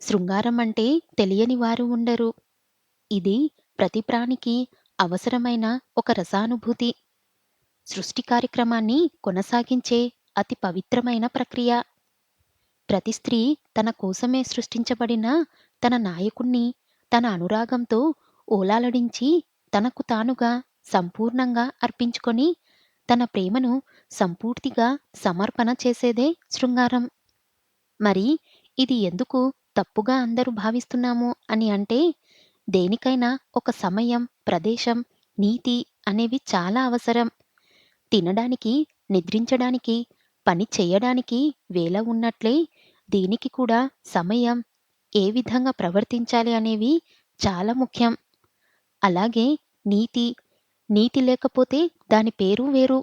శృంగారం అంటే తెలియని వారు ఉండరు. ఇది ప్రతి ప్రాణికి అవసరమైన ఒక రసానుభూతి. సృష్టి కార్యక్రమాన్ని కొనసాగించే అతి పవిత్రమైన ప్రక్రియ. ప్రతి స్త్రీ తన కోసమే సృష్టించబడిన తన నాయకుణ్ణి తన అనురాగంతో ఓలాలడించి తనకు తానుగా సంపూర్ణంగా అర్పించుకొని తన ప్రేమను సంపూర్తిగా సమర్పణ చేసేదే శృంగారం. మరి ఇది ఎందుకు తప్పుగా అందరూ భావిస్తున్నాము అని అంటే, దేనికైనా ఒక సమయం, ప్రదేశం, నీతి అనేవి చాలా అవసరం. తినడానికి, నిద్రించడానికి, పని చేయడానికి వేళ ఉన్నట్లే దీనికి కూడా సమయం, ఏ విధంగా ప్రవర్తించాలి అనేవి చాలా ముఖ్యం. అలాగే నీతి, నీతి లేకపోతే దాని పేరు వేరు.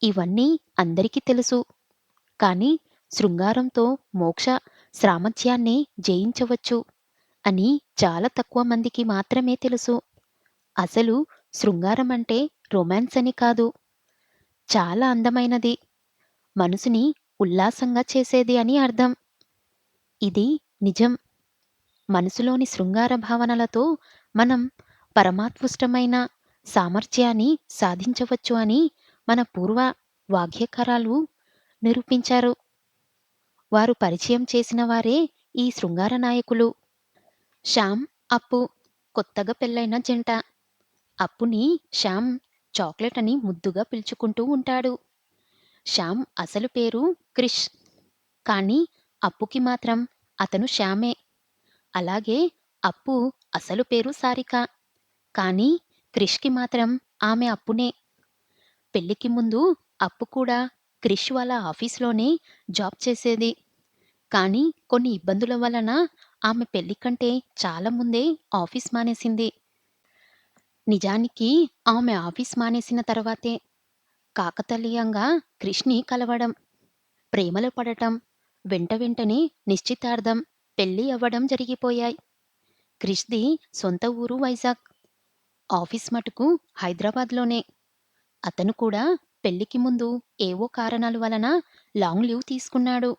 ఇవన్నీ అందరికీ తెలుసు. కానీ శృంగారంతో మోక్ష సామర్థ్యాన్ని జయించవచ్చు అని చాలా తక్కువ మందికి మాత్రమే తెలుసు. అసలు శృంగారం అంటే రొమాన్స్ అని కాదు. చాలా అందమైనది. మనసుని ఉల్లాసంగా చేసేది అని అర్థం. ఇది నిజం. మనసులోని శృంగార భావనలతో మనం పరమాత్ముష్టమైన సామర్థ్యాన్ని సాధించవచ్చు అని మన పూర్వ వాగ్యకారాలు నిరూపించారు. వారు పరిచయం చేసిన వారే ఈ శృంగార నాయకులు. శ్యామ్, అప్పు కొత్తగా పెళ్ళైన జంట. అప్పుని శ్యామ్ చాక్లెట్ అని ముద్దుగా పిలుచుకుంటూ ఉంటాడు. శ్యామ్ అసలు పేరు క్రిష్. కానీ అప్పుకి మాత్రం అతను శ్యామే. అలాగే అప్పు అసలు పేరు సారిక. కానీ క్రిష్‌కి మాత్రం ఆమె అప్పునే. పెళ్ళికి ముందు అప్పు కూడా క్రిష్ వాళ్ళ ఆఫీస్‌లోనే జాబ్ చేసేది. కానీ కొన్ని ఇబ్బందుల వలన ఆమె పెళ్లి కంటే చాలా ముందే ఆఫీస్ మానేసింది. నిజానికి ఆమె ఆఫీస్ మానేసిన తర్వాతే కాకతాళీయంగా క్రిష్‌ని కలవడం, ప్రేమలో పడటం, వెంట వెంటనే నిశ్చితార్థం, పెళ్లి అవ్వడం జరిగిపోయాయి. క్రిష్‌ది సొంత ఊరు వైజాగ్. ఆఫీస్ మటుకు హైదరాబాద్‌లోనే. అతను కూడా పెళ్లికి ముందు ఏవో కారణాల వలన లాంగ్ లీవ్ తీసుకున్నాడు.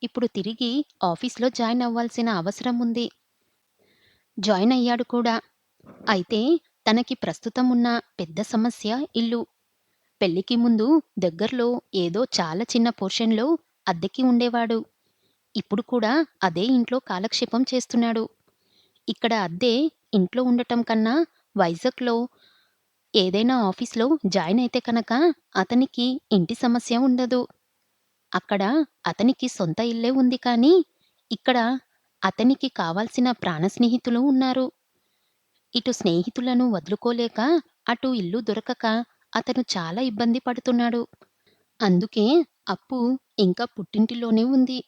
ఇప్పుడు తిరిగి ఆఫీస్‌లో జాయిన్ అవ్వాల్సిన అవసరం ఉంది. జాయిన్ అయ్యాడు కూడా. అయితే తనకి ప్రస్తుతం ఉన్న పెద్ద సమస్య ఇల్లు. పెళ్లికి ముందు దగ్గరలో ఏదో చాలా చిన్న పోర్షన్‌లో అద్దెకి ఉండేవాడు. ఇప్పుడు కూడా అదే ఇంట్లో కాలక్షేపం చేస్తున్నాడు. ఇక్కడ అద్దె ఇంట్లో ఉండటం కన్నా వైజాగ్‌లో ఏదైనా ఆఫీస్‌లో జాయిన్ అయితే కనుక అతనికి ఇంటి సమస్య ఉండదు. అక్కడ అతనికి సొంత ఇల్లే ఉంది కానీ, ఇక్కడ అతనికి కావాల్సిన ప్రాణ స్నేహితులు ఉన్నారు. ఇటు స్నేహితులను వదులుకోలేక, అటు ఇల్లు దొరకక అతను చాలా ఇబ్బంది పడుతున్నాడు. అందుకే అప్పు ఇంకా పుట్టింటిలోనే ఉంది.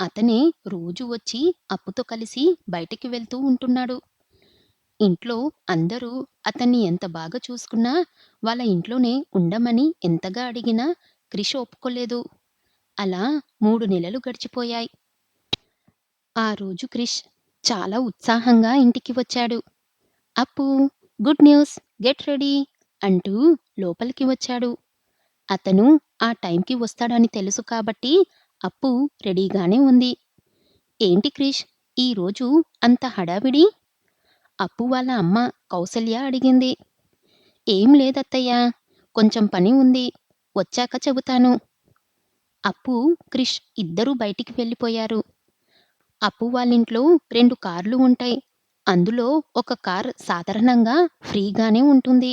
అతనే రోజూ వచ్చి అప్పుతో కలిసి బయటికి వెళ్తూ ఉంటున్నాడు. ఇంట్లో అందరూ అతన్ని ఎంత బాగా చూసుకున్నా, వాళ్ళ ఇంట్లోనే ఉండమని ఎంతగా అడిగినా క్రిష్ ఒప్పుకోలేదు. అలా 3 నెలలు గడిచిపోయాయి. ఆ రోజు క్రిష్ చాలా ఉత్సాహంగా ఇంటికి వచ్చాడు. అప్పు, గుడ్ న్యూస్, గెట్ రెడీ అంటూ లోపలికి వచ్చాడు. అతను ఆ టైంకి వస్తాడని తెలుసు కాబట్టి అప్పు రెడీగానే ఉంది. ఏంటి క్రిష్, ఈరోజు అంత హడావిడి? అప్పు వాళ్ళ అమ్మ కౌసల్య అడిగింది. ఏం లేదత్తయ్య, కొంచెం పని ఉంది. వచ్చాక చెబుతాను. అప్పు, క్రిష్ ఇద్దరూ బయటికి వెళ్ళిపోయారు. అప్పు వాళ్ళింట్లో 2 కార్లు ఉంటాయి. అందులో ఒక కార్ సాధారణంగా ఫ్రీగానే ఉంటుంది.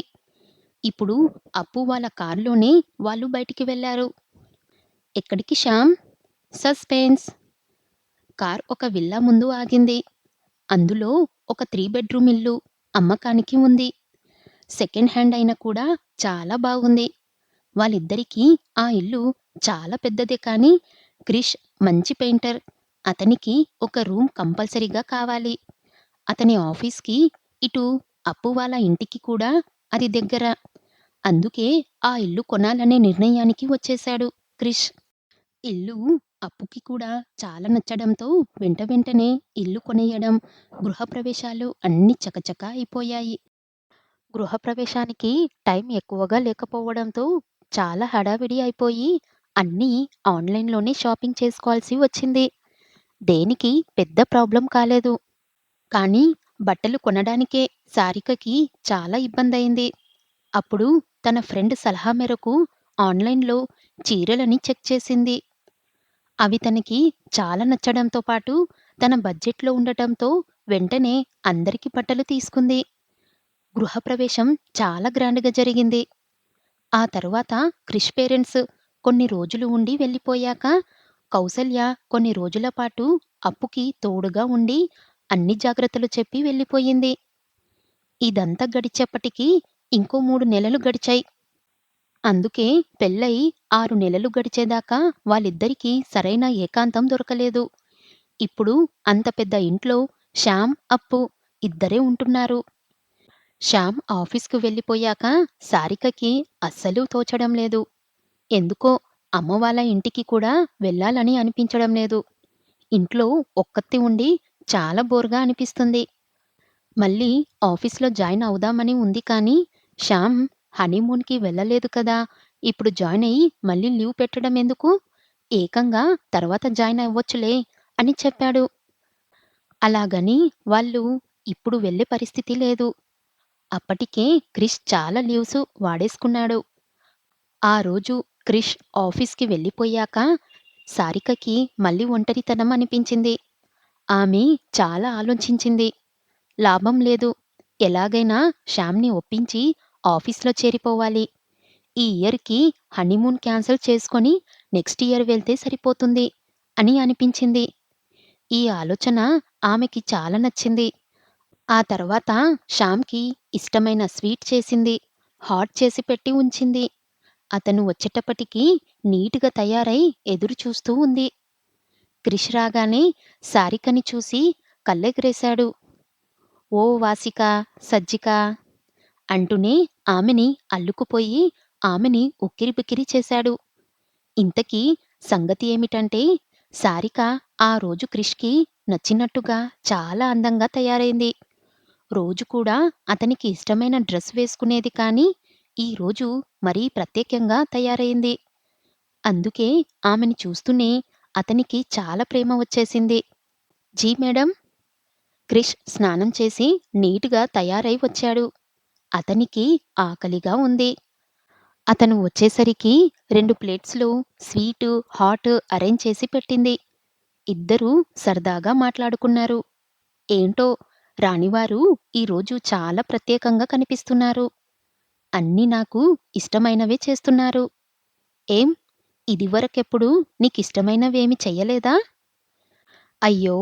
ఇప్పుడు అప్పు వాళ్ళ కార్‌లోనే వాళ్ళు బయటికి వెళ్లారు. ఎక్కడికి శ్యామ్? సస్పెన్స్. కార్ ఒక విల్లా ముందు ఆగింది. అందులో ఒక 3 బెడ్‌రూమ్ ఇల్లు అమ్మకానికి ఉంది. సెకండ్ హ్యాండ్ అయినా కూడా చాలా బాగుంది. వాళ్ళిద్దరికీ ఆ ఇల్లు చాలా పెద్దదే కానీ క్రిష్ మంచి పెయింటర్. అతనికి ఒక రూమ్ కంపల్సరీగా కావాలి. అతని ఆఫీస్‌కి ఇటు అప్పు వాళ్ళ ఇంటికి కూడా అది దగ్గర. అందుకే ఆ ఇల్లు కొనాలనే నిర్ణయానికి వచ్చేశాడు క్రిష్. ఇల్లు అప్పుకి కూడా చాలా నచ్చడంతో వెంట వెంటనే ఇల్లు కొనేయడం, గృహప్రవేశాలు అన్నీ చకచకా అయిపోయాయి. గృహప్రవేశానికి టైం ఎక్కువగా లేకపోవడంతో చాలా హడావిడి అయిపోయి అన్నీ ఆన్‌లైన్‌లోనే షాపింగ్ చేసుకోవాల్సి వచ్చింది. దేనికి పెద్ద ప్రాబ్లమ్ కాలేదు. కానీ బట్టలు కొనడానికే సారికకి చాలా ఇబ్బందయింది. అప్పుడు తన ఫ్రెండ్ సలహా మేరకు ఆన్‌లైన్‌లో చీరలని చెక్ చేసింది. అవి తనకి చాలా నచ్చడంతో పాటు తన బడ్జెట్‌లో ఉండటంతో వెంటనే అందరికి బట్టలు తీసుకుంది. గృహప్రవేశం చాలా గ్రాండ్‌గా జరిగింది. ఆ తరువాత క్రిష్ పేరెంట్స్ కొన్ని రోజులు ఉండి వెళ్ళిపోయాక, కౌసల్య కొన్ని రోజుల పాటు అప్పుకి తోడుగా ఉండి అన్ని జాగ్రత్తలు చెప్పి వెళ్ళిపోయింది. ఇదంతా గడిచేప్పటికి ఇంకో 3 నెలలు గడిచాయి. అందుకే పెళ్ళయి 6 నెలలు గడిచేదాకా వాళ్ళిద్దరికీ సరైన ఏకాంతం దొరకలేదు. ఇప్పుడు అంత పెద్ద ఇంట్లో శ్యామ్, అప్పు ఇద్దరే ఉంటున్నారు. శ్యామ్ ఆఫీస్‌కు వెళ్ళిపోయాక సారికకి అస్సలు తోచడం లేదు. ఎందుకో అమ్మ వాళ్ళ ఇంటికి కూడా వెళ్ళాలని అనిపించడం లేదు. ఇంట్లో ఒక్కతి ఉండి చాలా బోర్‌గా అనిపిస్తుంది. మళ్ళీ ఆఫీస్‌లో జాయిన్ అవుదామని ఉంది కానీ, శ్యామ్ హనీమూన్‌కి వెళ్ళలేదు కదా! ఇప్పుడు జాయిన్ అయ్యి మళ్ళీ లీవ్ పెట్టడం ఎందుకు? ఏకంగా తర్వాత జాయిన్ అవ్వొచ్చులే అని చెప్పాడు. అలాగని వాళ్ళు ఇప్పుడు వెళ్ళే పరిస్థితి లేదు. అప్పటికే క్రిష్ చాలా లీవ్స్ వాడేసుకున్నాడు. ఆ రోజు క్రిష్ ఆఫీస్‌కి వెళ్ళిపోయాక సారికకి మళ్ళీ ఒంటరితనం అనిపించింది. ఆమె చాలా ఆలోచించింది. లాభం లేదు. ఎలాగైనా శ్యామ్‌ని ఒప్పించి ఆఫీస్‌లో చేరిపోవాలి. ఈ ఇయర్‌కి హనీమూన్ క్యాన్సెల్ చేసుకొని నెక్స్ట్ ఇయర్ వెళ్తే సరిపోతుంది అని అనిపించింది. ఈ ఆలోచన ఆమెకి చాలా నచ్చింది. ఆ తర్వాత శ్యామ్‌కి ఇష్టమైన స్వీట్ చేసింది. హాట్ చేసి పెట్టి ఉంచింది. అతను వచ్చేటప్పటికి నీట్‌గా తయారై ఎదురు చూస్తూ ఉంది. క్రిష్ రాగానే సారికని చూసి కళ్ళెగరేశాడు. ఓ వాసికా, సజ్జికా అంటూనే ఆమెని అల్లుకుపోయి ఆమెని ఉక్కిరిబిక్కిరి చేశాడు. ఇంతకీ సంగతి ఏమిటంటే సారిక ఆ రోజు క్రిష్‌కి నచ్చినట్టుగా చాలా అందంగా తయారైంది. రోజు కూడా అతనికి ఇష్టమైన డ్రెస్ వేసుకునేది కానీ, ఈ రోజు మరీ ప్రత్యేకంగా తయారైంది. అందుకే ఆమెని చూస్తూనే అతనికి చాలా ప్రేమ వచ్చేసింది. G madam. క్రిష్ స్నానం చేసి నీట్‌గా తయారై వచ్చాడు. అతనికి ఆకలిగా ఉంది. అతను వచ్చేసరికి 2 ప్లేట్స్‌లో స్వీటు, హాట్ అరేంజ్ చేసి పెట్టింది. ఇద్దరూ సరదాగా మాట్లాడుకున్నారు. ఏంటో రాణివారు ఈరోజు చాలా ప్రత్యేకంగా కనిపిస్తున్నారు. అన్నీ నాకు ఇష్టమైనవే చేస్తున్నారు. ఏం ఇదివరకెప్పుడు నీకిష్టమైనవేమి చెయ్యలేదా? అయ్యో!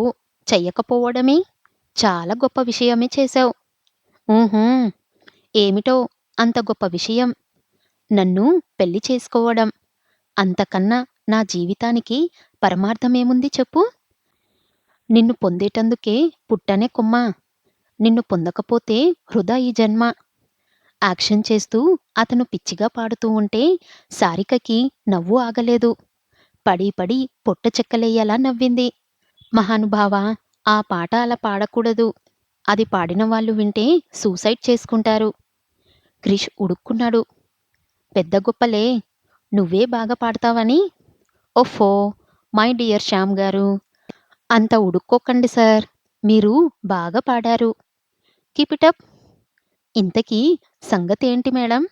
చెయ్యకపోవడమే చాలా గొప్ప విషయమే చేశావు. హుహు. ఏమిటో అంత గొప్ప విషయం? నన్ను పెళ్లి చేసుకోవడం. అంతకన్నా నా జీవితానికి పరమార్థమేముంది చెప్పు? నిన్ను పొందేటందుకే పుట్టనే కొమ్మా! నిన్ను పొందకపోతే వృధా ఈ జన్మ. యాక్షన్ చేస్తూ అతను పిచ్చిగా పాడుతూ ఉంటే సారికకి నవ్వు ఆగలేదు. పడి పడి పొట్ట చెక్కలెయ్యేలా నవ్వింది. మహానుభావా! ఆ పాట అలా పాడకూడదు. అది పాడిన వాళ్ళు వింటే సూసైడ్ చేసుకుంటారు. క్రిష్ ఉడుక్కున్నాడు. పెద్ద గొప్పలే. నువ్వే బాగా పాడతావని. ఒఫ్ఫో! మై డియర్ శ్యామ్ గారు. అంత ఉడుక్కోకండి సార్. మీరు బాగా పాడారు. Keep it up. ఇంతకీ సంగతేంటి మేడం?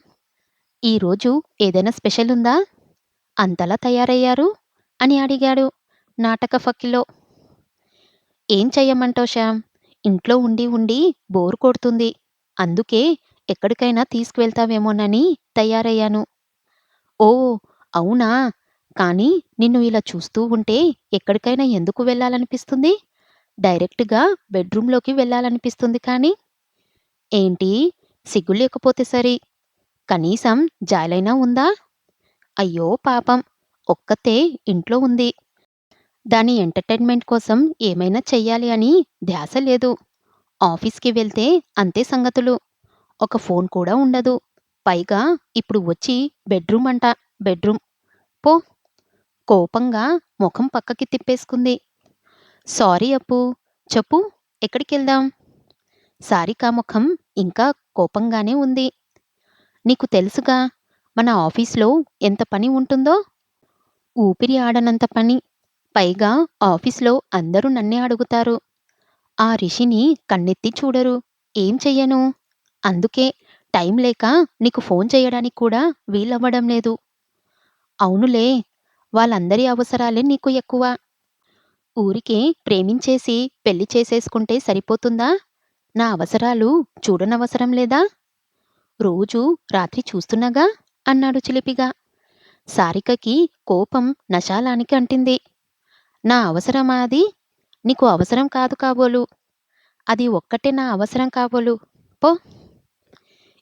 ఈరోజు ఏదైనా స్పెషలుందా? అంతలా తయారయ్యారు? అని అడిగాడు నాటక ఫక్కీలో. ఏం చెయ్యమంటావు శ్యామ్? ఇంట్లో ఉండి ఉండి బోర్ కొడుతుంది. అందుకే ఎక్కడికైనా తీసుకువెళ్తావేమోనని తయారయ్యాను. ఓహ్! అవునా? కానీ నిన్ను ఇలా చూస్తూ ఉంటే ఎక్కడికైనా ఎందుకు వెళ్ళాలనిపిస్తుంది? డైరెక్ట్‌గా బెడ్‌రూమ్‌లోకి వెళ్ళాలనిపిస్తుంది కానీ. ఏంటి? సిగ్గు లేకపోతే సరి. కనీసం జాలైనా ఉందా? అయ్యో పాపం! ఒక్కతే ఇంట్లో ఉంది. దాని ఎంటర్‌టైన్‌మెంట్ కోసం ఏమైనా చెయ్యాలి అని ధ్యాస లేదు. ఆఫీస్‌కి వెళ్తే అంతే సంగతులు. ఒక ఫోన్ కూడా ఉండదు. పైగా ఇప్పుడు వచ్చి బెడ్‌రూమ్ అంట. బెడ్‌రూమ్. పో. కోపంగా మొఖం పక్కకి తిప్పేసుకుంది. సారీ అప్పు. చెప్పు ఎక్కడికెళ్దాం? సారిక ముఖం ఇంకా కోపంగానే ఉంది. నీకు తెలుసుగా మన ఆఫీస్‌లో ఎంత పని ఉంటుందో? ఊపిరి ఆడనంత పని. పైగా ఆఫీస్‌లో అందరూ నన్నే అడుగుతారు. ఆ రిషిని కన్నెత్తి చూడరు. ఏం చెయ్యను? అందుకే టైం లేక నీకు ఫోన్ చేయడానికి కూడా వీలవ్వడం లేదు. అవునులే. వాళ్ళందరి అవసరాలే నీకు ఎక్కువ. ఊరికే ప్రేమించేసి పెళ్లి చేసేసుకుంటే సరిపోతుందా? నా అవసరాలు చూడనవసరం లేదా? రోజూ రాత్రి చూస్తున్నాగా అన్నాడు చిలిపిగా. సారికకి కోపం నషాలానికి అంటింది. నా అవసరమా అది? నీకు అవసరం కాదు కాబోలు. అది ఒక్కటే నా అవసరం కాబోలు. పో.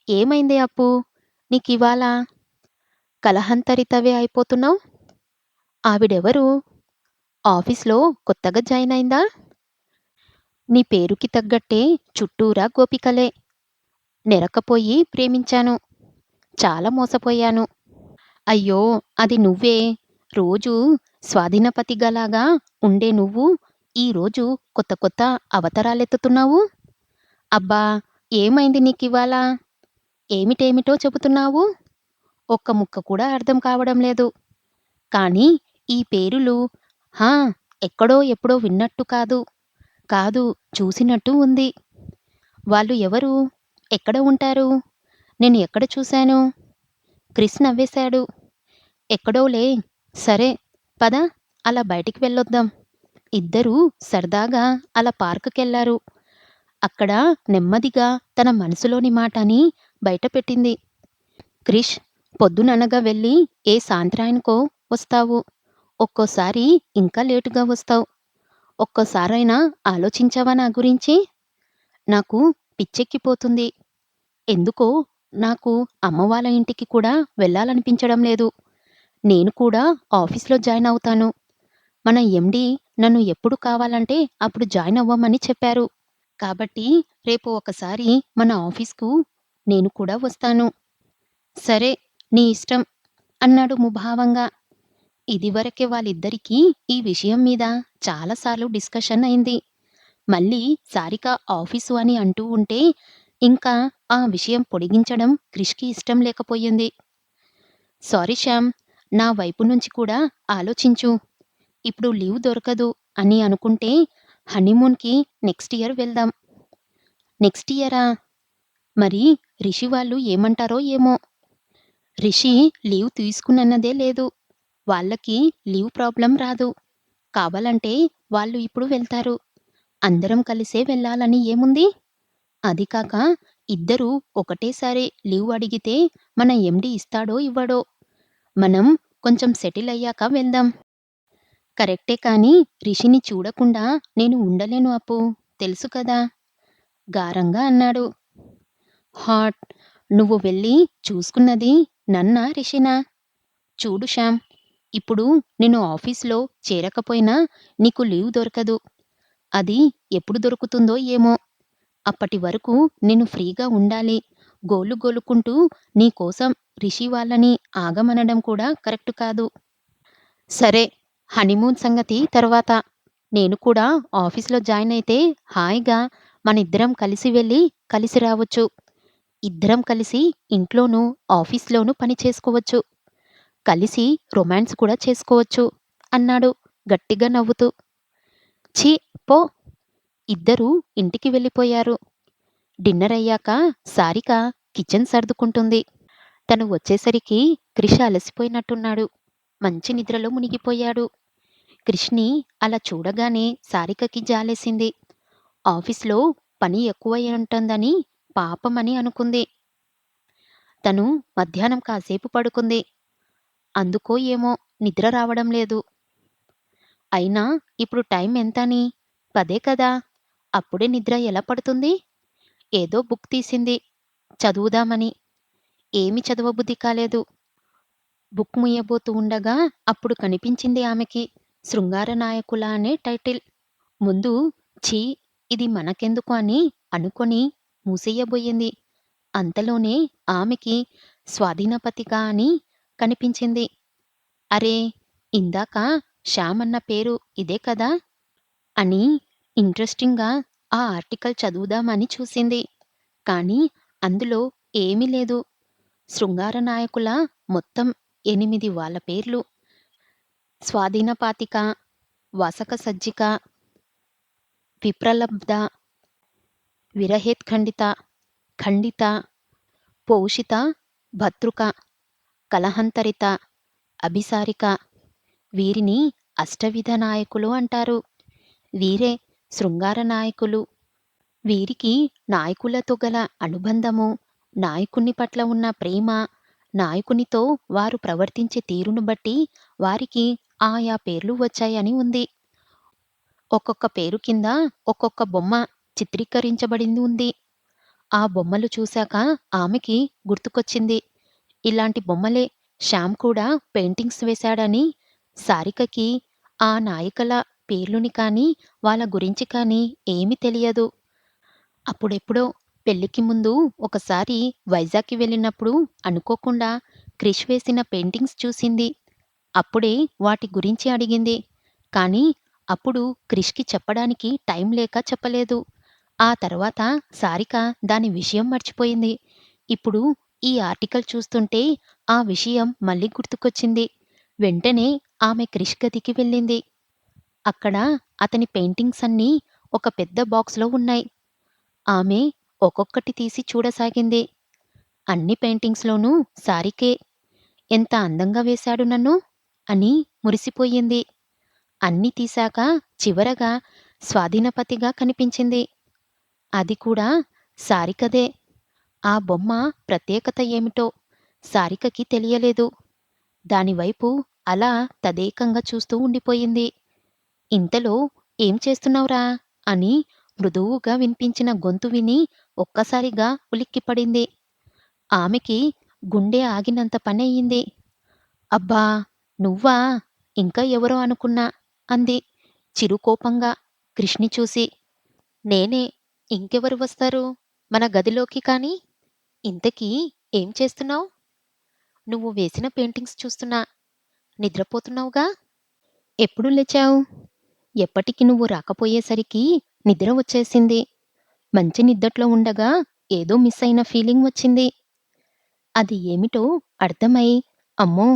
ఏమైందే అప్పు? నీకివాళ కలహంతరితవే అయిపోతున్నావ్? ఆవిడెవరు? ఆఫీస్‌లో కొత్తగా జాయిన్ అయిందా? నీ పేరుకి తగ్గట్టే చుట్టూరా గోపికలే. నెరకపోయి ప్రేమించాను. చాలా మోసపోయాను. అయ్యో! అది నువ్వే. రోజూ స్వాధీనపతిగలాగా ఉండే నువ్వు ఈరోజు కొత్త కొత్త అవతారాలెత్తుతున్నావు? అబ్బా! ఏమైంది నీకివాళ? ఏమిటేమిటో చెబుతున్నావు? ఒక్క ముక్క కూడా అర్థం కావడం లేదు. కానీ ఈ పేరులు హా! ఎక్కడో ఎప్పుడో విన్నట్టు కాదు. కాదు, చూసినట్టు ఉంది. వాళ్ళు ఎవరు? ఎక్కడ ఉంటారు? నేను ఎక్కడ చూశాను? క్రిస్ నవ్వేశాడు. ఎక్కడోలే. సరే, పద అలా బయటికి వెళ్ళొద్దాం. ఇద్దరూ సరదాగా అలా పార్కుకెళ్లారు. అక్కడ నెమ్మదిగా తన మనసులోని మాటని బయటపెట్టింది. క్రిష్, పొద్దుననగా వెళ్ళి ఏ సాయంత్రానికో వస్తావు. ఒక్కోసారి ఇంకా లేటుగా వస్తావు. ఒక్కోసారైనా ఆలోచించావా నా గురించి? నాకు పిచ్చెక్కిపోతుంది. ఎందుకో నాకు అమ్మ వాళ్ళ ఇంటికి కూడా వెళ్ళాలనిపించడం లేదు. నేను కూడా ఆఫీస్‌లో జాయిన్ అవుతాను. మన ఎండీ నన్ను ఎప్పుడు కావాలంటే అప్పుడు జాయిన్ అవ్వమని చెప్పారు. కాబట్టి రేపు ఒకసారి మన ఆఫీస్‌కు నేను కూడా వస్తాను. సరే, నీ ఇష్టం అన్నాడు ముభావంగా. ఇదివరకే వాళ్ళిద్దరికీ ఈ విషయం మీద చాలా సార్లు డిస్కషన్ అయింది. మళ్ళీ సారిక ఆఫీసు అని అంటూ ఉంటే ఇంకా ఆ విషయం పొడిగించడం క్రిష్‌కి ఇష్టం లేకపోయింది. సారీ శ్యామ్, నా వైపు నుంచి కూడా ఆలోచించు. ఇప్పుడు లీవ్ దొరకదు అని అనుకుంటే హనీమూన్‌కి నెక్స్ట్ ఇయర్ వెళ్దాం. నెక్స్ట్ ఇయరా? మరి రిషి వాళ్ళు ఏమంటారో ఏమో? రిషి లీవ్ తీసుకునన్నదే లేదు. వాళ్ళకి లీవ్ ప్రాబ్లమ్ రాదు. కావాలంటే వాళ్ళు ఇప్పుడు వెళ్తారు. అందరం కలిసే వెళ్ళాలని ఏముంది? అది కాక ఇద్దరూ ఒకటేసారి లీవ్ అడిగితే మన ఎండీ ఇస్తాడో ఇవ్వడో? మనం కొంచెం సెటిల్ అయ్యాక వెళ్దాం. కరెక్టే కానీ రిషిని చూడకుండా నేను ఉండలేను అప్పు. తెలుసు కదా! గారంగా అన్నాడు. హాట్. నువ్వు వెళ్ళి చూసుకున్నది నన్నా రిషినా? చూడు శ్యామ్, ఇప్పుడు నేను ఆఫీస్‌లో చేరకపోయినా నీకు లీవ్ దొరకదు. అది ఎప్పుడు దొరుకుతుందో ఏమో? అప్పటి వరకు నేను ఫ్రీగా ఉండాలి. గోళ్లు గోలుకుంటూ నీకోసం రిషి వాళ్ళని ఆగమనడం కూడా కరెక్ట్ కాదు. సరే, హనీమూన్ సంగతి తర్వాత. నేను కూడా ఆఫీస్‌లో జాయిన్ అయితే హాయిగా మనిద్దరం కలిసి వెళ్ళి కలిసి రావచ్చు. ఇద్దరం కలిసి ఇంట్లోనూ, ఆఫీస్‌లోనూ పని చేసుకోవచ్చు. కలిసి రొమాన్స్ కూడా చేసుకోవచ్చు అన్నాడు గట్టిగా నవ్వుతూ. ఛీ! పో. ఇద్దరూ ఇంటికి వెళ్ళిపోయారు. డిన్నర్ అయ్యాక సారిక కిచెన్ సర్దుకుంటుంది. తను వచ్చేసరికి క్రిష్ అలసిపోయినట్టున్నాడు. మంచి నిద్రలో మునిగిపోయాడు. క్రిష్‌ని అలా చూడగానే సారికకి జాలేసింది. ఆఫీస్‌లో పని ఎక్కువై ఉంటుందని పాపమని అనుకుంది. తను మధ్యాహ్నం కాసేపు పడుకుంది. అందుకో ఏమో నిద్ర రావడం లేదు. అయినా ఇప్పుడు టైం ఎంతని? 10 కదా! అప్పుడే నిద్ర ఎలా పడుతుంది? ఏదో బుక్ తీసింది చదువుదామని. ఏమీ చదవబుద్ధి కాలేదు. బుక్ ముయ్యబోతూ ఉండగా అప్పుడు కనిపించింది ఆమెకి 'శృంగార నాయకుల' అనే టైటిల్. ముందు ఛీ! ఇది మనకెందుకు అని అనుకొని మూసెయ్యబోయింది. అంతలోనే ఆమెకి 'స్వాధీనపతిగా' అని కనిపించింది. అరే! ఇందాక శ్యామ్ అన్న పేరు ఇదే కదా! అని ఇంట్రెస్టింగ్‌గా ఆ ఆర్టికల్ చదువుదామని చూసింది. కానీ అందులో ఏమీ లేదు. శృంగార నాయకుల మొత్తం 8 వాళ్ళ పేర్లు. స్వాధీనపాతిక, వాసక సజ్జిక, విప్రలబ్ధ, విరహేత్ఖండిత, ఖండిత, పోషిత, భతృక, కలహంతరిత, అభిసారిక. వీరిని అష్టవిధ నాయకులు అంటారు. వీరే శృంగార నాయకులు. వీరికి నాయకులతో గల అనుబంధము, నాయకుని పట్ల ఉన్న ప్రేమ, నాయకునితో వారు ప్రవర్తించే తీరును బట్టి వారికి ఆయా పేర్లు వచ్చాయని ఉంది. ఒక్కొక్క పేరు కింద ఒక్కొక్క బొమ్మ చిత్రీకరించబడింది ఉంది. ఆ బొమ్మలు చూశాక ఆమెకి గుర్తుకొచ్చింది. ఇలాంటి బొమ్మలే శ్యామ్ కూడా పెయింటింగ్స్ వేశాడని. సారికకి ఆ నాయకుల పేర్లుని కానీ, వాళ్ళ గురించి కానీ ఏమీ తెలియదు. అప్పుడెప్పుడో పెళ్ళికి ముందు ఒకసారి వైజాగ్‌కి వెళ్ళినప్పుడు అనుకోకుండా క్రిష్ వేసిన పెయింటింగ్స్ చూసింది. అప్పుడే వాటి గురించి అడిగింది. కానీ అప్పుడు క్రిష్‌కి చెప్పడానికి టైం లేక చెప్పలేదు. ఆ తర్వాత సారిక దాని విషయం మర్చిపోయింది. ఇప్పుడు ఈ ఆర్టికల్ చూస్తుంటే ఆ విషయం మళ్ళీ గుర్తుకొచ్చింది. వెంటనే ఆమె క్రిష్ గదికి వెళ్ళింది. అక్కడ అతని పెయింటింగ్స్ అన్నీ ఒక పెద్ద బాక్స్‌లో ఉన్నాయి. ఆమె ఒక్కొక్కటి తీసి చూడసాగింది. అన్ని పెయింటింగ్స్‌లోనూ సారికే. ఎంత అందంగా వేశాడు నన్ను అని మురిసిపోయింది. అన్నీ తీశాక చివరగా స్వాధీనపతిగా కనిపించింది. అది కూడా సారికదే. ఆ బొమ్మ ప్రత్యేకత ఏమిటో సారికకి తెలియలేదు. దానివైపు అలా తదేకంగా చూస్తూ ఉండిపోయింది. ఇంతలో "ఏం చేస్తున్నావురా?" అని మృదువుగా వినిపించిన గొంతు విని ఒక్కసారిగా ఉలిక్కిపడింది. ఆమెకి గుండె ఆగినంత పనయింది. "అబ్బా! నువ్వా? ఇంకా ఎవరో అనుకున్నా" అంది చిరుకోపంగా క్రిష్‌ని చూసి. "నేనే. ఇంకెవరు వస్తారు మన గదిలోకి కానీ? ఇంతకీ ఏం చేస్తున్నావు?" "నువ్వు వేసిన పెయింటింగ్స్ చూస్తున్నా. నిద్రపోతున్నావుగా? ఎప్పుడు లేచావు?" ఎప్పటికి నువ్వు రాకపోయేసరికి నిద్ర వచ్చేసింది. మంచి నిద్దట్లో ఉండగా ఏదో మిస్ అయిన ఫీలింగ్ వచ్చింది. అది ఏమిటో అర్థమై, అమ్మో!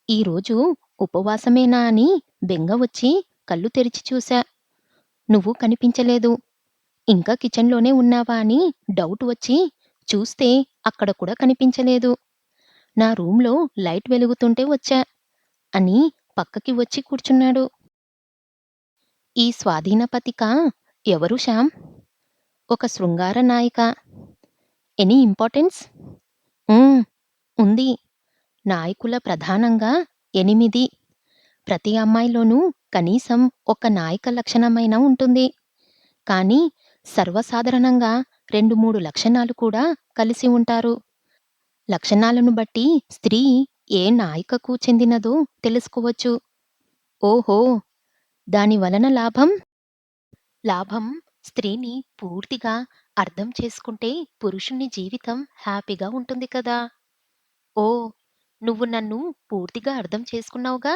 ఈరోజు ఉపవాసమేనా అని బెంగ వచ్చి కళ్ళు తెరిచి చూశా. నువ్వు కనిపించలేదు. ఇంకా కిచెన్‌లోనే ఉన్నావా అని డౌట్ వచ్చి చూస్తే అక్కడ కూడా కనిపించలేదు. నా రూమ్‌లో లైట్ వెలుగుతుంటే వచ్చా అని పక్కకి వచ్చి కూర్చున్నాడు. ఈ స్వాధీనపతిక ఎవరు శ్యామ్? ఒక శృంగార నాయిక. Any importance? హ్మ్. ఉంది. నాయకుల ప్రధానంగా 8. ప్రతి అమ్మాయిలోనూ కనీసం ఒక నాయక లక్షణమైనా ఉంటుంది. కానీ సర్వసాధారణంగా 2, 3 లక్షణాలు కూడా కలిసి ఉంటారు. లక్షణాలను బట్టి స్త్రీ ఏ నాయికకు చెందినదో తెలుసుకోవచ్చు. ఓహో! దాని వలన లాభం? లాభం స్త్రీని పూర్తిగా అర్థం చేసుకుంటే పురుషుని జీవితం హ్యాపీగా ఉంటుంది కదా! ఓహ్! నువ్వు నన్ను పూర్తిగా అర్థం చేసుకున్నావుగా!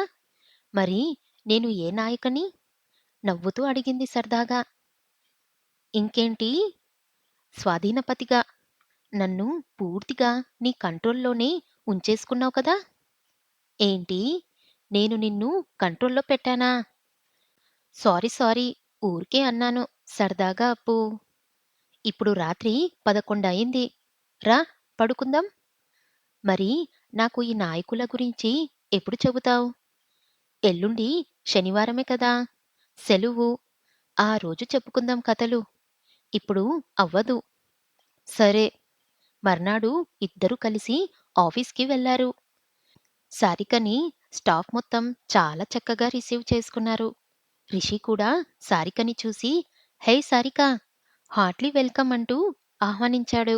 మరి నేను ఏ నాయకని? నవ్వుతూ అడిగింది సరదాగా. ఇంకేంటి? స్వాధీనపతిగా. నన్ను పూర్తిగా నీ కంట్రోల్‌లోనే ఉంచేసుకున్నావు కదా! ఏంటి? నేను నిన్ను కంట్రోల్‌లో పెట్టానా? సారీ సారీ ఊరికే అన్నాను సరదాగా అప్పు. ఇప్పుడు రాత్రి 11 అయింది. రా పడుకుందాం. మరి నాకు ఈ నాయకుల గురించి ఎప్పుడు చెబుతావు? ఎల్లుండి శనివారమే కదా! సెలువు. ఆ రోజు చెప్పుకుందాం కథలు. ఇప్పుడు అవ్వదు. సరే. మర్నాడు ఇద్దరూ కలిసి ఆఫీస్‌కి వెళ్లారు. సారికని స్టాఫ్ మొత్తం చాలా చక్కగా రిసీవ్ చేసుకున్నారు. రిషి కూడా సారికని చూసి హే సారిక! హార్ట్‌లీ వెల్కమ్ అంటూ ఆహ్వానించాడు.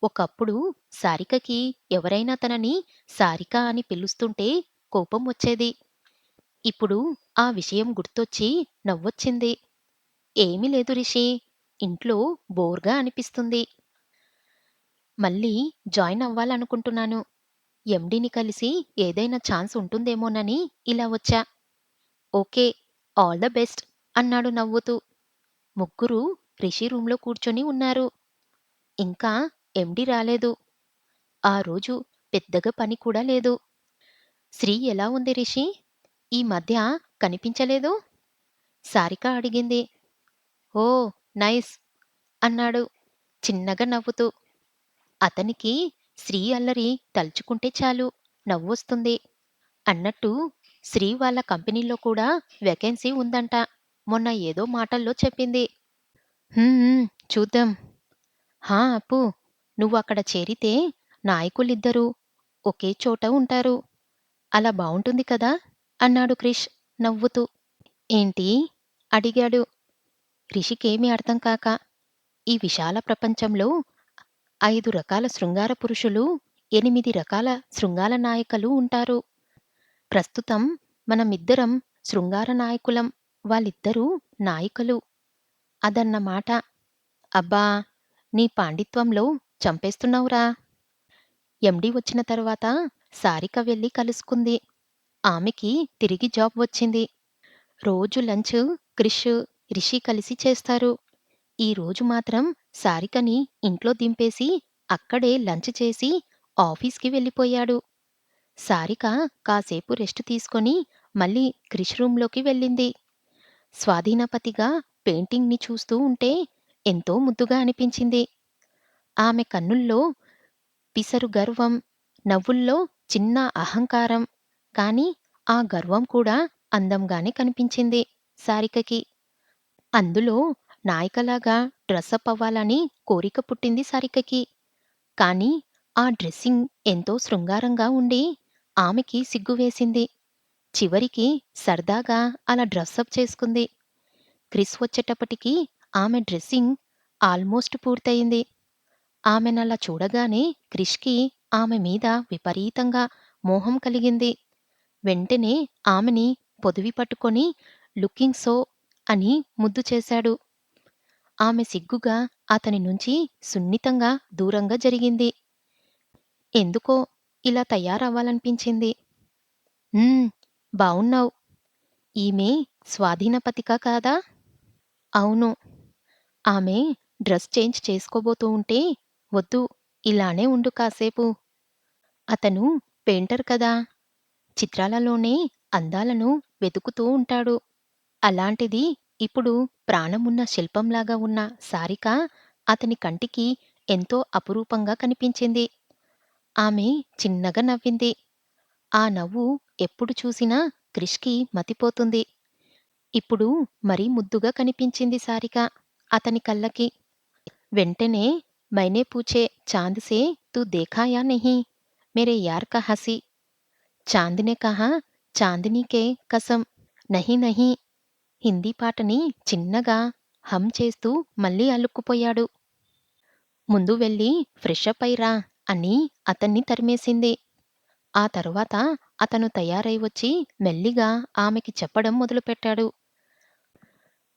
ఒకప్పుడు సారికకి ఎవరైనా తనని సారిక అని పిలుస్తుంటే కోపం వచ్చేది. ఇప్పుడు ఆ విషయం గుర్తొచ్చి నవ్వొచ్చింది. ఏమీ లేదు రిషి. ఇంట్లో బోర్‌గా అనిపిస్తుంది. మళ్ళీ జాయిన్ అవ్వాలనుకుంటున్నాను. ఎండీని కలిసి ఏదైనా ఛాన్స్ ఉంటుందేమోనని ఇలా వచ్చా. ఓకే. ఆల్ ద బెస్ట్ అన్నాడు నవ్వుతూ. ముగ్గురు రిషి రూమ్‌లో కూర్చొని ఉన్నారు. ఇంకా ఎండీ రాలేదు. ఆ రోజు పెద్దగా పని కూడా లేదు. శ్రీ ఎలా ఉంది రిషి? ఈ మధ్య కనిపించలేదు? సారిక అడిగింది. ఓ, నైస్ అన్నాడు చిన్నగా నవ్వుతూ. అతనికి శ్రీ అల్లరి తలుచుకుంటే చాలు నవ్వొస్తుంది. అన్నట్టు శ్రీ వాళ్ళ కంపెనీలో కూడా వేకెన్సీ ఉందంట. మొన్న ఏదో మాటల్లో చెప్పింది. చూద్దాం. హా అప్పు, నువ్వు అక్కడ చేరితే నాయకులిద్దరూ ఒకే చోట ఉంటారు. అలా బావుంటుంది కదా అన్నాడు క్రిష్ నవ్వుతూ. ఏంటి అడిగాడు రిషికేమీ అర్థం కాక. ఈ విశాల ప్రపంచంలో 5 రకాల శృంగార పురుషులు, 8 రకాల శృంగార నాయకులు ఉంటారు. ప్రస్తుతం మనమిద్దరం శృంగార నాయకులం, వాళ్ళిద్దరూ నాయికలు అదన్నమాట. అబ్బా, నీ పాండిత్వంలో చంపేస్తున్నావురా. ఎండీ వచ్చిన తర్వాత సారిక వెళ్ళి కలుసుకుంది. ఆమెకి తిరిగి జాబ్ వచ్చింది. రోజు లంచ్ క్రిష్, రిషి కలిసి చేస్తారు. ఈ రోజు మాత్రం సారికని ఇంట్లో దింపేసి అక్కడే లంచ్ చేసి ఆఫీస్కి వెళ్ళిపోయాడు. సారిక కాసేపు రెస్ట్ తీసుకొని మళ్ళీ క్రిష్ రూంలోకి వెళ్ళింది. స్వాధీనపతిగా పెయింటింగ్ని చూస్తూ ఉంటే ఎంతో ముద్దుగా అనిపించింది. ఆమె కన్నుల్లో పిసరు గర్వం, నవ్వుల్లో చిన్న అహంకారం. కాని ఆ గర్వం కూడా అందంగానే కనిపించింది సారికకి. అందులో నాయికలాగా డ్రెస్సప్ అవ్వాలని కోరిక పుట్టింది సారికకి. కాని ఆ డ్రెస్సింగ్ ఎంతో శృంగారంగా ఉండి ఆమెకి సిగ్గువేసింది. చివరికి సరదాగా అలా డ్రెస్సప్ చేసుకుంది. క్రిస్ వచ్చేటప్పటికి ఆమె డ్రెస్సింగ్ ఆల్మోస్ట్ పూర్తయింది. ఆమెనలా చూడగానే క్రిష్కి ఆమె మీద విపరీతంగా మోహం కలిగింది. వెంటనే ఆమెని పొదివి పట్టుకొని లుకింగ్ సో అని ముద్దు చేశాడు. ఆమె సిగ్గుగా అతని నుంచి సున్నితంగా దూరంగా జరిగింది. ఎందుకో ఇలా తయారవ్వాలనిపించింది. "ఉమ్, బావున్నావ్. ఈమె స్వాధీనపతిక కాదా?" "అవును." ఆమె డ్రెస్ చేంజ్ చేసుకోబోతూ ఉంటే, "వద్దు, ఇలానే ఉండు కాసేపు." అతను పెయింటర్ కదా, చిత్రాలలోనే అందాలను వెతుకుతూ ఉంటాడు. అలాంటిది ఇప్పుడు ప్రాణమున్న శిల్పంలాగా ఉన్న సారిక అతని కంటికి ఎంతో అపురూపంగా కనిపించింది. ఆమె చిన్నగా నవ్వింది. ఆ నవ్వు ఎప్పుడు చూసినా క్రిష్కి మతిపోతుంది. ఇప్పుడు మరీ ముద్దుగా కనిపించింది సారిక అతని కళ్ళకి. వెంటనే మైనే పూఛే చాంద్ సే తూ దేఖా యా నహీ, మేరే యార్ కా హసీ. చాంద్ నే కహా చాందనీ కే కసం, నహీ నహీ. హిందీ పాటని చిన్నగా హమ్ చేస్తూ మళ్ళీ అల్లుకుపోయాడు. ముందు వెళ్ళి ఫ్రెషప్ అయి రా అని అతన్ని తరిమేసింది. ఆ తరువాత అతను తయారై వచ్చి మెల్లిగా ఆమెకి చెప్పడం మొదలుపెట్టాడు.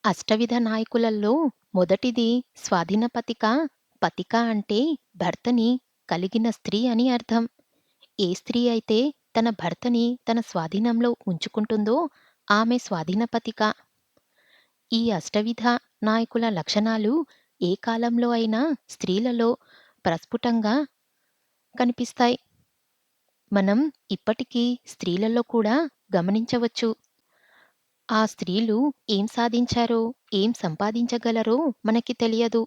అష్టవిధ నాయకులల్లో మొదటిది స్వాధీనపతిక. పతిక అంటే భర్తని కలిగిన స్త్రీ అని అర్థం. ఏ స్త్రీ అయితే తన భర్తని తన స్వాధీనంలో ఉంచుకుంటుందో ఆమె స్వాధీనపతిక. ఈ అష్టవిధ నాయకుల లక్షణాలు ఏ కాలంలో అయినా స్త్రీలలో ప్రస్ఫుటంగా కనిపిస్తాయి. మనం ఇప్పటికీ స్త్రీలలో కూడా గమనించవచ్చు. ఆ స్త్రీలు ఏం సాధించారో, ఏం సంపాదించగలరో మనకి తెలియదు.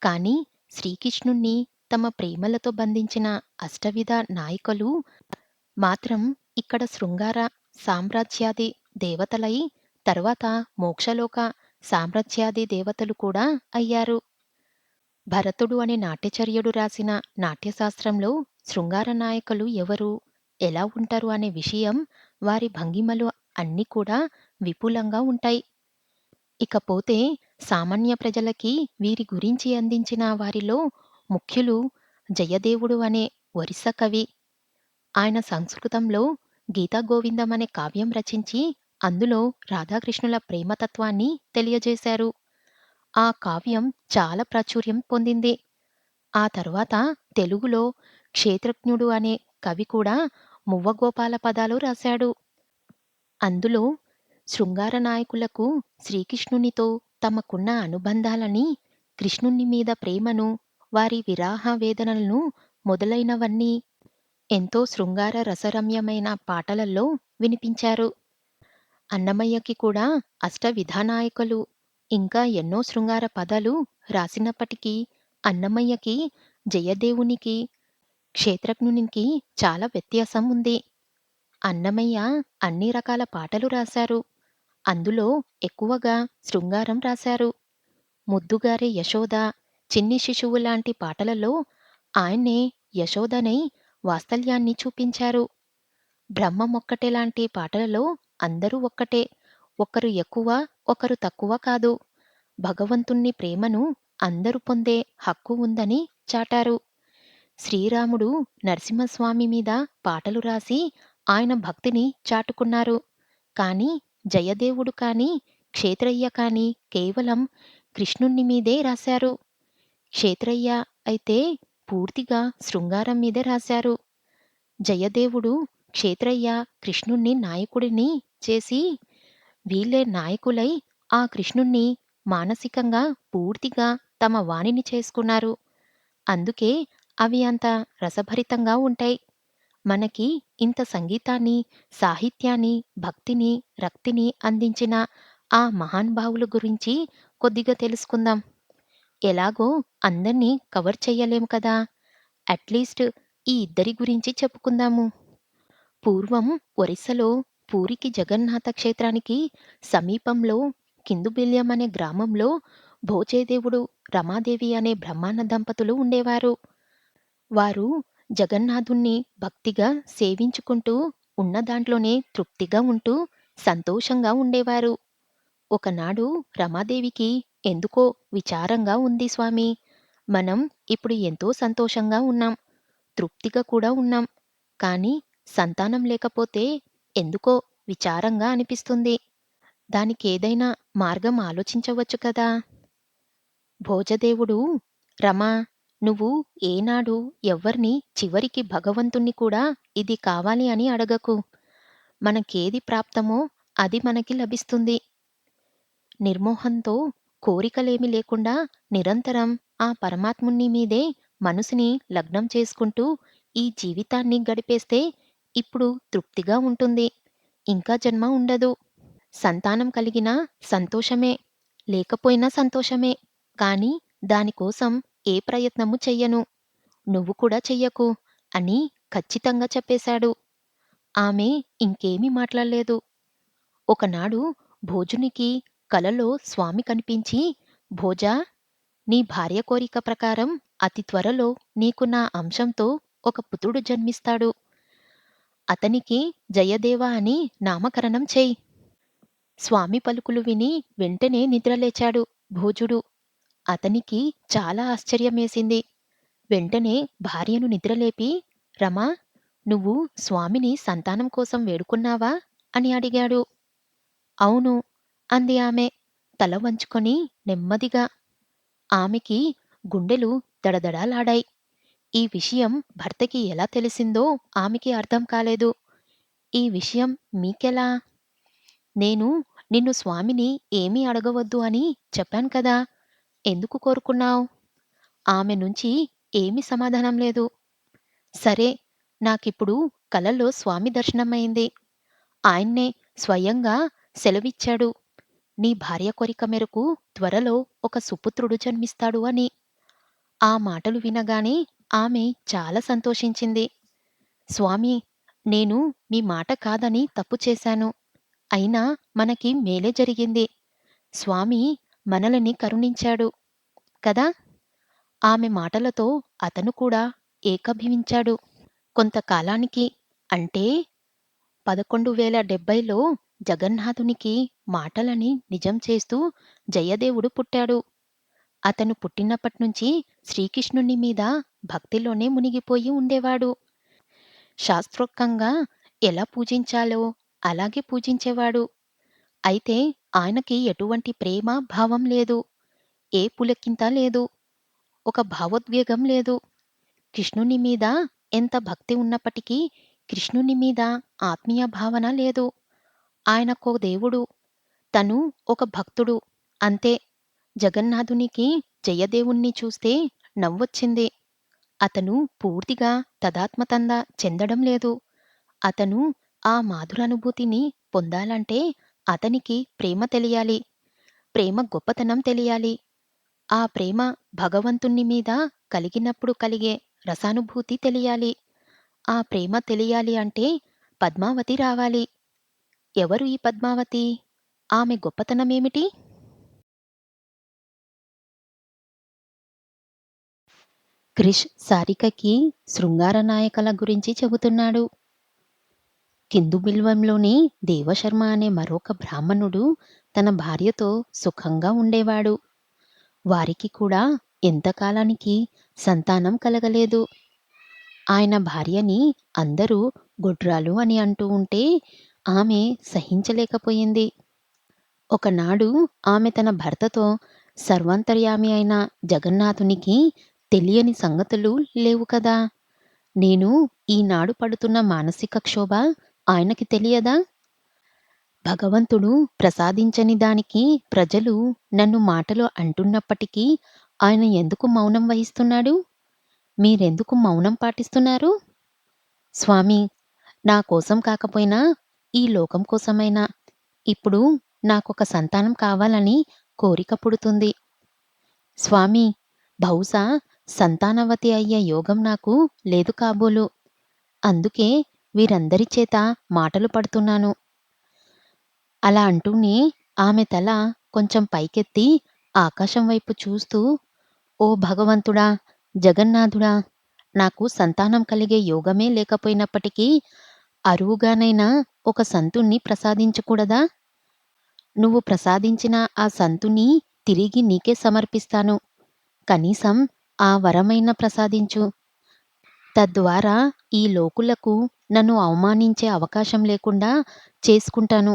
కానీ శ్రీకృష్ణుణ్ణి తమ ప్రేమలతో బంధించిన అష్టవిధ నాయికలు మాత్రం ఇక్కడ శృంగార సామ్రాజ్యాది దేవతలై తర్వాత మోక్షలోక సామ్రాజ్యాది దేవతలు కూడా అయ్యారు. భరతుడు అనే నాట్యచర్యుడు రాసిన నాట్యశాస్త్రంలో శృంగార నాయకులు ఎవరు, ఎలా ఉంటారు అనే విషయం, వారి భంగిమలు అన్నీ కూడా విపులంగా ఉంటాయి. ఇకపోతే సామాన్య ప్రజలకి వీరి గురించి అందించిన వారిలో ముఖ్యులు జయదేవుడు అనే ఒరిస్సా కవి. ఆయన సంస్కృతంలో గీతాగోవిందం అనే కావ్యం రచించి అందులో రాధాకృష్ణుల ప్రేమతత్వాన్ని తెలియజేశారు. ఆ కావ్యం చాలా ప్రాచుర్యం పొందింది. ఆ తర్వాత తెలుగులో క్షేత్రజ్ఞుడు అనే కవి కూడా మువ్వగోపాల పదాలు రాశాడు. అందులో శృంగార నాయకులకు శ్రీకృష్ణునితో తమకున్న అనుబంధాలని, కృష్ణుని మీద ప్రేమను, వారి విరహ వేదనలను మొదలైనవన్నీ ఎంతో శృంగార రసరమ్యమైన పాటలలో వినిపించారు. అన్నమయ్యకి కూడా అష్టవిధానాయకులు ఇంకా ఎన్నో శృంగార పదాలు రాసినప్పటికీ అన్నమయ్యకి, జయదేవునికి, క్షేత్రజ్ఞునికి చాలా వ్యత్యాసం ఉంది. అన్నమయ్య అన్ని రకాల పాటలు రాశారు. అందులో ఎక్కువగా శృంగారం రాశారు. ముద్దుగారే యశోద, చిన్ని శిశువు లాంటి పాటలలో ఆయన్నే యశోదనై వాత్సల్యాన్ని చూపించారు. బ్రహ్మమొక్కటే లాంటి పాటలలో అందరూ ఒక్కటే, ఒకరు ఎక్కువ, ఒకరు తక్కువ కాదు. భగవంతుణ్ణి ప్రేమను అందరూ పొందే హక్కు ఉందని చాటారు. శ్రీరాముడు నరసింహస్వామి మీద పాటలు రాసి ఆయన భక్తిని చాటుకున్నారు. కానీ జయదేవుడు కానీ, క్షేత్రయ్య కానీ కేవలం కృష్ణుణ్ణి మీదే రాశారు. క్షేత్రయ్య అయితే పూర్తిగా శృంగారం మీదే రాశారు. జయదేవుడు క్షేత్రయ్య కృష్ణుణ్ణి నాయకుడిని చేసి వీళ్ళే నాయకులై ఆ కృష్ణుణ్ణి మానసికంగా పూర్తిగా తమ వాణిని చేసుకున్నారు. అందుకే అవి అంత రసభరితంగా ఉంటాయి. మనకి ఇంత సంగీతాన్ని, సాహిత్యాన్ని, భక్తిని, రక్తిని అందించిన ఆ మహానుభావుల గురించి కొద్దిగా తెలుసుకుందాం. ఎలాగో అందర్నీ కవర్ చెయ్యలేము కదా! అట్‌లీస్ట్ ఈ ఇద్దరి గురించి చెప్పుకుందాము. పూర్వం ఒరిస్సాలో పూరికి జగన్నాథ క్షేత్రానికి సమీపంలో కిందుబిల్యం అనే గ్రామంలో భోజేదేవుడు, రమాదేవి అనే బ్రాహ్మణ దంపతులు ఉండేవారు. వారు జగన్నాథుణ్ణి భక్తిగా సేవించుకుంటూ ఉన్న దాంట్లోనే తృప్తిగా ఉంటూ సంతోషంగా ఉండేవారు. ఒకనాడు రమాదేవికి ఎందుకో విచారంగా ఉంది స్వామి. మనం ఇప్పుడు ఎంతో సంతోషంగా ఉన్నాం. తృప్తిగా కూడా ఉన్నాం. కానీ సంతానం లేకపోతే ఎందుకో విచారంగా అనిపిస్తుంది. దానికేదైనా మార్గం ఆలోచించవచ్చు కదా! భోజదేవుడు రమా! నువ్వు ఏనాడు ఎవ్వర్ని చివరికి భగవంతుణ్ణి కూడా ఇది కావాలి అని అడగకు. మనకేది ప్రాప్తమో అది మనకి లభిస్తుంది. నిర్మోహంతో కోరికలేమి లేకుండా నిరంతరం ఆ పరమాత్ముని మీదే మనసుని లగ్నం చేసుకుంటూ ఈ జీవితాన్ని గడిపేస్తే ఇప్పుడు తృప్తిగా ఉంటుంది. ఇంకా జన్మ ఉండదు. సంతానం కలిగినా సంతోషమే, లేకపోయినా సంతోషమే. కానీ దానికోసం ఏ ప్రయత్నము చెయ్యను. నువ్వు కూడా చెయ్యకు అని ఖచ్చితంగా చెప్పేశాడు. ఆమె ఇంకేమీ మాట్లాడలేదు. ఒకనాడు భోజునికి కలలో స్వామి కనిపించి, భోజా! నీ భార్య కోరిక ప్రకారం అతి త్వరలో నీకు నా అంశంతో ఒక పుత్రుడు జన్మిస్తాడు. అతనికి జయదేవ అని నామకరణం చెయ్. స్వామి పలుకులు విని వెంటనే నిద్రలేచాడు భోజుడు. అతనికి చాలా ఆశ్చర్యమేసింది. వెంటనే భార్యను నిద్రలేపి, రమా! నువ్వు స్వామిని సంతానం కోసం వేడుకున్నావా? అని అడిగాడు. అవును అంది ఆమె తల వంచుకొని నెమ్మదిగా. ఆమెకి గుండెలు దడదడాలాడాయి. ఈ విషయం భర్తకి ఎలా తెలిసిందో ఆమెకి అర్థం కాలేదు. ఈ విషయం మీకెలా? నేను నిన్ను స్వామిని ఏమీ అడగవద్దు అని చెప్పాను కదా! ఎందుకు కోరుకున్నావ్? ఆమె నుంచి ఏమీ సమాధానం లేదు. సరే, నాకిప్పుడు కలలో స్వామి దర్శనమైంది. ఆయన్నే స్వయంగా సెలవిచ్చాడు. నీ భార్య కోరిక మేరకు త్వరలో ఒక సుపుత్రుడు జన్మిస్తాడు అని. ఆ మాటలు వినగానే ఆమె చాలా సంతోషించింది. స్వామీ! నేను మీ మాట కాదని తప్పు చేశాను. అయినా మనకి మేలే జరిగింది. స్వామి మనలని కరుణించాడు. కదా! ఆమె మాటలతో అతను కూడా ఏకీభవించాడు. కొంతకాలానికి అంటే 1170లో జగన్నాథునికి మాటలని నిజం చేస్తూ జయదేవుడు పుట్టాడు. అతను పుట్టినప్పట్నుంచి శ్రీకృష్ణుని మీద భక్తిలోనే మునిగిపోయి ఉండేవాడు. శాస్త్రోక్తంగా ఎలా పూజించాలో అలాగే పూజించేవాడు. అయితే ఆయనకి ఎటువంటి ప్రేమ, భావం లేదు. ఏ పులకింత లేదు. ఒక భావోద్వేగం లేదు. కృష్ణుని మీద ఎంత భక్తి ఉన్నప్పటికీ కృష్ణుని మీద ఆత్మీయ భావన లేదు. ఆయనకో దేవుడు. తను ఒక భక్తుడు. అంతే. జగన్నాథునికి జయదేవుణ్ణి చూస్తే నవ్వొచ్చింది. అతను పూర్తిగా తదాత్మతంద చెందడం లేదు. అతను ఆ మాధురానుభూతిని పొందాలంటే అతనికి ప్రేమ తెలియాలి. ప్రేమ గొప్పతనం తెలియాలి. ఆ ప్రేమ భగవంతుని మీద కలిగినప్పుడు కలిగే రసానుభూతి తెలియాలి. ఆ ప్రేమ తెలియాలి అంటే పద్మావతి రావాలి. ఎవరు ఈ పద్మావతి? ఆమె గొప్పతనమేమిటి? క్రిష్ సారికకి శృంగార నాయకల గురించి చెబుతున్నాడు. కిందు బిల్వంలోని దేవశర్మ అనే మరొక బ్రాహ్మణుడు తన భార్యతో సుఖంగా ఉండేవాడు. వారికి కూడా ఎంతకాలానికి సంతానం కలగలేదు. ఆయన భార్యని అందరూ గొడ్రాలు అని అంటూ ఉంటే ఆమె సహించలేకపోయింది. ఒకనాడు ఆమె తన భర్తతో సర్వాంతర్యామి అయిన జగన్నాథునికి తెలియని సంగతులు లేవు కదా! నేను ఈనాడు పడుతున్న మానసిక క్షోభ ఆయనకి తెలియదా? భగవంతుడు ప్రసాదించని దానికి ప్రజలు నన్ను మాటలు అంటున్నప్పటికీ ఆయన ఎందుకు మౌనం వహిస్తున్నాడు? మీరెందుకు మౌనం పాటిస్తున్నారు? స్వామీ, నా కోసం కాకపోయినా ఈ లోకం కోసమైనా ఇప్పుడు నాకొక సంతానం కావాలని కోరిక పుడుతుంది. స్వామీ, బహుశా సంతానవతి అయ్యే యోగం నాకు లేదు కాబోలు. అందుకే వీరందరి చేత మాటలు పడుతున్నాను. అలా అంటూనే ఆమె తల కొంచెం పైకెత్తి ఆకాశం వైపు చూస్తూ, ఓ భగవంతుడా! జగన్నాథుడా! నాకు సంతానం కలిగే యోగమే లేకపోయినప్పటికీ అరువుగానైనా ఒక సంతుణ్ణి ప్రసాదించకూడదా? నువ్వు ప్రసాదించిన ఆ సంతుని తిరిగి నీకే సమర్పిస్తాను. కనీసం ఆ వరమైనా ప్రసాదించు. తద్వారా ఈ లోకులకు నన్ను అవమానించే అవకాశం లేకుండా చేసుకుంటాను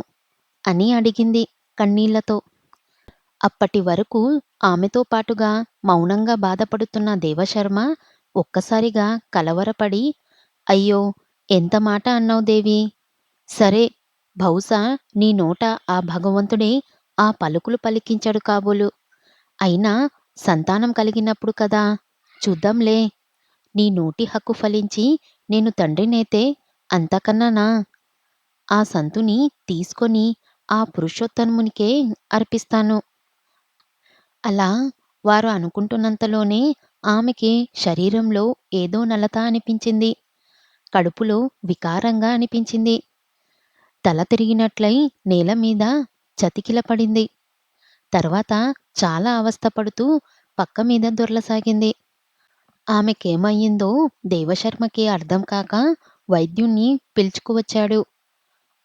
అని అడిగింది కన్నీళ్లతో. అప్పటి వరకు ఆమెతో పాటుగా మౌనంగా బాధపడుతున్న దేవశర్మ ఒక్కసారిగా కలవరపడి, అయ్యో! ఎంత మాట అన్నావు దేవి! సరే, బహుశా నీ నోట ఆ భగవంతుడే ఆ పలుకులు పలికించడు కాబోలు. అయినా సంతానం కలిగినప్పుడు కదా! చూద్దాంలే. నీ నోటి హక్కు ఫలించి నేను తండ్రినైతే అంతకన్నానా? ఆ సంతుని తీసుకొని ఆ పురుషోత్తమునికే అర్పిస్తాను. అలా వారు అనుకుంటున్నంతలోనే ఆమెకి శరీరంలో ఏదో నలత అనిపించింది. కడుపులో వికారంగా అనిపించింది. తల తిరిగినట్లై నేల మీద చతికిలపడింది. తర్వాత చాలా అవస్థపడుతూ పక్క మీద దొర్లసాగింది. ఆమెకేమయ్యిందో దేవశర్మకి అర్థం కాక వైద్యుణ్ణి పిలుచుకువచ్చాడు.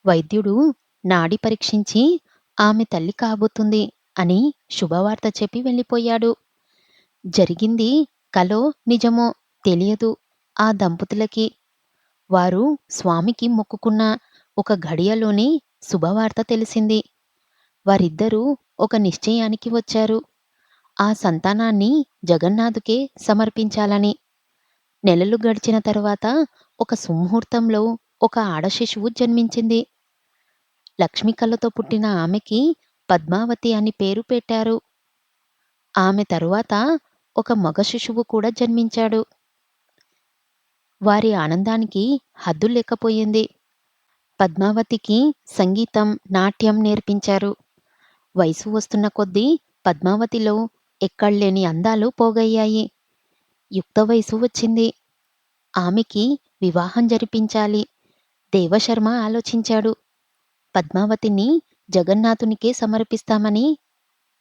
వైద్యుడు నాడి పరీక్షించి ఆమె తల్లి కాబోతుంది అని శుభవార్త చెప్పి వెళ్ళిపోయాడు. జరిగింది కలో నిజమో తెలియదు ఆ దంపతులకి. వారు స్వామికి మొక్కుకున్న ఒక ఘడియలోనే శుభవార్త తెలిసింది. వారిద్దరూ ఒక నిశ్చయానికి వచ్చారు. ఆ సంతానాన్ని జగన్నాథుకే సమర్పించాలని. నెలలు గడిచిన తరువాత ఒక సుముహూర్తంలో ఒక ఆడశిశువు జన్మించింది. లక్ష్మి కళ్ళతో పుట్టిన ఆమెకి పద్మావతి అని పేరు పెట్టారు. ఆమె తరువాత ఒక మగ శిశువు కూడా జన్మించాడు. వారి ఆనందానికి హద్దు లేకపోయింది. పద్మావతికి సంగీతం, నాట్యం నేర్పించారు. వయసు వస్తున్న కొద్దీ పద్మావతిలో ఎక్కడలేని అందాలు పోగయ్యాయి. యుక్త వయసు వచ్చింది. ఆమెకి వివాహం జరిపించాలి. దేవశర్మ ఆలోచించాడు. పద్మావతిని జగన్నాథునికే సమర్పిస్తామని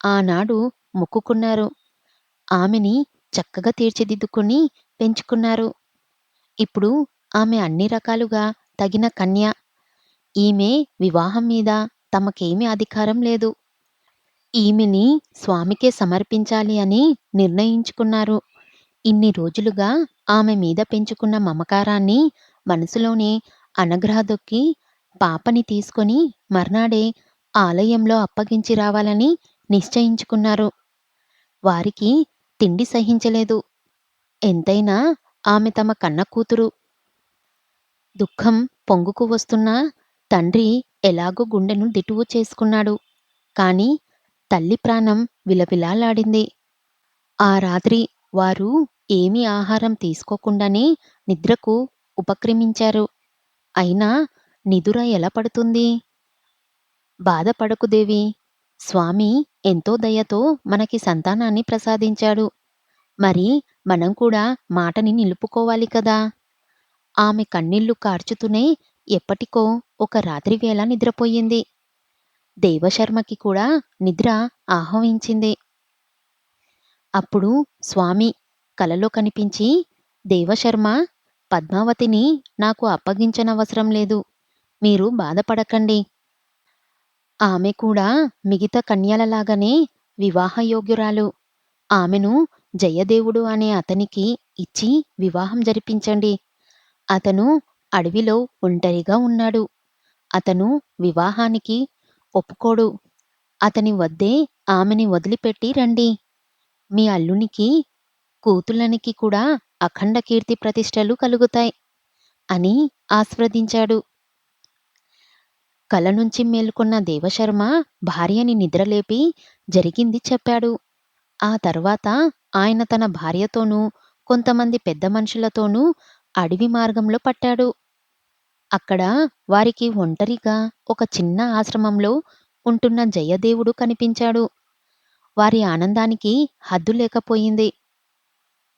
ఆనాడు మొక్కుకున్నారు. ఆమెని చక్కగా తీర్చిదిద్దుకుని పెంచుకున్నారు. ఇప్పుడు ఆమె అన్ని రకాలుగా తగిన కన్య. ఈమె వివాహం మీద తమకేమీ అధికారం లేదు. ఈమెని స్వామికే సమర్పించాలి అని నిర్ణయించుకున్నారు. ఇన్ని రోజులుగా ఆమె మీద పెంచుకున్న మమకారాన్ని మనసులోనే అణగ్రహదొక్కి పాపని తీసుకొని మర్నాడే ఆలయంలో అప్పగించి రావాలని నిశ్చయించుకున్నారు. వారికి తిండి సహించలేదు. ఎంతైనా ఆమె తమ కన్న కూతురు. దుఃఖం పొంగుకు వస్తున్నా తండ్రి ఎలాగో గుండెను దిటువు చేసుకున్నాడు. కాని తల్లి ప్రాణం విలవిలాలాడింది. ఆ రాత్రి వారు ఏమీ ఆహారం తీసుకోకుండానే నిద్రకు ఉపక్రమించారు. అయినా నిదుర ఎలా పడుతుంది? బాధపడకు దేవి. స్వామి ఎంతో దయతో మనకి సంతానాన్ని ప్రసాదించాడు. మరి మనం కూడా మాటని నిలుపుకోవాలి కదా! ఆమె కన్నీళ్లు కార్చుతూనే ఎప్పటికో ఒక రాత్రి వేళ నిద్రపోయింది. దేవశర్మకి కూడా నిద్ర ఆహ్వయించింది. అప్పుడు స్వామి కలలో కనిపించి, దేవశర్మ, పద్మావతిని నాకు అప్పగించనవసరం లేదు. మీరు బాధపడకండి. ఆమె కూడా మిగతా కన్యలలాగానే వివాహయోగ్యురాలు. ఆమెను జయదేవుడు అనే అతనికి ఇచ్చి వివాహం జరిపించండి. అతను అడవిలో ఒంటరిగా ఉన్నాడు. అతను వివాహానికి ఒప్పుకోడు. అతని వద్దే ఆమెని వదిలిపెట్టి రండి. మీ అల్లునికి, కూతుళ్ళనికి కూడా అఖండ కీర్తి ప్రతిష్టలు కలుగుతాయి అని ఆస్వాదించాడు. కల నుంచి మేల్కొన్న దేవశర్మ భార్యని నిద్రలేపి జరిగింది చెప్పాడు. ఆ తర్వాత ఆయన తన భార్యతోనూ, కొంతమంది పెద్ద మనుషులతోనూ అడవి మార్గంలో పట్టాడు. అక్కడ వారికి ఒంటరిగా ఒక చిన్న ఆశ్రమంలో ఉంటున్న జయదేవుడు కనిపించాడు. వారి ఆనందానికి హద్దు లేకపోయింది.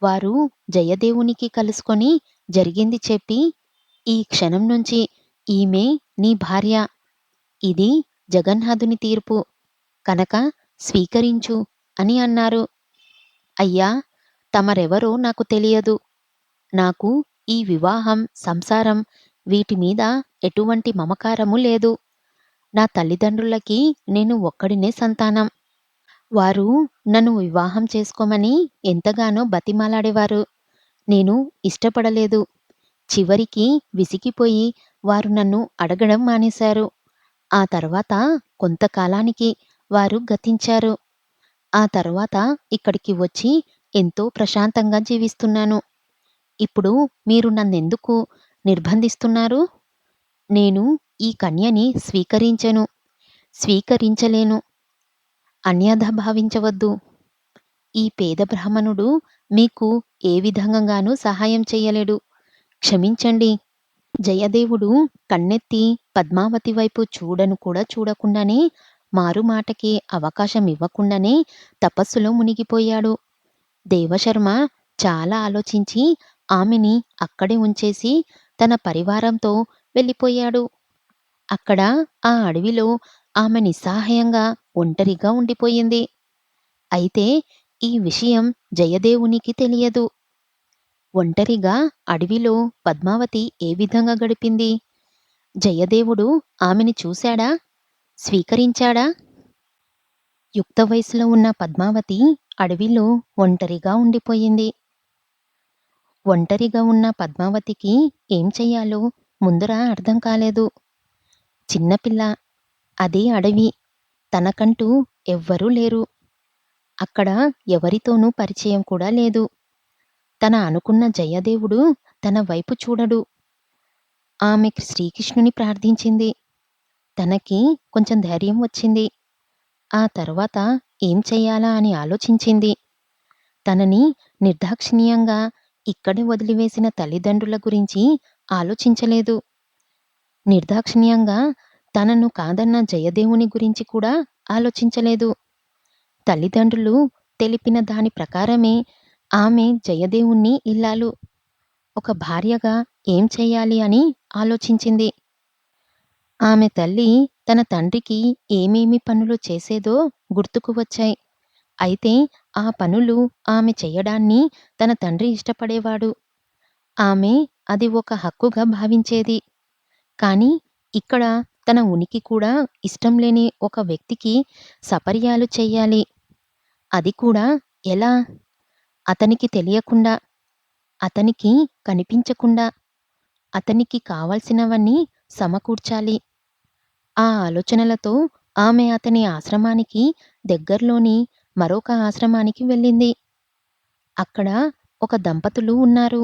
వారు జయదేవునికి కలుసుకొని జరిగింది చెప్పి, ఈ క్షణం నుంచి ఈమె నీ భార్య. ఇది జగన్నాథుని తీర్పు కనుక స్వీకరించు అని అన్నారు. అయ్యా, తమరెవరో నాకు తెలియదు. నాకు ఈ వివాహం, సంసారం వీటి మీద ఎటువంటి మమకారము లేదు. నా తల్లిదండ్రులకి నేను ఒక్కడినే సంతానం. వారు నన్ను వివాహం చేసుకోమని ఎంతగానో బతిమాలాడేవారు. నేను ఇష్టపడలేదు. చివరికి విసిగిపోయి వారు నన్ను అడగడం మానేశారు. ఆ తర్వాత కొంతకాలానికి వారు గతించారు. ఆ తర్వాత ఇక్కడికి వచ్చి ఎంతో ప్రశాంతంగా జీవిస్తున్నాను. ఇప్పుడు మీరు నన్నెందుకు నిర్బంధిస్తున్నారు? నేను ఈ కన్యని స్వీకరించలేను. అన్యథా భావించవద్దు. ఈ పేద బ్రాహ్మణుడు మీకు ఏ విధంగానూ సహాయం చెయ్యలేడు. క్షమించండి. జయదేవుడు కన్నెత్తి పద్మావతి వైపు చూడను కూడా చూడకుండానే, మారుమాటకి అవకాశం ఇవ్వకుండానే తపస్సులో మునిగిపోయాడు. దేవశర్మ చాలా ఆలోచించి ఆమెని అక్కడే ఉంచేసి తన పరివారంతో వెళ్ళిపోయాడు. అక్కడ ఆ అడవిలో ఆమె నిస్సహాయంగా ఒంటరిగా ఉండిపోయింది. అయితే ఈ విషయం జయదేవునికి తెలియదు. ఒంటరిగా అడవిలో పద్మావతి ఏ విధంగా గడిపింది? జయదేవుడు ఆమెని చూశాడా? స్వీకరించాడా? యుక్త వయసులో ఉన్న పద్మావతి అడవిలో ఒంటరిగా ఉండిపోయింది. ఒంటరిగా ఉన్న పద్మావతికి ఏం చెయ్యాలో ముందర అర్థం కాలేదు. చిన్నపిల్ల, అదే అడవి, తనకంటూ ఎవ్వరూ లేరు. అక్కడ ఎవరితోనూ పరిచయం కూడా లేదు. తన అనుకున్న జయదేవుడు తన వైపు చూడడు. ఆమె శ్రీకృష్ణుని ప్రార్థించింది. తనకి కొంచెం ధైర్యం వచ్చింది. ఆ తర్వాత ఏం చెయ్యాలా అని ఆలోచించింది. తనని నిర్దాక్షిణ్యంగా ఇక్కడే వదిలివేసిన తల్లిదండ్రుల గురించి ఆలోచించలేదు. నిర్దాక్షిణ్యంగా తనను కాదన్న జయదేవుని గురించి కూడా ఆలోచించలేదు. తల్లిదండ్రులు తెలిపిన దాని ప్రకారమే ఆమె జయదేవుణ్ణి ఇల్లాలు, ఒక భార్యగా ఏం చెయ్యాలి అని ఆలోచించింది. ఆమె తల్లి తన తండ్రికి ఏమేమి పనులు చేసేదో గుర్తుకు వచ్చాయి. అయితే ఆ పనులు ఆమె చెయ్యడాన్ని తన తండ్రి ఇష్టపడేవాడు. ఆమె అది ఒక హక్కుగా భావించేది. కానీ ఇక్కడ తన ఉనికి కూడా ఇష్టం లేని ఒక వ్యక్తికి సపర్యాలు చెయ్యాలి. అది కూడా ఎలా? అతనికి తెలియకుండా, అతనికి కనిపించకుండా, అతనికి కావలసినవన్నీ సమకూర్చాలి. ఆ ఆలోచనలతో ఆమె అతని ఆశ్రమానికి దగ్గర్లోని మరొక ఆశ్రమానికి వెళ్ళింది. అక్కడ ఒక దంపతులు ఉన్నారు.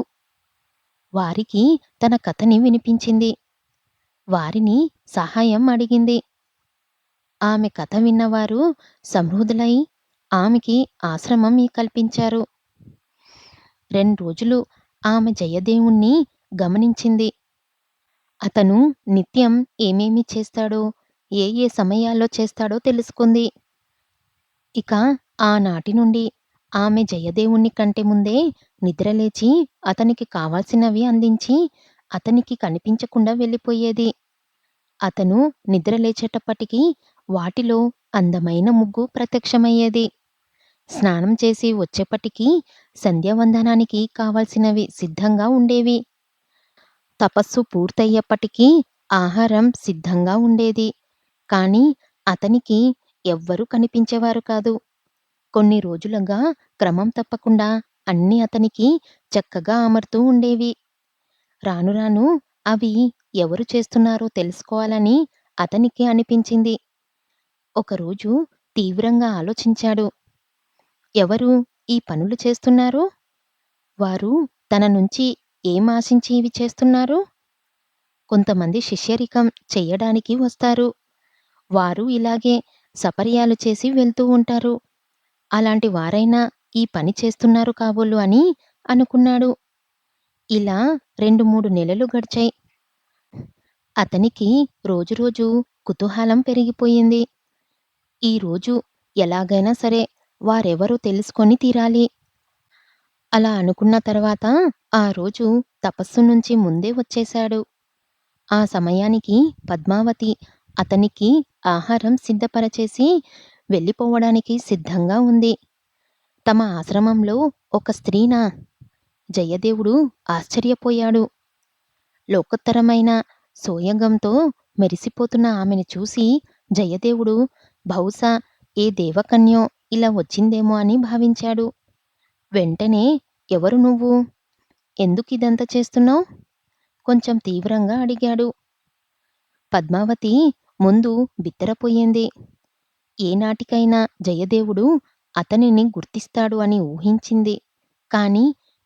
వారికి తన కథని వినిపించింది. వారిని సహాయం అడిగింది. ఆమె కథ విన్నవారు సమృద్ధులై ఆమెకి ఆశ్రమం కల్పించారు. 2 రోజులు ఆమె జయదేవుణ్ణి గమనించింది. అతను నిత్యం ఏమేమి చేస్తాడో, ఏ ఏ సమయాల్లో చేస్తాడో తెలుసుకుంది. ఇక ఆనాటి నుండి ఆమె జయదేవుని కంటే ముందే నిద్రలేచి అతనికి కావాల్సినవి అందించి అతనికి కనిపించకుండా వెళ్ళిపోయేది. అతను నిద్రలేచేటప్పటికి వాటిలో అందమైన ముగ్గు ప్రత్యక్షమయ్యేది. స్నానం చేసి వచ్చేప్పటికి సంధ్యావందనానికి కావాల్సినవి సిద్ధంగా ఉండేవి. తపస్సు పూర్తయ్యేప్పటికీ ఆహారం సిద్ధంగా ఉండేది. కానీ అతనికి ఎవ్వరూ కనిపించేవారు కాదు. కొన్ని రోజులుగా క్రమం తప్పకుండా అన్నీ అతనికి చక్కగా అమరుతూ ఉండేవి. రాను రాను అవి ఎవరు చేస్తున్నారో తెలుసుకోవాలని అతనికి అనిపించింది. ఒకరోజు తీవ్రంగా ఆలోచించాడు. ఎవరు ఈ పనులు చేస్తున్నారు? వారు తన నుంచి ఏం ఆశించి ఇవి చేస్తున్నారు? కొంతమంది శిష్యరికం చెయ్యడానికి వస్తారు. వారు ఇలాగే సపర్యాలు చేసి వెళ్తూ ఉంటారు. అలాంటి వారైనా ఈ పని చేస్తున్నారు కాబోలు అని అనుకున్నాడు. ఇలా 2, 3 నెలలు గడిచాయి. అతనికి రోజురోజు కుతూహలం పెరిగిపోయింది. ఈరోజు ఎలాగైనా సరే వారెవరో తెలుసుకొని తీరాలి. అలా అనుకున్న తర్వాత ఆ రోజు తపస్సు నుంచి ముందే వచ్చేశాడు. ఆ సమయానికి పద్మావతి అతనికి ఆహారం సిద్ధపరచేసి వెళ్ళిపోవడానికి సిద్ధంగా ఉంది. తమ ఆశ్రమంలో ఒక స్త్రీనా? జయదేవుడు ఆశ్చర్యపోయాడు. లోకోత్తరమైన సోయగంతో మెరిసిపోతున్న ఆమెను చూసి జయదేవుడు బహుశా ఏ దేవకన్యో ఇలా వచ్చిందేమో అని భావించాడు. వెంటనే ఎవరు నువ్వు? ఎందుకిదంతా చేస్తున్నావు? కొంచెం తీవ్రంగా అడిగాడు. పద్మావతి ముందు బిత్తరపోయింది. ఏనాటికైనా జయదేవుడు అతనిని గుర్తిస్తాడు అని ఊహించింది. కాని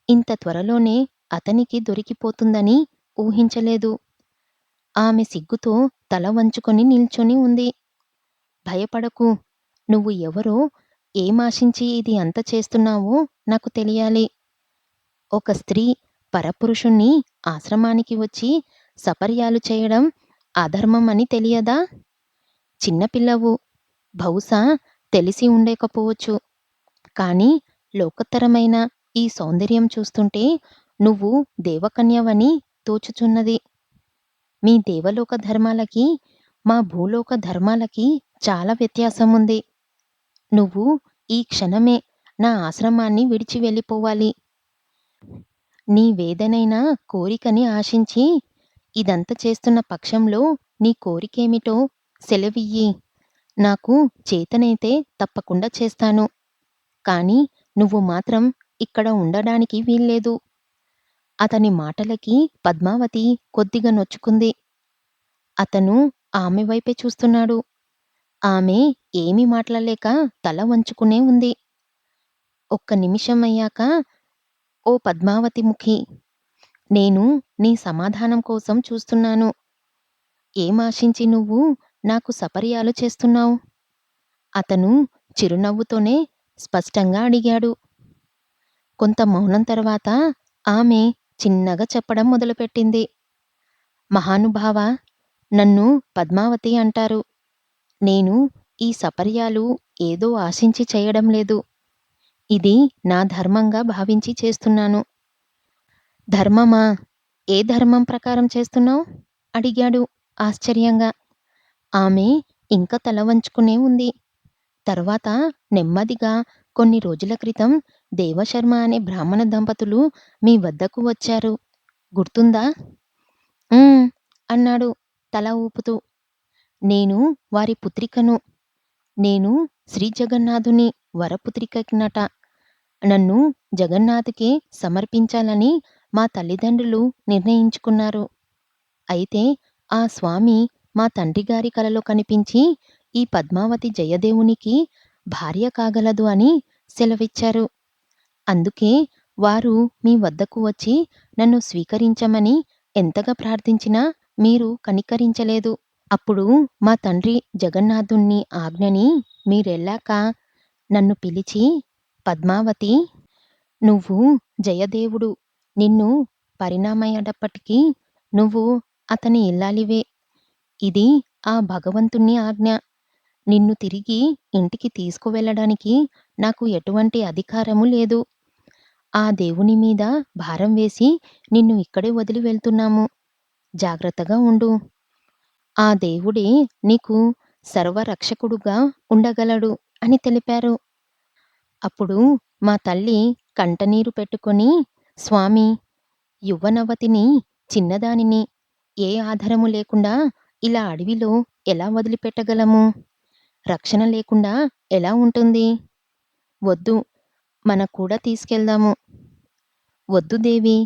ఇంత త్వరలోనే అతనికి దొరికిపోతుందని ఊహించలేదు. ఆమె సిగ్గుతో తల వంచుకొని నిల్చొని ఉంది. భయపడకు. నువ్వు ఎవరో, ఏమాశించి ఇది అంత చేస్తున్నావో నాకు తెలియాలి. ఒక స్త్రీ పరపురుషుణ్ణి ఆశ్రమానికి వచ్చి సపర్యాలు చేయడం అధర్మం అని తెలియదా? చిన్నపిల్లవు. బహుశా తెలిసి ఉండకపోవచ్చు. కానీ లోకోత్తరమైన ఈ సౌందర్యం చూస్తుంటే నువ్వు దేవకన్యవని తోచుచున్నది. మీ దేవలోక ధర్మాలకి, మా భూలోక ధర్మాలకి చాలా వ్యత్యాసముంది. నువ్వు ఈ క్షణమే నా ఆశ్రమాన్ని విడిచి వెళ్ళిపోవాలి. నీ వేదనైన కోరికని ఆశించి ఇదంతా చేస్తున్న పక్షంలో నీ కోరికేమిటో సెలవియ్యి. నాకు చేతనైతే తప్పకుండా చేస్తాను. కానీ నువ్వు మాత్రం ఇక్కడ ఉండడానికి వీల్లేదు. అతని మాటలకి పద్మావతి కొద్దిగా నొచ్చుకుంది. అతను ఆమె వైపే చూస్తున్నాడు. ఆమె ఏమీ మాట్లాడలేక తల వంచుకునే ఉంది. ఒక్క నిమిషమయ్యాక, ఓ పద్మావతి ముఖి, నేను నీ సమాధానం కోసం చూస్తున్నాను. ఏమాశించి నువ్వు నాకు సపర్యాలు చేస్తున్నావు? అతను చిరునవ్వుతోనే స్పష్టంగా అడిగాడు. కొంత మౌనం తర్వాత ఆమె చిన్నగా చెప్పడం మొదలుపెట్టింది. మహానుభావా! నన్ను పద్మావతి అంటారు. నేను ఈ సపర్యాలు ఏదో ఆశించి చేయడం లేదు. ఇది నా ధర్మంగా భావించి చేస్తున్నాను. ధర్మమా? ఏ ధర్మం ప్రకారం చేస్తున్నావు? అడిగాడు ఆశ్చర్యంగా. ఆమె ఇంకా తల వంచుకునే ఉంది. తర్వాత నెమ్మదిగా కొన్ని రోజుల క్రితం దేవశర్మ అనే బ్రాహ్మణ దంపతులు మీ వద్దకు వచ్చారు. గుర్తుందా? అన్నాడు తల ఊపుతూ. నేను వారి పుత్రికను. నేను శ్రీజగన్నాథుని వరపుత్రికనట. నన్ను జగన్నాథుకే సమర్పించాలని మా తల్లిదండ్రులు నిర్ణయించుకున్నారు. అయితే ఆ స్వామి మా తండ్రిగారి కలలో కనిపించి ఈ పద్మావతి జయదేవునికి భార్య కాగలదు అని సెలవిచ్చారు. అందుకే వారు మీ వద్దకు వచ్చి నన్ను స్వీకరించమని ఎంతగా ప్రార్థించినా మీరు కనికరించలేదు. అప్పుడు మా తండ్రి జగన్నాథుని ఆజ్ఞని మీరెళ్ళాక నన్ను పిలిచి, పద్మావతి, నువ్వు జయదేవుడు నిన్ను పరిణామయ్యేటప్పటికీ నువ్వు అతని ఇల్లాలివే. ఇది ఆ భగవంతుని ఆజ్ఞ. నిన్ను తిరిగి ఇంటికి తీసుకువెళ్ళడానికి నాకు ఎటువంటి అధికారము లేదు. ఆ దేవుని మీద భారం వేసి నిన్ను ఇక్కడే వదిలి వెళ్తున్నాము. జాగ్రత్తగా ఉండు. ఆ దేవుడే నీకు సర్వరక్షకుడుగా ఉండగలడు అని తెలిపారు. అప్పుడు మా తల్లి కంటనీరు పెట్టుకొని, స్వామీ, యువనవతిని, చిన్నదానిని, ఏ ఆధారము లేకుండా ఇలా అడవిలో ఎలా వదిలిపెట్టగలము? రక్షణ లేకుండా ఎలా ఉంటుంది? వద్దు, మన కూడా తీసుకెళ్దాము. వద్దు దేవి,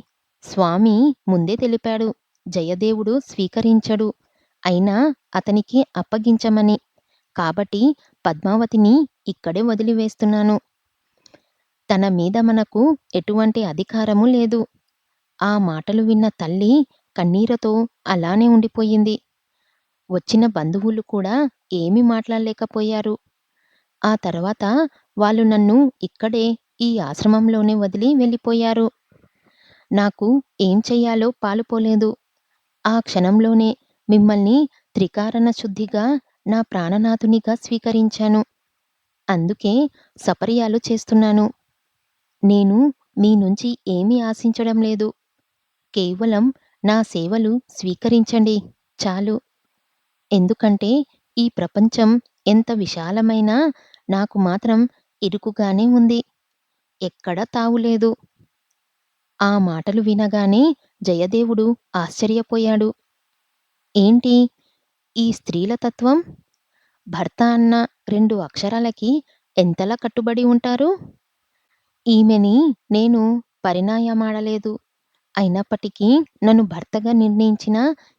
స్వామి ముందే తెలిపాడు. జయదేవుడు స్వీకరించడు. అయినా అతనికి అప్పగించమని. కాబట్టి పద్మావతిని ఇక్కడే వదిలివేస్తున్నాను. తన మీద మనకు ఎటువంటి అధికారము లేదు. ఆ మాటలు విన్న తల్లి కన్నీరతో అలానే ఉండిపోయింది. వచ్చిన బంధువులు కూడా ఏమీ మాట్లాడలేకపోయారు. ఆ తర్వాత వాళ్ళు నన్ను ఇక్కడే ఈ ఆశ్రమంలోనే వదిలి వెళ్ళిపోయారు. నాకు ఏం చెయ్యాలో పాలుపోలేదు. ఆ క్షణంలోనే మిమ్మల్ని త్రికారణ శుద్ధిగా నా ప్రాణనాథునిగా స్వీకరించాను. అందుకే సపర్యాలు చేస్తున్నాను. నేను మీ నుంచి ఏమీ ఆశించడం లేదు. కేవలం నా సేవలు స్వీకరించండి చాలు. ఎందుకంటే ఈ ప్రపంచం ఎంత విశాలమైనా నాకు మాత్రం ఇరుకుగానే ఉంది. ఎక్కడా తావులేదు. ఆ మాటలు వినగానే జయదేవుడు ఆశ్చర్యపోయాడు. ఏంటి ఈ స్త్రీల తత్వం? భర్త అన్న 2 అక్షరాలకి ఎంతలా కట్టుబడి ఉంటారు? ఈమెని నేను పరిణయమాడలేదు. అయినప్పటికీ నన్ను భర్తగా నిర్ణయించిన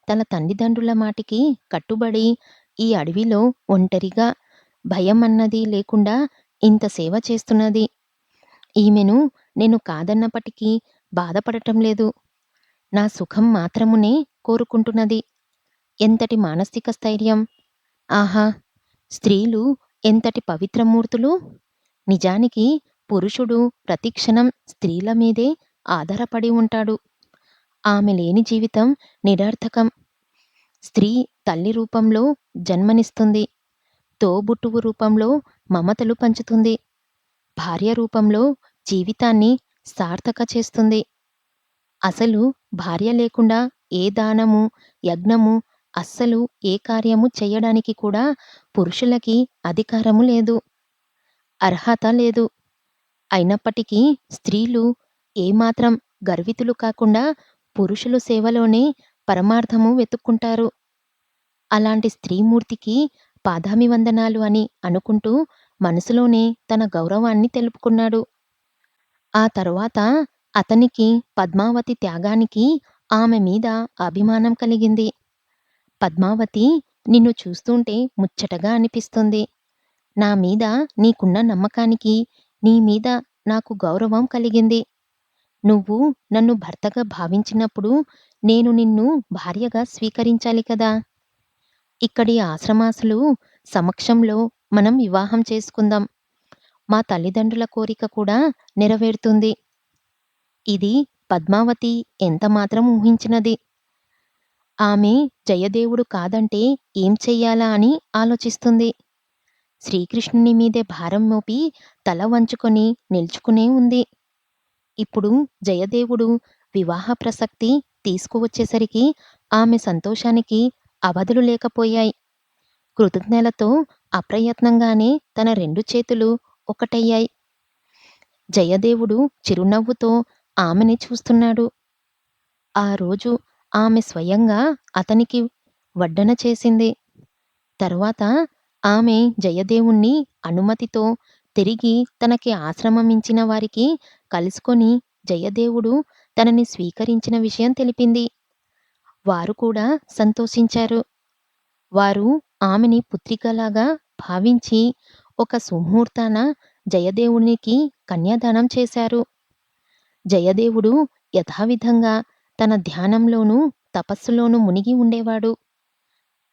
తన తల్లిదండ్రుల మాటికి కట్టుబడి ఈ అడవిలో ఒంటరిగా భయం అన్నది లేకుండా ఇంత సేవ చేస్తున్నది. ఈమెను నేను కాదన్నప్పటికీ బాధపడటం లేదు. నా సుఖం మాత్రమునే కోరుకుంటున్నది. ఎంతటి మానసిక స్థైర్యం! ఆహా! స్త్రీలు ఎంతటి పవిత్రమూర్తులు! నిజానికి పురుషుడు ప్రతిక్షణం స్త్రీల మీదే ఆధారపడి ఉంటాడు. ఆమె లేని జీవితం నిరర్థకం. స్త్రీ తల్లి రూపంలో జన్మనిస్తుంది. తోబుట్టువు రూపంలో మమతలు పంచుతుంది. భార్య రూపంలో జీవితాన్ని సార్థక చేస్తుంది. అసలు భార్య లేకుండా ఏ దానము, యజ్ఞము, అస్సలు ఏ కార్యము చెయ్యడానికి కూడా పురుషులకి అధికారము లేదు. అర్హత లేదు. అయినప్పటికీ స్త్రీలు ఏమాత్రం గర్వితులు కాకుండా పురుషుల సేవలోనే పరమార్థము వెతుక్కుంటారు. అలాంటి స్త్రీమూర్తికి పాదాభివందనాలు అని అనుకుంటూ మనసులోనే తన గౌరవాన్ని తెలుపుకున్నాడు. ఆ తరువాత అతనికి పద్మావతి త్యాగానికి ఆమె మీద అభిమానం కలిగింది. పద్మావతి, నిన్ను చూస్తుంటే ముచ్చటగా అనిపిస్తుంది. నా మీద నీకున్న నమ్మకానికి నీ మీద నాకు గౌరవం కలిగింది. నువ్వు నన్ను భర్తగా భావించినప్పుడు నేను నిన్ను భార్యగా స్వీకరించాలి కదా! ఇక్కడి ఆశ్రమాసులు సమక్షంలో మనం వివాహం చేసుకుందాం. మా తల్లిదండ్రుల కోరిక కూడా నెరవేరుతుంది. ఇది పద్మావతి ఎంతమాత్రం ఊహించినది. ఆమె జయదేవుడు కాదంటే ఏం చెయ్యాలా అని ఆలోచిస్తుంది. శ్రీకృష్ణుని మీదే భారం మోపి తల వంచుకొని నిల్చుకునే ఉంది. ఇప్పుడు జయదేవుడు వివాహ ప్రసక్తి తీసుకువచ్చేసరికి ఆమె సంతోషానికి అవధులు లేకపోయాయి. కృతజ్ఞతలతో అప్రయత్నంగానే తన 2 చేతులు ఒకటయ్యాయి. జయదేవుడు చిరునవ్వుతో ఆమెని చూస్తున్నాడు. ఆ రోజు ఆమె స్వయంగా అతనికి వడ్డన చేసింది. తరువాత ఆమె జయదేవుణ్ణి అనుమతితో తిరిగి తనకి ఆశ్రమమిచ్చిన వారికి కలుసుకొని జయదేవుడు తనని స్వీకరించిన విషయం తెలిపింది. వారు కూడా సంతోషించారు. వారు ఆమెని పుత్రికలాగా భావించి ఒక సుముహూర్తాన జయదేవునికి కన్యాదానం చేశారు. జయదేవుడు యథావిధంగా తన ధ్యానంలోనూ, తపస్సులోనూ మునిగి ఉండేవాడు.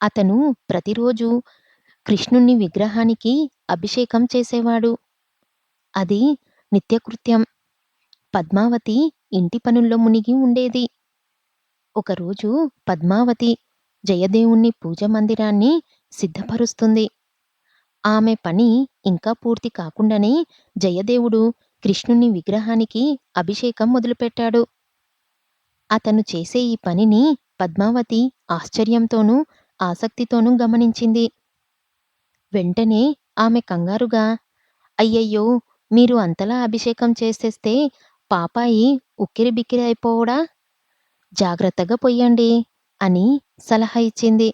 అతను ప్రతిరోజు కృష్ణుని విగ్రహానికి అభిషేకం చేసేవాడు. అది నిత్యకృత్యం. పద్మావతి ఇంటి పనుల్లో మునిగి ఉండేది. ఒకరోజు పద్మావతి జయదేవుని పూజ మందిరాన్ని సిద్ధపరుస్తుంది. ఆమె పని ఇంకా పూర్తి కాకుండానే జయదేవుడు కృష్ణుని విగ్రహానికి అభిషేకం మొదలుపెట్టాడు. అతను చేసే ఈ పనిని పద్మావతి ఆశ్చర్యంతోనూ, ఆసక్తితోనూ గమనించింది. వెంటనే ఆమె కంగారుగా, అయ్యయ్యో! మీరు అంతలా అభిషేకం చేసేస్తే పాపాయి ఉక్కిరిబిక్కిరి అయిపోవుడా? జాగ్రత్తగా పొయ్యండి అని సలహా ఇచ్చింది.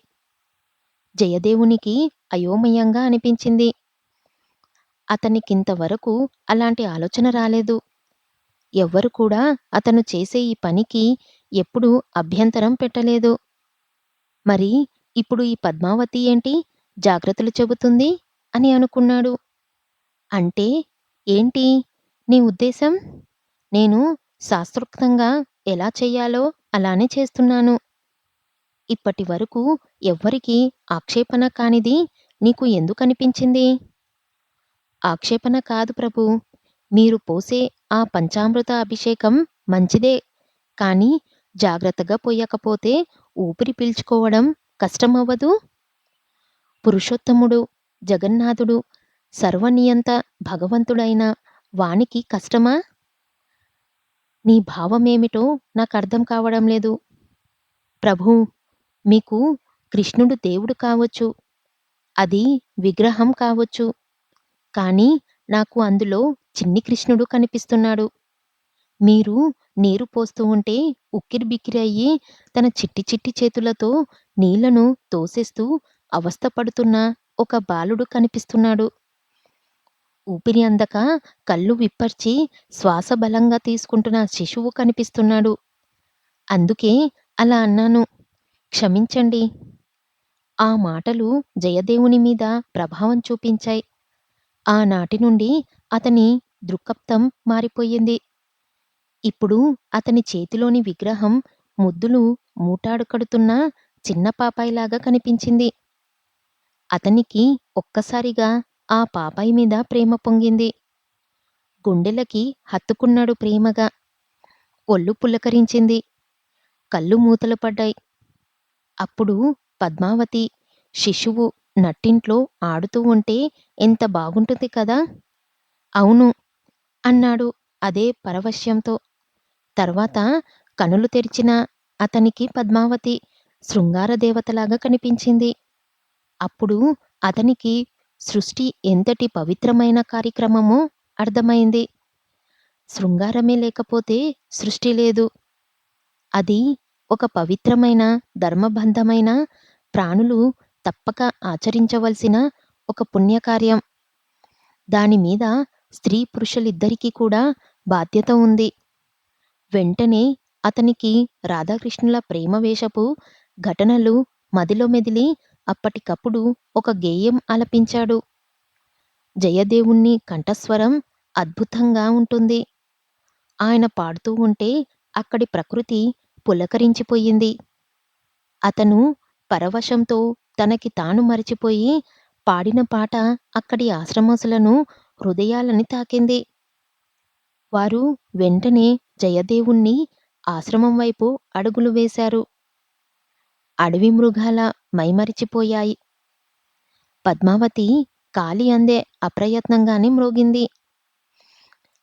జయదేవునికి అయోమయంగా అనిపించింది. అతనికింతవరకు అలాంటి ఆలోచన రాలేదు. ఎవ్వరు కూడా అతను చేసే ఈ పనికి ఎప్పుడూ అభ్యంతరం పెట్టలేదు. మరి ఇప్పుడు ఈ పద్మావతి ఏంటి జాగ్రత్తలు చెబుతుంది అని అనుకున్నాడు. అంటే ఏంటి నీ ఉద్దేశం? నేను శాస్త్రోక్తంగా ఎలా చెయ్యాలో అలానే చేస్తున్నాను. ఇప్పటివరకు ఎవ్వరికీ ఆక్షేపణ కానిది నీకు ఎందుకనిపించింది? ఆక్షేపణ కాదు ప్రభూ! మీరు పోసే ఆ పంచామృత అభిషేకం మంచిదే. కానీ జాగ్రత్తగా పొయ్యకపోతే ఊపిరి పీల్చుకోవడం కష్టమవ్వదూ? పురుషోత్తముడు, జగన్నాథుడు, సర్వనియంత భగవంతుడైన వానికి కష్టమా? నీ భావమేమిటో నాకర్థం కావడం లేదు. ప్రభూ! మీకు కృష్ణుడు దేవుడు కావచ్చు. అది విగ్రహం కావచ్చు. కానీ నాకు అందులో చిన్ని కృష్ణుడు కనిపిస్తున్నాడు. మీరు నీరు పోస్తూ ఉంటే ఉక్కిరిబిక్కిరి అయ్యి తన చిట్టి చిట్టి చేతులతో నీళ్లను తోసేస్తూ అవస్థపడుతున్న ఒక బాలుడు కనిపిస్తున్నాడు. ఊపిరి అందక కళ్ళు విప్పర్చి శ్వాస బలంగా తీసుకుంటున్న శిశువు కనిపిస్తున్నాడు. అందుకే అలా అన్నాను. క్షమించండి. ఆ మాటలు జయదేవుని మీద ప్రభావం చూపించాయి. ఆనాటి నుండి అతని దృక్పథం మారిపోయింది. ఇప్పుడు అతని చేతిలోని విగ్రహం ముద్దులు మూటాడుకడుతున్న చిన్న పాపాయిలాగా కనిపించింది. అతనికి ఒక్కసారిగా ఆ పాపాయి మీద ప్రేమ పొంగింది. గుండెలకి హత్తుకున్నాడు ప్రేమగా. ఒళ్ళు పులకరించింది. కళ్ళు మూతలు పడ్డాయి. అప్పుడు పద్మావతి, శిశువు నట్టింట్లో ఆడుతూ ఉంటే ఎంత బాగుంటుంది కదా! అవును అన్నాడు అదే పరవశ్యంతో. తర్వాత కనులు తెరిచిన అతనికి పద్మావతి శృంగార దేవతలాగా కనిపించింది. అప్పుడు అతనికి సృష్టి ఎంతటి పవిత్రమైన కార్యక్రమమో అర్థమైంది. శృంగారమే లేకపోతే సృష్టి లేదు. అది ఒక పవిత్రమైన, ధర్మబద్ధమైన, ప్రాణులు తప్పక ఆచరించవలసిన ఒక పుణ్యకార్యం. దానిమీద స్త్రీ పురుషులిద్దరికీ కూడా బాధ్యత ఉంది. వెంటనే అతనికి రాధాకృష్ణుల ప్రేమవేషపు ఘటనలు మదిలో మెదిలి అప్పటికప్పుడు ఒక గేయం ఆలపించాడు. జయదేవుని కంఠస్వరం అద్భుతంగా ఉంటుంది. ఆయన పాడుతూ ఉంటే అక్కడి ప్రకృతి పులకరించిపోయింది. అతను పరవశంతో తనకి తాను మరిచిపోయి పాడిన పాట అక్కడి ఆశ్రమవాసులను హృదయాలని తాకింది. వారు వెంటనే జయదేవుణ్ణి ఆశ్రమం వైపు అడుగులు వేశారు. అడవి మృగాల మైమరిచిపోయాయి. పద్మావతి కాలి అందే అప్రయత్నంగానే మ్రోగింది.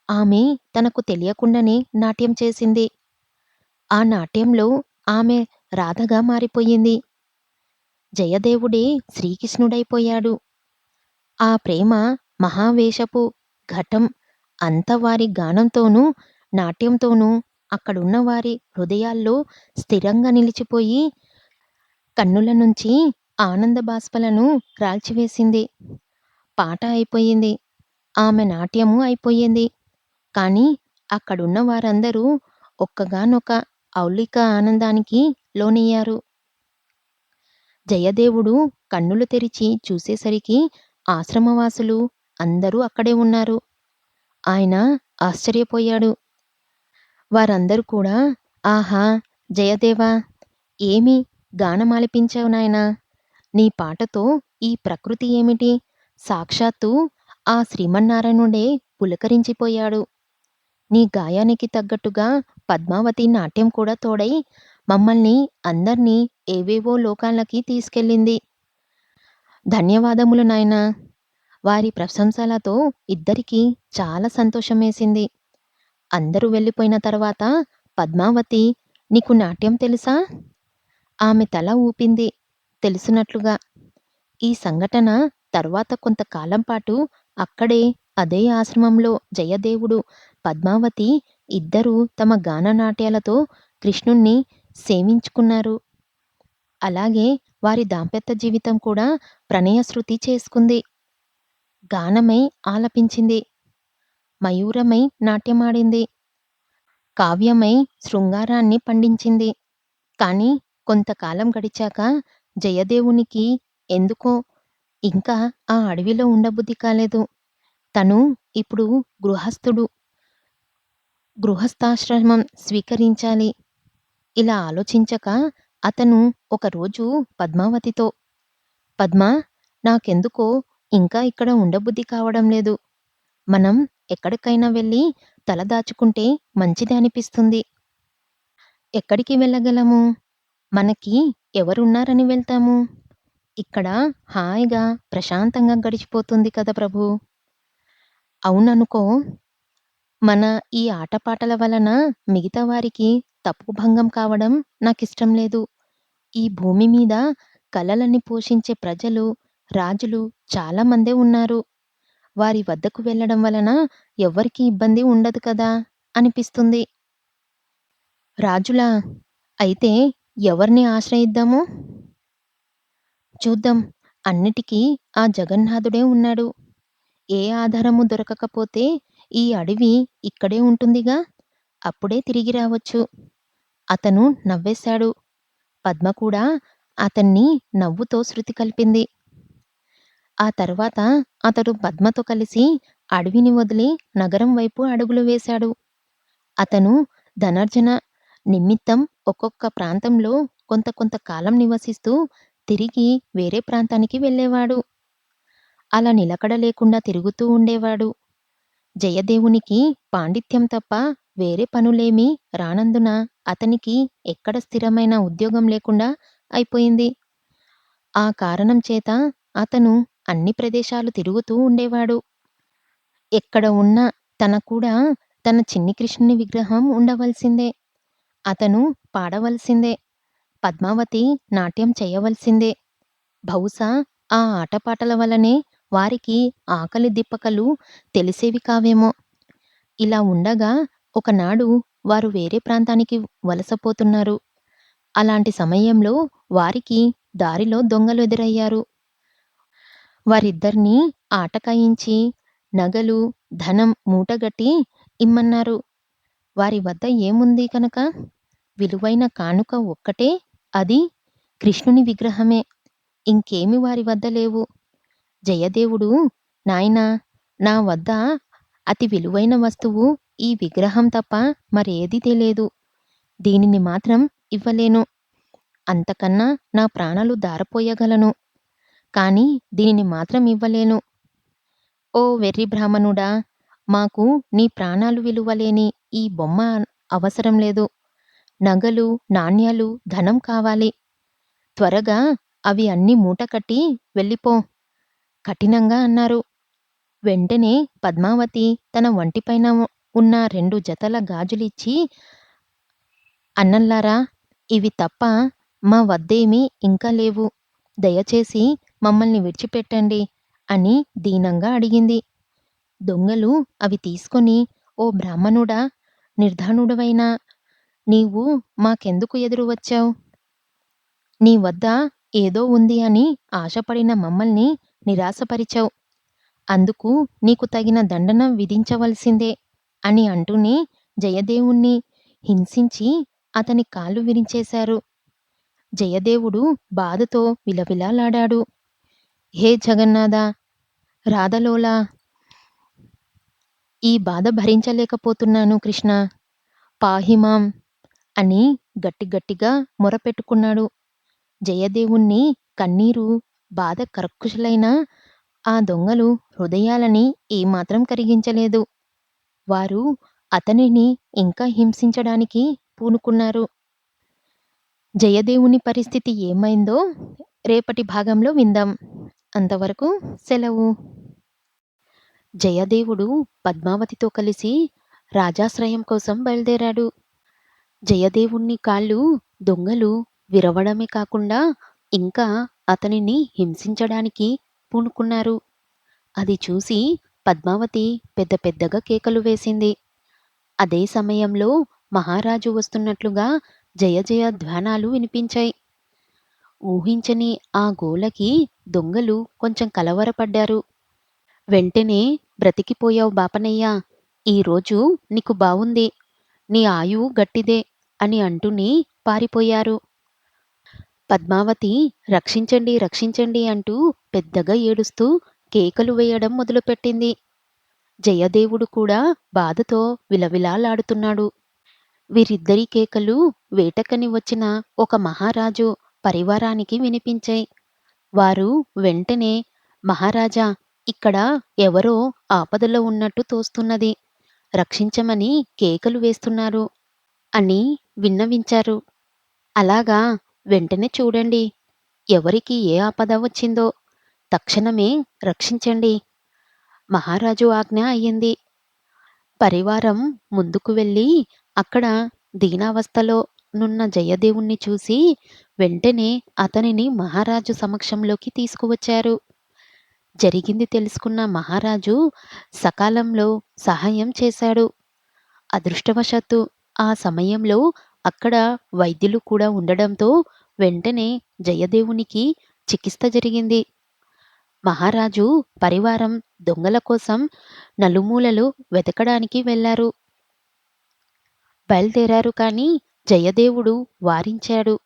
ఆమె తనకు తెలియకుండానే నాట్యం చేసింది. ఆ నాట్యంలో ఆమె రాధగా మారిపోయింది. జయదేవుడే శ్రీకృష్ణుడైపోయాడు. ఆ ప్రేమ మహావేషపు ఘటం అంత వారి గానంతోనూ, నాట్యంతోనూ అక్కడున్న వారి హృదయాల్లో స్థిరంగా నిలిచిపోయి, కన్నుల నుంచి ఆనంద బాష్పాలను రాల్చివేసింది. పాట అయిపోయింది. ఆమె నాట్యమూ అయిపోయింది. కానీ అక్కడున్న వారందరూ ఒక్కగానొక ఔలిక ఆనందానికి లోనయ్యారు. జయదేవుడు కన్నులు తెరిచి చూసేసరికి ఆశ్రమవాసులు అందరూ అక్కడే ఉన్నారు. ఆయన ఆశ్చర్యపోయాడు. వారందరూ కూడా ఆహా! జయదేవా! ఏమి గానమాలపించావు నాయనా! నీ పాటతో ఈ ప్రకృతి ఏమిటి? సాక్షాత్తు ఆ శ్రీమన్నారాయణుడే పులకరించిపోయాడు. నీ గాయానికి తగ్గట్టుగా పద్మావతి నాట్యం కూడా తోడై మమ్మల్ని అందర్నీ ఏవేవో లోకాలకి తీసుకెళ్ళింది. ధన్యవాదములు నాయనా! వారి ప్రశంసలతో ఇద్దరికీ చాలా సంతోషమేసింది. అందరూ వెళ్ళిపోయిన తర్వాత పద్మావతి, "నీకు నాట్యం తెలుసా?" ఆమె తల ఊపింది తెలుసునట్లుగా. ఈ సంఘటన తర్వాత కొంతకాలం పాటు అక్కడే అదే ఆశ్రమంలో జయదేవుడు, పద్మావతి ఇద్దరూ తమ గాననాట్యాలతో కృష్ణుణ్ణి సేవించుకున్నారు. అలాగే వారి దాంపత్య జీవితం కూడా ప్రణయశృతి చేసుకుంది. గానమై ఆలపించింది. మయూరమై నాట్యమాడింది. కావ్యమై శృంగారాన్ని పండించింది. కానీ కొంతకాలం గడిచాక జయదేవునికి ఎందుకో ఇంకా ఆ అడవిలో ఉండబుద్ధి కాలేదు. తను ఇప్పుడు గృహస్థుడు. గృహస్థాశ్రమం స్వీకరించాలి. ఇలా ఆలోచించక అతను ఒకరోజు పద్మావతితో, "పద్మా, నాకెందుకో ఇంకా ఇక్కడ ఉండబుద్ధి కావడం లేదు. మనం ఎక్కడికైనా వెళ్ళి తలదాచుకుంటే మంచిది అనిపిస్తుంది." "ఎక్కడికి వెళ్ళగలము? మనకి ఎవరున్నారని వెళ్తాము? ఇక్కడ హాయిగా ప్రశాంతంగా గడిచిపోతుంది కదా ప్రభూ." "అవుననుకో. మన ఈ ఆటపాటల వలన మిగతా వారికి తపోభంగం కావడం నాకిష్టం లేదు. ఈ భూమి మీద కలలని పోషించే ప్రజలు, రాజులు చాలా మందే ఉన్నారు. వారి వద్దకు వెళ్ళడం వలన ఎవ్వరికీ ఇబ్బంది ఉండదు కదా అనిపిస్తుంది." "రాజులా? అయితే ఎవరిని ఆశ్రయిద్దాము? చూద్దాం. అన్నిటికీ ఆ జగన్నాథుడే ఉన్నాడు. ఏ ఆధారము దొరకకపోతే ఈ అడవి ఇక్కడే ఉంటుందిగా. అప్పుడే తిరిగి రావచ్చు." అతను నవ్వేశాడు. పద్మ కూడా అతన్ని నవ్వుతో శృతి కలిపింది. ఆ తర్వాత అతడు పద్మతో కలిసి అడవిని వదిలి నగరం వైపు అడుగులు వేశాడు. అతను ధనార్జన నిమిత్తం ఒక్కొక్క ప్రాంతంలో కొంత కాలం నివసిస్తూ తిరిగి వేరే ప్రాంతానికి వెళ్ళేవాడు. అలా నిలకడ లేకుండా తిరుగుతూ ఉండేవాడు. జయదేవునికి పాండిత్యం తప్ప వేరే పనులేమీ రానందున అతనికి ఎక్కడ స్థిరమైన ఉద్యోగం లేకుండా అయిపోయింది. ఆ కారణం చేత అతను అన్ని ప్రదేశాలు తిరుగుతూ ఉండేవాడు. ఎక్కడ ఉన్నా తన కూడా తన చిన్ని కృష్ణుని విగ్రహం ఉండవలసిందే. అతను పాడవలసిందే. పద్మావతి నాట్యం చేయవలసిందే. బహుశా ఆ ఆటపాటల వలనే వారికి ఆకలి దిప్పకలు తెలిసేవి కావేమో. ఇలా ఉండగా ఒకనాడు వారు వేరే ప్రాంతానికి వలసపోతున్నారు. అలాంటి సమయంలో వారికి దారిలో దొంగలు ఎదురయ్యారు. వారిద్దరినీ ఆటకాయించి నగలు, ధనం మూటగట్టి ఇమ్మన్నారు. వారి వద్ద ఏముంది కనుక? విలువైన కానుక ఒక్కటే, అది కృష్ణుని విగ్రహమే. ఇంకేమి వారి వద్ద లేవు. జయదేవుడు, "నాయనా, నా వద్ద అతి విలువైన వస్తువు ఈ విగ్రహం తప్ప మరేదీ లేదు. దీనిని మాత్రం ఇవ్వలేను. అంతకన్నా నా ప్రాణాలు ధారపోయగలను. కానీ దీనిని మాత్రం ఇవ్వలేను. ఓ వెర్రి బ్రాహ్మణుడా! మాకు నీ ప్రాణాలు విలువలేని ఈ బొమ్మ అవసరం లేదు. నగలు, నాణ్యాలు, ధనం కావాలి. త్వరగా అవి అన్నీ మూటకట్టి వెళ్ళిపో" కఠినంగా అన్నారు. వెంటనే పద్మావతి తన వంటిపైన ఉన్న 2 జతల గాజులిచ్చి, "అన్నల్లారా, ఇవి తప్ప మా వద్దేమీ ఇంకా లేవు. దయచేసి మమ్మల్ని విడిచిపెట్టండి" అని దీనంగా అడిగింది. దొంగలు అవి తీసుకొని, "ఓ బ్రాహ్మణుడా, నిర్ధనుడవైన నీవు మాకెందుకు ఎదురు వచ్చావు? నీ వద్ద ఏదో ఉంది అని ఆశపడిన మమ్మల్ని నిరాశపరిచావు. అందుకు నీకు తగిన దండన విధించవలసిందే" అని అంటూనే జయదేవుణ్ణి హింసించి అతని కాళ్ళు విరిచేశారు. జయదేవుడు బాధతో విలవిలలాడాడు. "హే జగన్నాథ, రాధలోలా, ఈ బాధ భరించలేకపోతున్నాను కృష్ణా, పాహిమాం" అని గట్టిగట్టిగా మొరపెట్టుకున్నాడు. జయదేవుణ్ణి కన్నీరు, బాధ కర్కశులైన ఆ దొంగలు హృదయాలని ఏమాత్రం కరిగించలేదు. వారు అతనిని ఇంకా హింసించడానికి పూనుకున్నారు. జయదేవుని పరిస్థితి ఏమైందో రేపటి భాగంలో విందాం. అంతవరకు సెలవు. జయదేవుడు పద్మావతితో కలిసి రాజాశ్రయం కోసం బయలుదేరాడు. జయదేవుణ్ణి కాళ్ళు దొంగలు విరవడమే కాకుండా ఇంకా అతనిని హింసించడానికి పూనుకున్నారు. అది చూసి పద్మావతి పెద్ద పెద్దగా కేకలు వేసింది. అదే సమయంలో మహారాజు వస్తున్నట్లుగా జయ జయ ధ్వానాలు వినిపించాయి. ఊహించని ఆ గోలకి దొంగలు కొంచెం కలవరపడ్డారు. వెంటనే "బ్రతికిపోయావు బాపనయ్యా! ఈరోజు నీకు బావుంది. నీ ఆయువు గట్టిదే" అని అంటూనే పారిపోయారు. పద్మావతి "రక్షించండి, రక్షించండి" అంటూ పెద్దగా ఏడుస్తూ కేకలు వేయడం మొదలుపెట్టింది. జయదేవుడు కూడా బాధతో విలవిలాలాడుతున్నాడు. వీరిద్దరి కేకలు వేటకని వచ్చిన ఒక మహారాజు పరివారానికి వినిపించాయి. వారు వెంటనే "మహారాజా, ఇక్కడ ఎవరో ఆపదలో ఉన్నట్టు తోస్తున్నది. రక్షించమని కేకలు వేస్తున్నారు" అని విన్నవించారు. "అలాగా, వెంటనే చూడండి. ఎవరికి ఏ ఆపద వచ్చిందో తక్షణమే రక్షించండి" మహారాజు ఆజ్ఞ అయ్యింది. పరివారం ముందుకు వెళ్ళి అక్కడ దీనావస్థలో నున్న జయదేవుణ్ణి చూసి వెంటనే అతనిని మహారాజు సమక్షంలోకి తీసుకువచ్చారు. జరిగింది తెలుసుకున్న మహారాజు సకాలంలో సహాయం చేశాడు. అదృష్టవశాత్తు ఆ సమయంలో అక్కడ వైద్యులు కూడా ఉండడంతో వెంటనే జయదేవునికి చికిత్స జరిగింది. మహారాజు పరివారం దొంగల కోసం నలుమూలలు వెతకడానికి వెళ్లారు. బయలుదేరారు కానీ జయదేవుడు వారించాడు.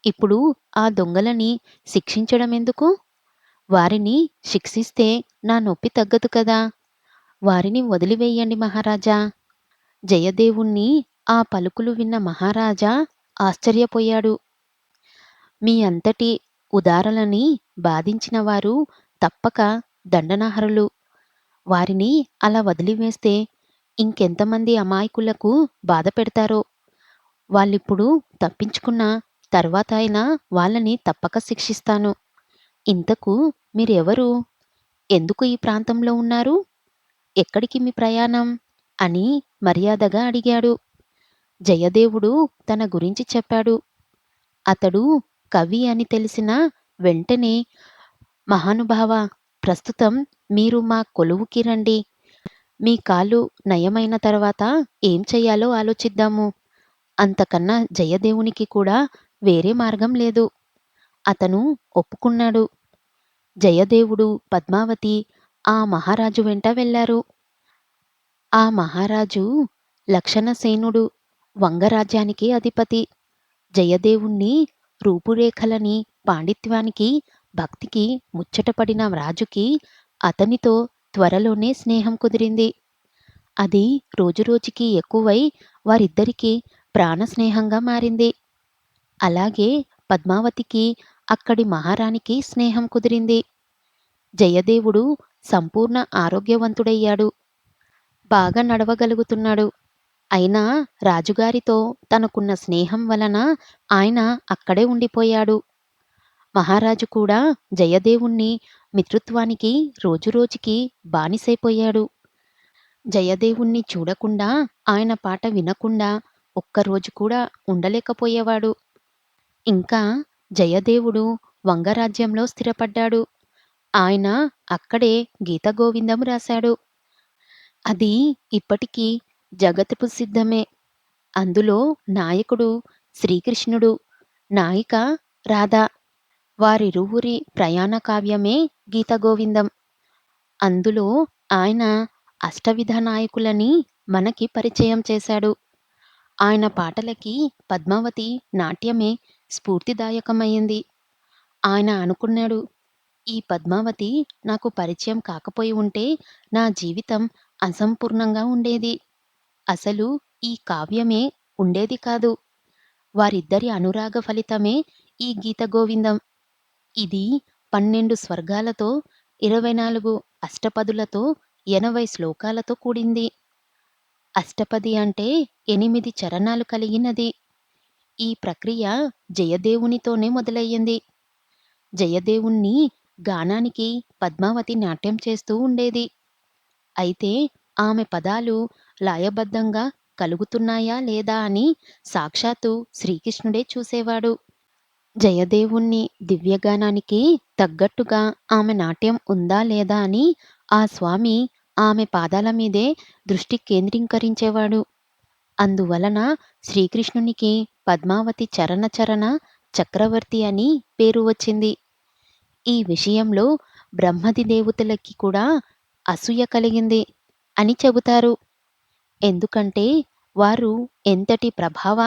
"ఇప్పుడు ఆ దొంగలని శిక్షించడమెందుకు? వారిని శిక్షిస్తే నా నొప్పి తగ్గదు కదా! వారిని వదిలివేయండి మహారాజా" జయదేవుణ్ణి ఆ పలుకులు విన్న మహారాజా ఆశ్చర్యపోయాడు. "మీ అంతటి ఉదారలని బాధించిన వారు తప్పక దండనార్హులు. వారిని అలా వదిలివేస్తే ఇంకెంతమంది అమాయకులకు బాధ పెడతారో. వాళ్ళిప్పుడు తప్పించుకున్న తర్వాత అయినా వాళ్ళని తప్పక శిక్షిస్తాను. ఇంతకు మీరెవరు? ఎందుకు ఈ ప్రాంతంలో ఉన్నారు? ఎక్కడికి మీ ప్రయాణం?" అని మర్యాదగా అడిగాడు. జయదేవుడు తన గురించి చెప్పాడు. అతడు కవి అని తెలిసిన వెంటనే "మహానుభావా, ప్రస్తుతం మీరు మా కొలువుకి రండి. మీ కాలు నయమైన తర్వాత ఏం చెయ్యాలో ఆలోచిద్దాము" అంతకన్నా జయదేవునికి కూడా వేరే మార్గం లేదు. అతను ఒప్పుకున్నాడు. జయదేవుడు, పద్మావతి ఆ మహారాజు వెంట వెళ్లారు. ఆ మహారాజు లక్షణసేనుడు, వంగరాజ్యానికి అధిపతి. జయదేవుణ్ణి రూపురేఖలని, పాండిత్యానికి, భక్తికి ముచ్చటపడిన రాజుకి అతనితో త్వరలోనే స్నేహం కుదిరింది. అది రోజురోజుకి ఎక్కువై వారిద్దరికీ ప్రాణస్నేహంగా మారింది. అలాగే పద్మావతికి అక్కడి మహారాణికి స్నేహం కుదిరింది. జయదేవుడు సంపూర్ణ ఆరోగ్యవంతుడయ్యాడు. బాగా నడవగలుగుతున్నాడు. అయినా రాజుగారితో తనకున్న స్నేహం వలన ఆయన అక్కడే ఉండిపోయాడు. మహారాజు కూడా జయదేవుణ్ణి మిత్రుత్వానికి రోజురోజుకి బానిసైపోయాడు. జయదేవుణ్ణి చూడకుండా, ఆయన పాట వినకుండా ఒక్కరోజు కూడా ఉండలేకపోయేవాడు. ఇంకా జయదేవుడు వంగరాజ్యంలో స్థిరపడ్డాడు. ఆయన అక్కడే గీతగోవిందం రాశాడు. అది ఇప్పటికీ జగత్ప్రసిద్ధమే. అందులో నాయకుడు శ్రీకృష్ణుడు, నాయిక రాధ. వారిరువురి ప్రయాణ కావ్యమే గీతగోవిందం. అందులో ఆయన అష్టవిధ నాయకులని మనకి పరిచయం చేశాడు. ఆయన పాటలకి పద్మావతి నాట్యమే స్ఫూర్తిదాయకమైంది. ఆయన అనుకున్నాడు, "ఈ పద్మావతి నాకు పరిచయం కాకపోయి ఉంటే నా జీవితం అసంపూర్ణంగా ఉండేది. అసలు ఈ కావ్యమే ఉండేది కాదు. వారిద్దరి అనురాగ ఫలితమే ఈ గీతగోవిందం. ఇది 12 స్వర్గాలతో, 24 అష్టపదులతో, 80 శ్లోకాలతో కూడింది. అష్టపది అంటే 8 చరణాలు కలిగినది. ఈ ప్రక్రియ జయదేవునితోనే మొదలయ్యింది. జయదేవుణ్ణి గానానికి పద్మావతి నాట్యం చేస్తూ ఉండేది. అయితే ఆమె పదాలు లయబద్ధంగా కలుగుతున్నాయా లేదా అని సాక్షాత్తు శ్రీకృష్ణుడే చూసేవాడు. జయదేవుని దివ్యగానానికి తగ్గట్టుగా ఆమె నాట్యం ఉందా లేదా అని ఆ స్వామి ఆమె పాదాల మీదే దృష్టి కేంద్రీకరించేవాడు. అందువలన శ్రీకృష్ణునికి పద్మావతి చరణ చరణ చక్రవర్తి అని పేరు వచ్చింది. ఈ విషయంలో బ్రహ్మది దేవతలకి కూడా అసూయ కలిగింది అని చెబుతారు. ఎందుకంటే వారు ఎంతటి ప్రభావ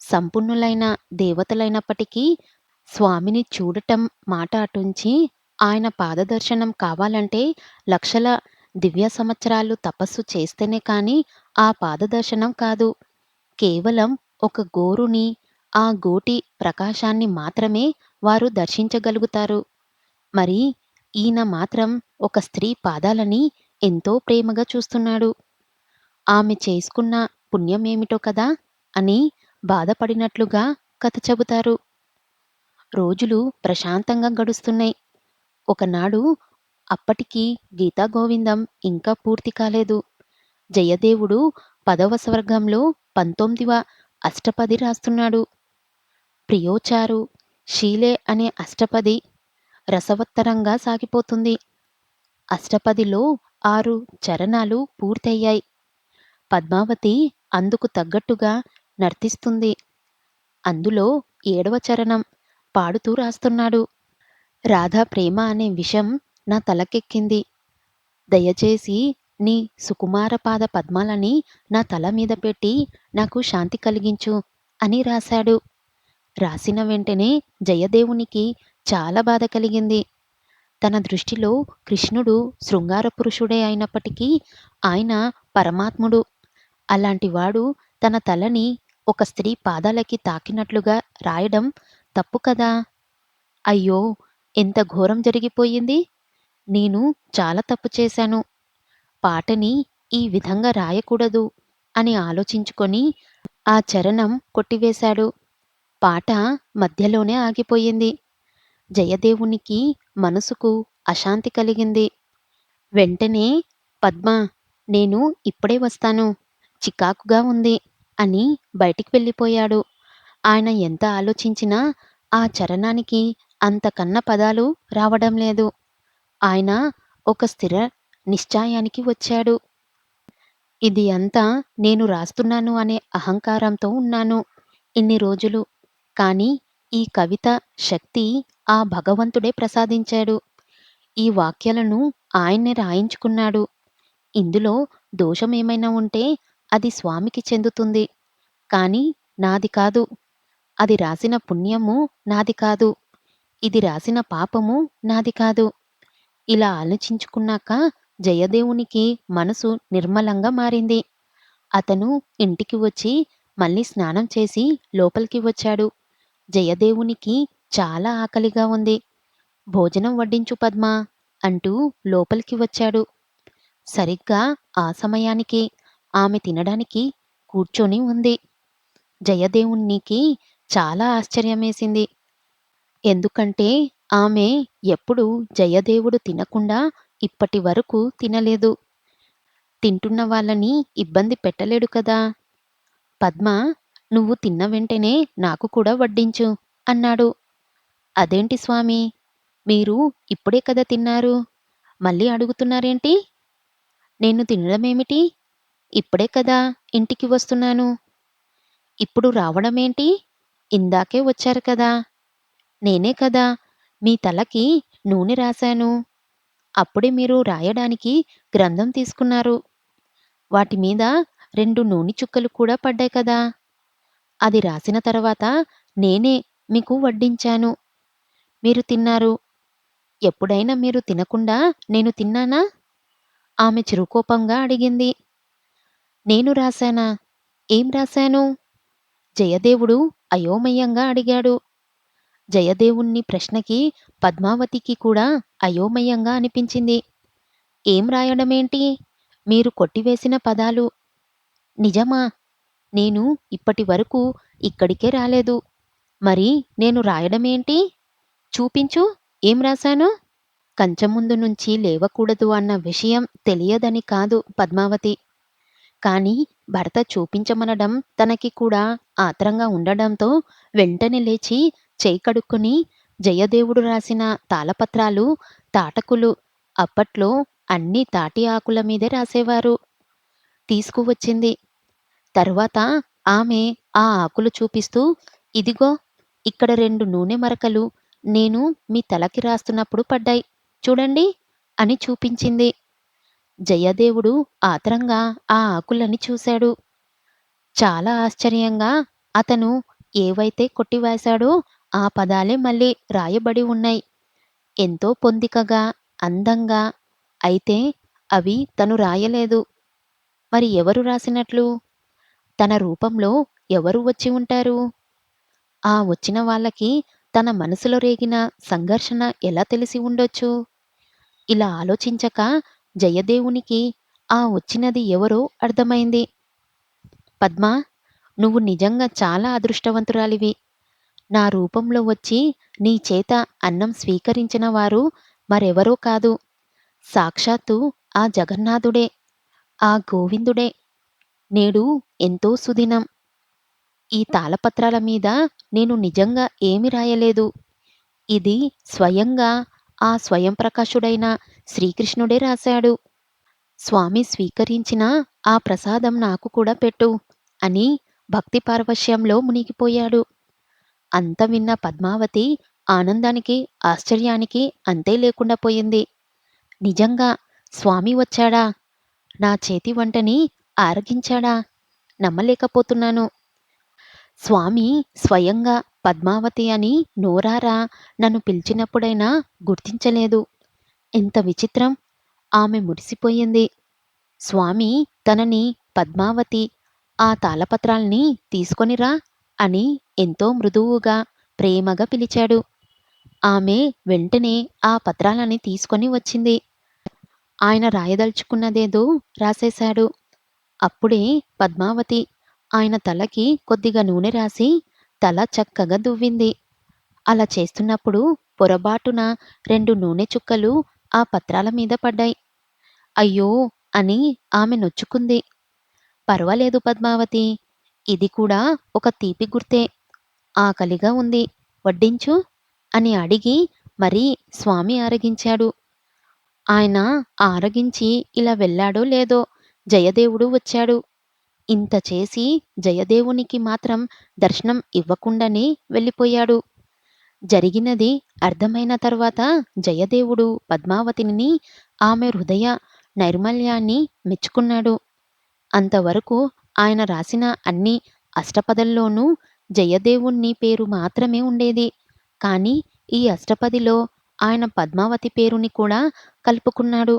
సంపన్నులైన దేవతలైనప్పటికీ స్వామిని చూడటం మాట అటుంచి ఆయన పాదదర్శనం కావాలంటే లక్షల దివ్య సంవత్సరాలు తపస్సు చేస్తేనే కాని ఆ పాదదర్శనం కాదు. కేవలం ఒక గోరుని, ఆ గోటి ప్రకాశాన్ని మాత్రమే వారు దర్శించగలుగుతారు. మరి ఈయన మాత్రం ఒక స్త్రీ పాదాలని ఎంతో ప్రేమగా చూస్తున్నాడు. ఆమె చేసుకున్న పుణ్యమేమిటో కదా అని బాధపడినట్లుగా కథ చెబుతారు. రోజులు ప్రశాంతంగా గడుస్తున్నాయి. ఒకనాడు అప్పటికి గీతాగోవిందం ఇంకా పూర్తి కాలేదు. జయదేవుడు 10వ స్వర్గంలో 19వ అష్టపది రాస్తున్నాడు. ప్రియోచారు షీలే అనే అష్టపది రసవత్తరంగా సాగిపోతుంది. అష్టపదిలో 6 చరణాలు పూర్తయ్యాయి. పద్మావతి అందుకు తగ్గట్టుగా నర్తిస్తుంది. అందులో 7వ చరణం పాడుతూ రాస్తున్నాడు. రాధా ప్రేమ అనే విషం నా తలకెక్కింది. దయచేసి నీ సుకుమార పాద పద్మాలని నా తల మీద పెట్టి నాకు శాంతి కలిగించు అని రాశాడు. రాసిన వెంటనే జయదేవునికి చాలా బాధ కలిగింది. తన దృష్టిలో కృష్ణుడు శృంగార పురుషుడే అయినప్పటికీ ఆయన పరమాత్ముడు. అలాంటివాడు తన తలని ఒక స్త్రీ పాదాలకి తాకినట్లుగా రాయడం తప్పు కదా! అయ్యో! ఎంత ఘోరం జరిగిపోయింది. నేను చాలా తప్పు చేశాను. పాటని ఈ విధంగా రాయకూడదు అని ఆలోచించుకొని ఆ చరణం కొట్టివేశాడు. పాట మధ్యలోనే ఆగిపోయింది. జయదేవునికి మనసుకు అశాంతి కలిగింది. వెంటనే పద్మా! నేను ఇప్పుడే వస్తాను. చికాకుగా ఉంది అని బయటికి వెళ్ళిపోయాడు. ఆయన ఎంత ఆలోచించినా ఆ చరణానికి అంతకన్నా పదాలు రావడం లేదు. ఆయన ఒక స్థిర నిశ్చయానికి వచ్చాడు. ఇది అంతా నేను రాస్తున్నాను అనే అహంకారంతో ఉన్నాను ఇన్ని రోజులు. కానీ ఈ కవిత శక్తి ఆ భగవంతుడే ప్రసాదించాడు. ఈ వాక్యాలను ఆయన్నే రాయించుకున్నాడు. ఇందులో దోషమేమైనా ఉంటే అది స్వామికి చెందుతుంది. కానీ నాది కాదు. అది రాసిన పుణ్యము నాది కాదు. ఇది రాసిన పాపము నాది కాదు. ఇలా ఆలోచించుకున్నాక జయదేవునికి మనసు నిర్మలంగా మారింది. అతను ఇంటికి వచ్చి మళ్ళీ స్నానం చేసి లోపలికి వచ్చాడు. జయదేవునికి చాలా ఆకలిగా ఉంది. భోజనం వడ్డించు పద్మా అంటూ లోపలికి వచ్చాడు. సరిగ్గా ఆ సమయానికి ఆమె తినడానికి కూర్చొని ఉంది. జయదేవునికి చాలా ఆశ్చర్యమేసింది. ఎందుకంటే ఆమె ఎప్పుడూ జయదేవుడు తినకుండా ఇప్పటి వరకు తినలేదు. తింటున్న వాళ్ళని ఇబ్బంది పెట్టలేడు కదా! పద్మా! నువ్వు తిన్న వెంటనే నాకు కూడా వడ్డించు అన్నాడు. అదేంటి స్వామీ! మీరు ఇప్పుడే కదా తిన్నారు. మళ్ళీ అడుగుతున్నారేంటి? నేను తినడమేమిటి? ఇప్పుడే కదా ఇంటికి వస్తున్నాను. ఇప్పుడు రావడమేంటి? ఇందాకే వచ్చారు కదా! నేనే కదా మీ తలకి నూనె రాశాను. అప్పుడే మీరు రాయడానికి గ్రంథం తీసుకున్నారు. వాటి మీద 2 నూనె చుక్కలు కూడా పడ్డాయి కదా! అది రాసిన తర్వాత నేనే మీకు వడ్డించాను. మీరు తిన్నారు. ఎప్పుడైనా మీరు తినకుండా నేను తిన్నానా? ఆమె చిరుకోపంగా అడిగింది. నేను రాశానా? ఏం రాశాను? జయదేవుడు అయోమయంగా అడిగాడు. జయదేవుని ప్రశ్నకి పద్మావతికి కూడా అయోమయంగా అనిపించింది. ఏం రాయడమేంటి? మీరు కొట్టివేసిన పదాలు నిజమా? నేను ఇప్పటి వరకు ఇక్కడికే రాలేదు. మరి నేను రాయడమేంటి? చూపించు ఏం రాశానో? కంచె ముందు నుంచి లేవకూడదు అన్న విషయం తెలియదని కాదు పద్మావతి. కానీ భర్త చూపించమనడం తనకి కూడా ఆత్రంగా ఉండడంతో వెంటనే లేచి చేయి కడుక్కొని జయదేవుడు రాసిన తాళపత్రాలు, తాటకులు అప్పట్లో అన్నీ తాటి ఆకుల మీదే రాసేవారు. తీసుకువచ్చింది. తర్వాత ఆమె ఆ ఆకులు చూపిస్తూ, ఇదిగో ఇక్కడ 2 నూనె మరకలు నేను మీ తలకి రాస్తున్నప్పుడు పడ్డాయి. చూడండి అని చూపించింది. జయదేవుడు ఆత్రంగా ఆ ఆకులని చూశాడు. చాలా ఆశ్చర్యంగా అతను ఏవైతే కొట్టివేశాడో ఆ పదాలే మళ్ళీ రాయబడి ఉన్నాయి. ఎంతో పొందికగా, అందంగా. అయితే అవి తను రాయలేదు. మరి ఎవరు రాసినట్లు? తన రూపంలో ఎవరు వచ్చి ఉంటారు? ఆ వచ్చిన వాళ్ళకి తన మనసులో రేగిన సంఘర్షణ ఎలా తెలిసి ఉండొచ్చు? ఇలా ఆలోచించక జయదేవునికి ఆ వచ్చినది ఎవరో అర్థమైంది. పద్మా, నువ్వు నిజంగా చాలా అదృష్టవంతురాలివి. నా రూపంలో వచ్చి నీ చేత అన్నం స్వీకరించిన వారు మరెవరో కాదు. సాక్షాత్తు ఆ జగన్నాథుడే, ఆ గోవిందుడే. నేడు ఎంతో సుదినం. ఈ తాళపత్రాల మీద నేను నిజంగా ఏమి రాయలేదు. ఇది స్వయంగా ఆ స్వయం ప్రకాశుడైన శ్రీకృష్ణుడే రాశాడు. స్వామి స్వీకరించిన ఆ ప్రసాదం నాకు కూడా పెట్టు అని భక్తి పారవశ్యంలో మునిగిపోయాడు. అంత విన్న పద్మావతి ఆనందానికి, ఆశ్చర్యానికి అంతే లేకుండా పోయింది. నిజంగా స్వామి వచ్చాడా? నా చేతి వంటని ఆరగించాడా? నమ్మలేకపోతున్నాను. స్వామి స్వయంగా పద్మావతి అని నోరారా నన్ను పిలిచినప్పుడైనా గుర్తించలేదు. ఎంత విచిత్రం! ఆమె మురిసిపోయింది. స్వామి తనని పద్మావతి, ఆ తాళపత్రాల్ని తీసుకొనిరా అని ఎంతో మృదువుగా, ప్రేమగా పిలిచాడు. ఆమె వెంటనే ఆ పత్రాలని తీసుకొని వచ్చింది. ఆయన రాయదలుచుకున్నదేదో రాసేశాడు. అప్పుడే పద్మావతి ఆయన తలకి కొద్దిగా నూనె రాసి తల చక్కగా దువ్వింది. అలా చేస్తున్నప్పుడు పొరబాటున 2 నూనె చుక్కలు ఆ పత్రాల మీద పడ్డాయి. అయ్యో అని ఆమె నొచ్చుకుంది. పర్వాలేదు పద్మావతి, ఇది కూడా ఒక తీపి గుర్తే. ఆకలిగా ఉంది, వడ్డించు అని అడిగి మరీ స్వామి ఆరగించాడు. ఆయన ఆరగించి ఇలా వెళ్ళాడో లేదో జయదేవుడు వచ్చాడు. ఇంత చేసి జయదేవునికి మాత్రం దర్శనం ఇవ్వకుండానే వెళ్ళిపోయాడు. జరిగినది అర్థమైన తర్వాత జయదేవుడు పద్మావతిని ఆమె హృదయ నైర్మల్యాన్ని మెచ్చుకున్నాడు. అంతవరకు ఆయన రాసిన అన్ని అష్టపదుల్లోనూ జయదేవుని పేరు మాత్రమే ఉండేది. కానీ ఈ అష్టపదిలో ఆయన పద్మావతి పేరుని కూడా కలుపుకున్నాడు.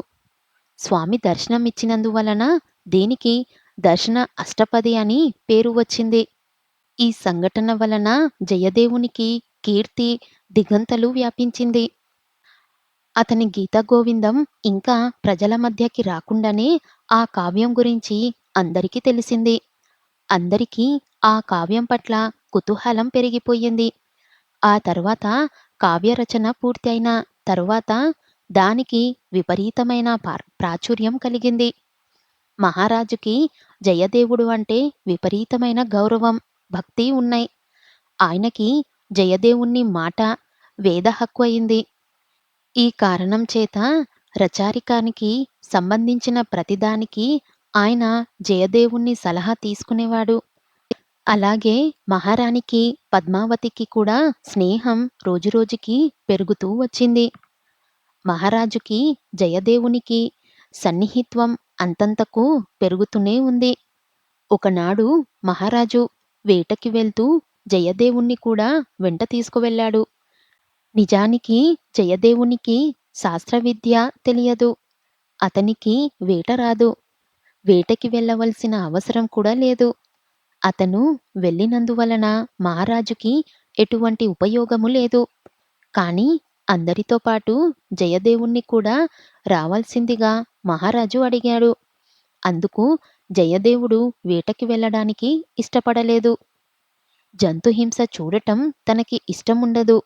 స్వామి దర్శనమిచ్చినందువలన దీనికి దర్శన అష్టపది అని పేరు వచ్చింది. ఈ సంఘటన వలన జయదేవునికి కీర్తి దిగంతలు వ్యాపించింది. అతని గీతగోవిందం ఇంకా ప్రజల మధ్యకి రాకుండానే ఆ కావ్యం గురించి అందరికీ తెలిసింది. అందరికీ ఆ కావ్యం పట్ల కుతూహలం పెరిగిపోయింది. ఆ తర్వాత కావ్యరచన పూర్తి అయిన తరువాత దానికి విపరీతమైన ప్రాచుర్యం కలిగింది. మహారాజుకి జయదేవుడు అంటే విపరీతమైన గౌరవం, భక్తి ఉన్నాయి. ఆయనకి జయదేవుని మాట వేద హక్కు అయింది. ఈ కారణం చేత రచారికానికి సంబంధించిన ప్రతిదానికి ఆయన జయదేవుని సలహా తీసుకునేవాడు. అలాగే మహారాణికి పద్మావతికి కూడా స్నేహం రోజురోజుకి పెరుగుతూ వచ్చింది. మహారాజుకి జయదేవునికి సన్నిహిత్వం అంతంతకు పెరుగుతూనే ఉంది. ఒకనాడు మహారాజు వేటకి వెళ్తూ జయదేవుణ్ణి కూడా వెంట తీసుకువెళ్ళాడు. నిజానికి జయదేవునికి శాస్త్రవిద్య తెలియదు. అతనికి వేట రాదు. వేటకి వెళ్ళవలసిన అవసరం కూడా లేదు. అతను వెళ్ళినందువలన మహారాజుకి ఎటువంటి ఉపయోగము లేదు. కానీ అందరితో పాటు జయదేవుణ్ణి కూడా రావాల్సిందిగా మహారాజు అడిగాడు. అందుకు జయదేవుడు వేటకి వెళ్ళడానికి ఇష్టపడలేదు. జంతుహింస చూడటం తనకి ఇష్టముండదు.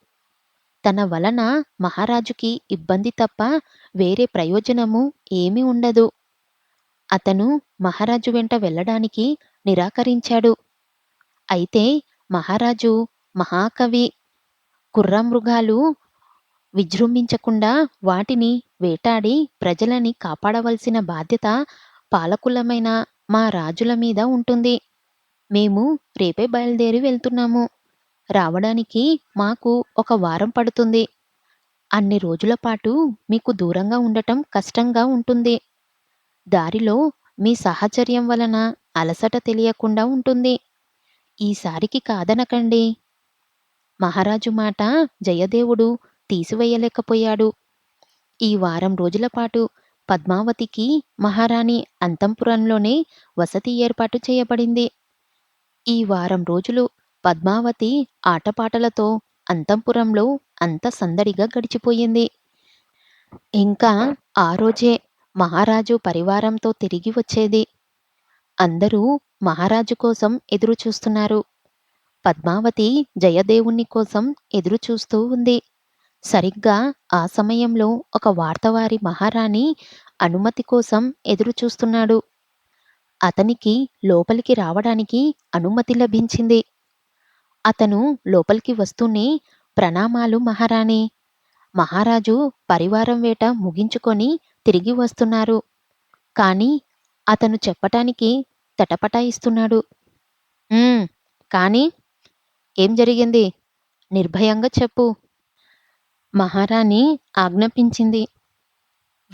తన వలన మహారాజుకి ఇబ్బంది తప్ప వేరే ప్రయోజనము ఏమీ ఉండదు. అతను మహారాజు వెంట వెళ్ళడానికి నిరాకరించాడు. అయితే మహారాజు మహాకవి. క్రూరమృగాలు విజృంభించకుండా వాటిని వేటాడి ప్రజలని కాపాడవలసిన బాధ్యత పాలకులమైన మా రాజుల మీద ఉంటుంది. మేము రేపే బయలుదేరి వెళ్తున్నాము. రావడానికి మాకు ఒక వారం పడుతుంది. అన్ని రోజుల పాటు మీకు దూరంగా ఉండటం కష్టంగా ఉంటుంది. దారిలో మీ సాహచర్యం వలన అలసట తెలియకుండా ఉంటుంది. ఈసారికి కాదనకండి. మహారాజు మాట జయదేవుడు తీసివేయలేకపోయాడు. ఈ వారం రోజుల పాటు పద్మావతికి మహారాణి అంతఃపురంలోనే వసతి ఏర్పాటు చేయబడింది. ఈ వారం రోజులు పద్మావతి ఆటపాటలతో అంతఃపురంలో అంత సందడిగా గడిచిపోయింది. ఇంకా ఆ రోజే మహారాజు పరివారంతో తిరిగి వచ్చేది. అందరూ మహారాజు కోసం ఎదురుచూస్తున్నారు. పద్మావతి జయదేవుని కోసం ఎదురుచూస్తూ ఉంది. సరిగ్గా ఆ సమయంలో ఒక వార్తవారి మహారాణి అనుమతి కోసం ఎదురుచూస్తున్నాడు. అతనికి లోపలికి రావడానికి అనుమతి లభించింది. అతను లోపలికి వస్తూనే, "ప్రణామాలు మహారాణి. మహారాజు పరివారం వేట ముగించుకొని తిరిగి వస్తున్నారు." కానీ అతను చెప్పటానికి తటపటాయిస్తున్నాడు. "ఉమ్, కానీ ఏం జరిగింది? నిర్భయంగా చెప్పు." మహారాణి ఆజ్ఞాపించింది.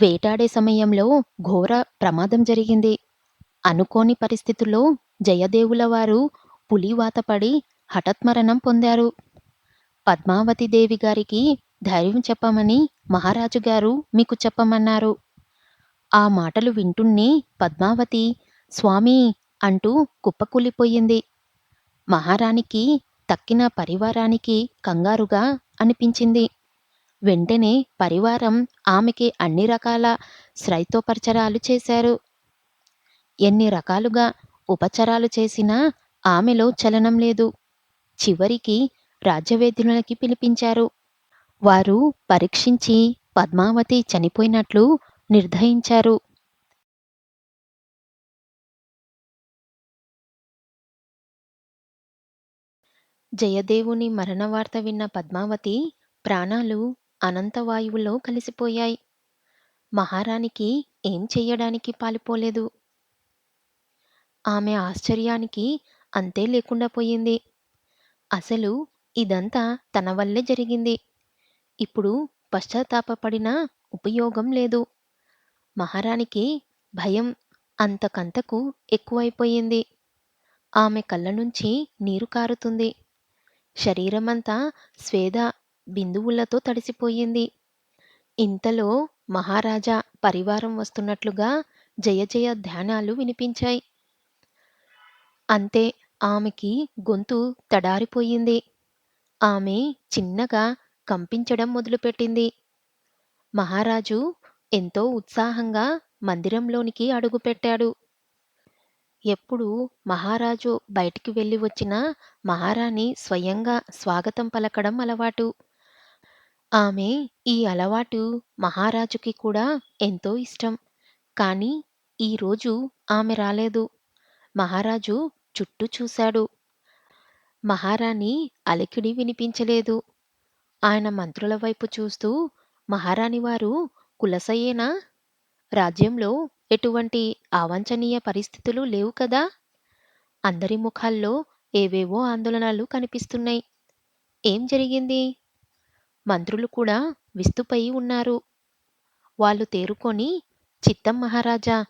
వేటాడే సమయంలో ఘోర ప్రమాదం జరిగింది. అనుకోని పరిస్థితుల్లో జయదేవుల వారు పులివాతపడి హఠాత్మరణం పొందారు. పద్మావతి దేవి గారికి ధైర్యం చెప్పమని మహారాజు గారు మీకు చెప్పమన్నారు. ఆ మాటలు వింటూనే పద్మావతి స్వామీ అంటూ కుప్పకూలిపోయింది. మహారాణికి తక్కిన పరివారానికి కంగారుగా అనిపించింది. వెంటనే పరివారం ఆమెకి అన్ని రకాల శ్రైతోపచారాలు చేశారు. ఎన్ని రకాలుగా ఉపచారాలు చేసినా ఆమెలో చలనం లేదు. చివరికి రాజ్యవేద్యులకి పిలిపించారు. వారు పరీక్షించి పద్మావతి చనిపోయినట్లు నిర్ధారించారు. జయదేవుని మరణవార్త విన్న పద్మావతి ప్రాణాలు అనంతవాయువులో కలిసిపోయాయి. మహారాణికి ఏం చెయ్యడానికి పాలుపోలేదు. ఆమె ఆశ్చర్యానికి అంతే లేకుండా పోయింది. అసలు ఇదంతా తన వల్లే జరిగింది. ఇప్పుడు పశ్చాత్తాపపడినా ఉపయోగం లేదు. మహారాణికి భయం అంతకంతకు ఎక్కువైపోయింది. ఆమె కళ్ళ నుంచి నీరు కారుతుంది. శరీరమంతా స్వేద బిందువులతో తడిసిపోయింది. ఇంతలో మహారాజా పరివారం వస్తున్నట్లుగా జయ జయ ధ్యానాలు వినిపించాయి. అంతే, ఆమెకి గొంతు తడారిపోయింది. ఆమె చిన్నగా కంపించడం మొదలుపెట్టింది. మహారాజు ఎంతో ఉత్సాహంగా మందిరంలోనికి అడుగుపెట్టాడు. ఎప్పుడు మహారాజు బయటికి వెళ్ళి వచ్చినా మహారాణి స్వయంగా స్వాగతం పలకడం అలవాటు. ఆమె ఈ అలవాటు మహారాజుకి కూడా ఎంతో ఇష్టం. కానీ ఈరోజు ఆమె రాలేదు. మహారాజు చుట్టూ చూశాడు. మహారాణి అలికిడి వినిపించలేదు. ఆయన మంత్రుల వైపు చూస్తూ, "మహారాణి వారు కులసయేనా? రాజ్యంలో ఎటువంటి అవాంఛనీయ పరిస్థితులు లేవు కదా?" అందరి ముఖాల్లో ఏవేవో ఆందోళనలు కనిపిస్తున్నాయి. ఏం జరిగింది? మంత్రులు కూడా విస్తుపోయి ఉన్నారు. వాళ్ళు తేరుకొని, "చిత్తం మహారాజా,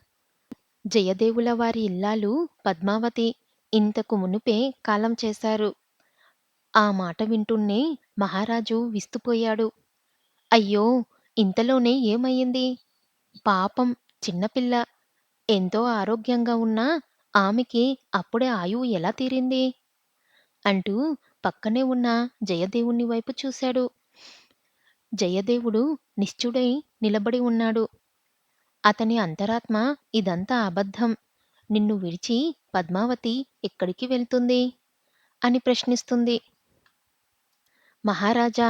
జయదేవుల వారి ఇల్లాలు పద్మావతి ఇంతకు మునుపే కాలం చేశారు." ఆ మాట వింటూనే మహారాజు విస్తుపోయాడు. "అయ్యో! ఇంతలోనే ఏమయ్యింది? పాపం చిన్నపిల్ల. ఎంతో ఆరోగ్యంగా ఉన్న ఆమెకి అప్పుడే ఆయువు ఎలా తీరింది?" అంటూ పక్కనే ఉన్న జయదేవుని వైపు చూశాడు. జయదేవుడు నిశ్చుడై నిలబడి ఉన్నాడు. అతని అంతరాత్మ ఇదంతా అబద్ధం, నిన్ను విడిచి పద్మావతి ఎక్కడికి వెళ్తుంది అని ప్రశ్నిస్తుంది. మహారాజా,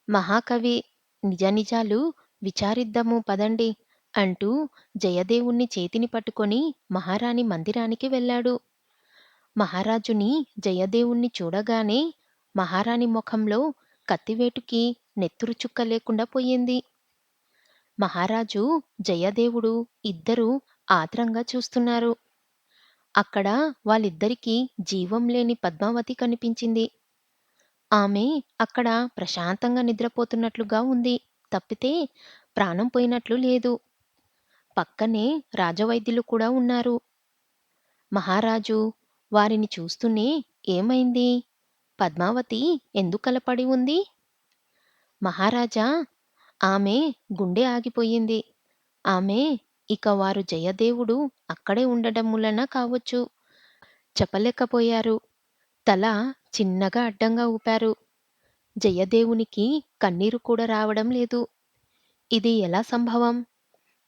మహాకవి, నిజాలు విచారిద్దాము పదండి అంటూ జయదేవుణ్ణి చేతిని పట్టుకొని మహారాణి మందిరానికి వెళ్ళాడు. మహారాజుని జయదేవుణ్ణి చూడగానే మహారాణి ముఖంలో కత్తివేటుకి నెత్తురు చుక్క లేకుండా పోయింది. మహారాజు, జయదేవుడు ఇద్దరూ ఆత్రంగా చూస్తున్నారు. అక్కడ వాళ్ళిద్దరికీ జీవం లేని పద్మావతి కనిపించింది. ఆమె అక్కడ ప్రశాంతంగా నిద్రపోతున్నట్లుగా ఉంది తప్పితే ప్రాణం పోయినట్లు లేదు. పక్కనే రాజవైద్యులు కూడా ఉన్నారు. మహారాజు వారిని చూస్తూనే ఏమైంది? పద్మావతి ఎందుకలా పడి ఉంది? మహారాజా, ఆమె గుండె ఆగిపోయింది. ఆమె ఇక వారు జయదేవుడు అక్కడే ఉండడం మూలన కావచ్చు. చెప్పలేకపోయారు. తల చిన్నగా అడ్డంగా ఊపారు. జయదేవునికి కన్నీరు కూడా రావడం లేదు. ఇది ఎలా సంభవం?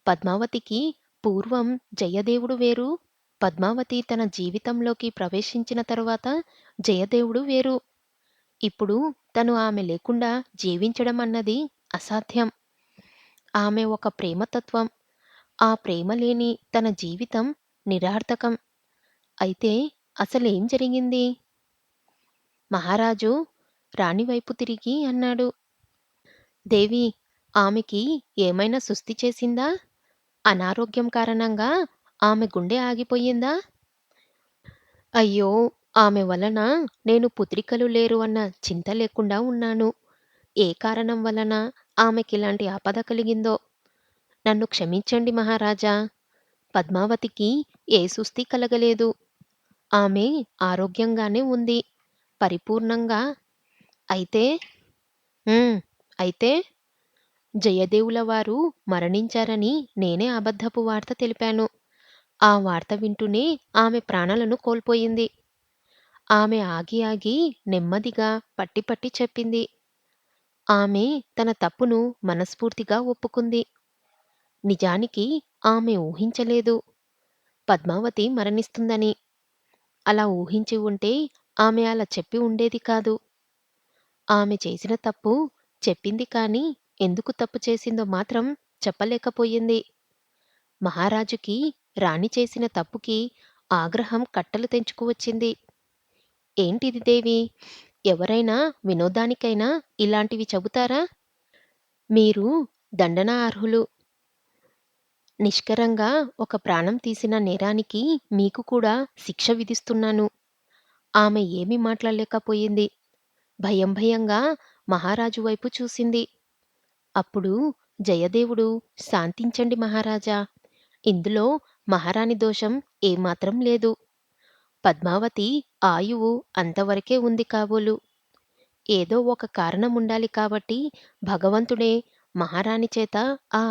పద్మావతికి పూర్వం జయదేవుడు వేరు. పద్మావతి తన జీవితంలోకి ప్రవేశించిన తరువాత జయదేవుడు వేరు. ఇప్పుడు తను ఆమె లేకుండా జీవించడం అన్నది అసాధ్యం. ఆమె ఒక ప్రేమతత్వం. ఆ ప్రేమ లేని తన జీవితం నిరర్థకం. అయితే అసలేం జరిగింది? మహారాజు రాణివైపు తిరిగి అన్నాడు. దేవి, ఆమెకి ఏమైనా సుస్థి చేసిందా? అనారోగ్యం కారణంగా ఆమె గుండె ఆగిపోయిందా? అయ్యో! ఆమె వలన నేను పుత్రికలు లేరు అన్న చింత లేకుండా ఉన్నాను. ఏ కారణం వలన ఆమెకిలాంటి ఆపద కలిగిందో నన్ను క్షమించండి మహారాజా. పద్మావతికి ఏ సుస్థి కలగలేదు. ఆమె ఆరోగ్యంగానే ఉంది. పరిపూర్ణంగా. అయితే హ్మ్. అయితే జయదేవుల వారు మరణించారని నేనే అబద్ధపు వార్త తెలిపాను. ఆ వార్త వింటూనే ఆమె ప్రాణాలను కోల్పోయింది. ఆమె ఆగి ఆగి నెమ్మదిగా పట్టి పట్టి చెప్పింది. ఆమె తన తప్పును మనస్ఫూర్తిగా ఒప్పుకుంది. నిజానికి ఆమె ఊహించలేదు పద్మావతి మరణిస్తుందని. అలా ఊహించి ఉంటే ఆమె అలా చెప్పి ఉండేది కాదు. ఆమె చేసిన తప్పు చెప్పింది కానీ ఎందుకు తప్పు చేసిందో మాత్రం చెప్పలేకపోయింది. మహారాజుకి రాణి చేసిన తప్పుకి ఆగ్రహం కట్టలు తెంచుకువచ్చింది. ఏంటిది దేవి? ఎవరైనా వినోదానికైనా ఇలాంటివి చెబుతారా? మీరు దండనార్హులు. నిష్కరంగా ఒక ప్రాణం తీసిన నేరానికి మీకు కూడా శిక్ష విధిస్తున్నాను. ఆమె ఏమీ మాట్లాడలేకపోయింది. భయం భయంగా మహారాజు వైపు చూసింది. అప్పుడు జయదేవుడు, శాంతించండి మహారాజా. ఇందులో మహారాణి దోషం ఏమాత్రం లేదు. పద్మావతి ఆయువు అంతవరకే ఉంది కాబోలు. ఏదో ఒక కారణం ఉండాలి కాబట్టి భగవంతుడే మహారాణి చేత ఆ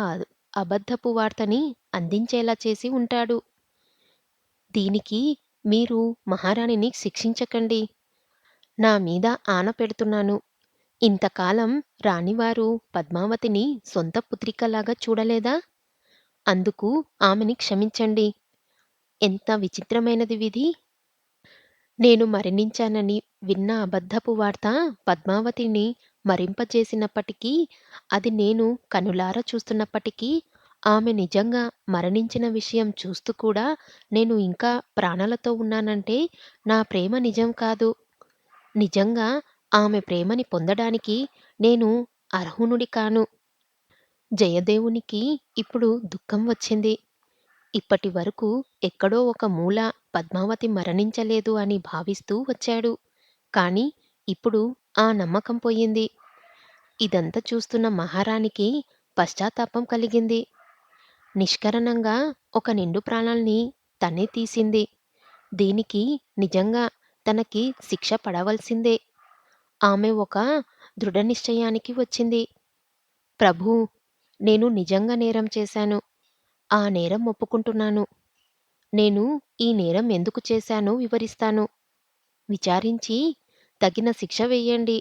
అబద్ధపు వార్తని అందించేలా చేసి ఉంటాడు. దీనికి మీరు మహారాణిని శిక్షించకండి. నా మీద ఆన పెడుతున్నాను. ఇంతకాలం రాణివారు పద్మావతిని సొంత పుత్రికలాగా చూడలేదా? అందుకు ఆమెని క్షమించండి. ఎంత విచిత్రమైనది విధి! నేను మరణించానని విన్న అబద్ధపు వార్త పద్మావతిని మరింపజేసినప్పటికీ, అది నేను కనులారా చూస్తున్నప్పటికీ, ఆమె నిజంగా మరణించిన విషయం చూస్తూ కూడా నేను ఇంకా ప్రాణాలతో ఉన్నానంటే నా ప్రేమ నిజం కాదు. నిజంగా ఆమె ప్రేమని పొందడానికి నేను అర్హునుడి కాను. జయదేవునికి ఇప్పుడు దుఃఖం వచ్చింది. ఇప్పటి వరకు ఎక్కడో ఒక మూల పద్మావతి మరణించలేదు అని భావిస్తూ వచ్చాడు. కాని ఇప్పుడు ఆ నమ్మకం పోయింది. ఇదంతా చూస్తున్న మహారాణికి పశ్చాత్తాపం కలిగింది. నిష్కరణంగా ఒక నిండు ప్రాణాల్ని తనే తీసింది. దీనికి నిజంగా తనకి శిక్ష పడవలసిందే. ఆమె ఒక దృఢనిశ్చయానికి వచ్చింది. ప్రభూ! నేను నిజంగా నేరం చేశాను. ఆ నేరం ఒప్పుకుంటున్నాను. నేను ఈ నేరం ఎందుకు చేశానో వివరిస్తాను. విచారించి తగిన శిక్ష వెయ్యండి.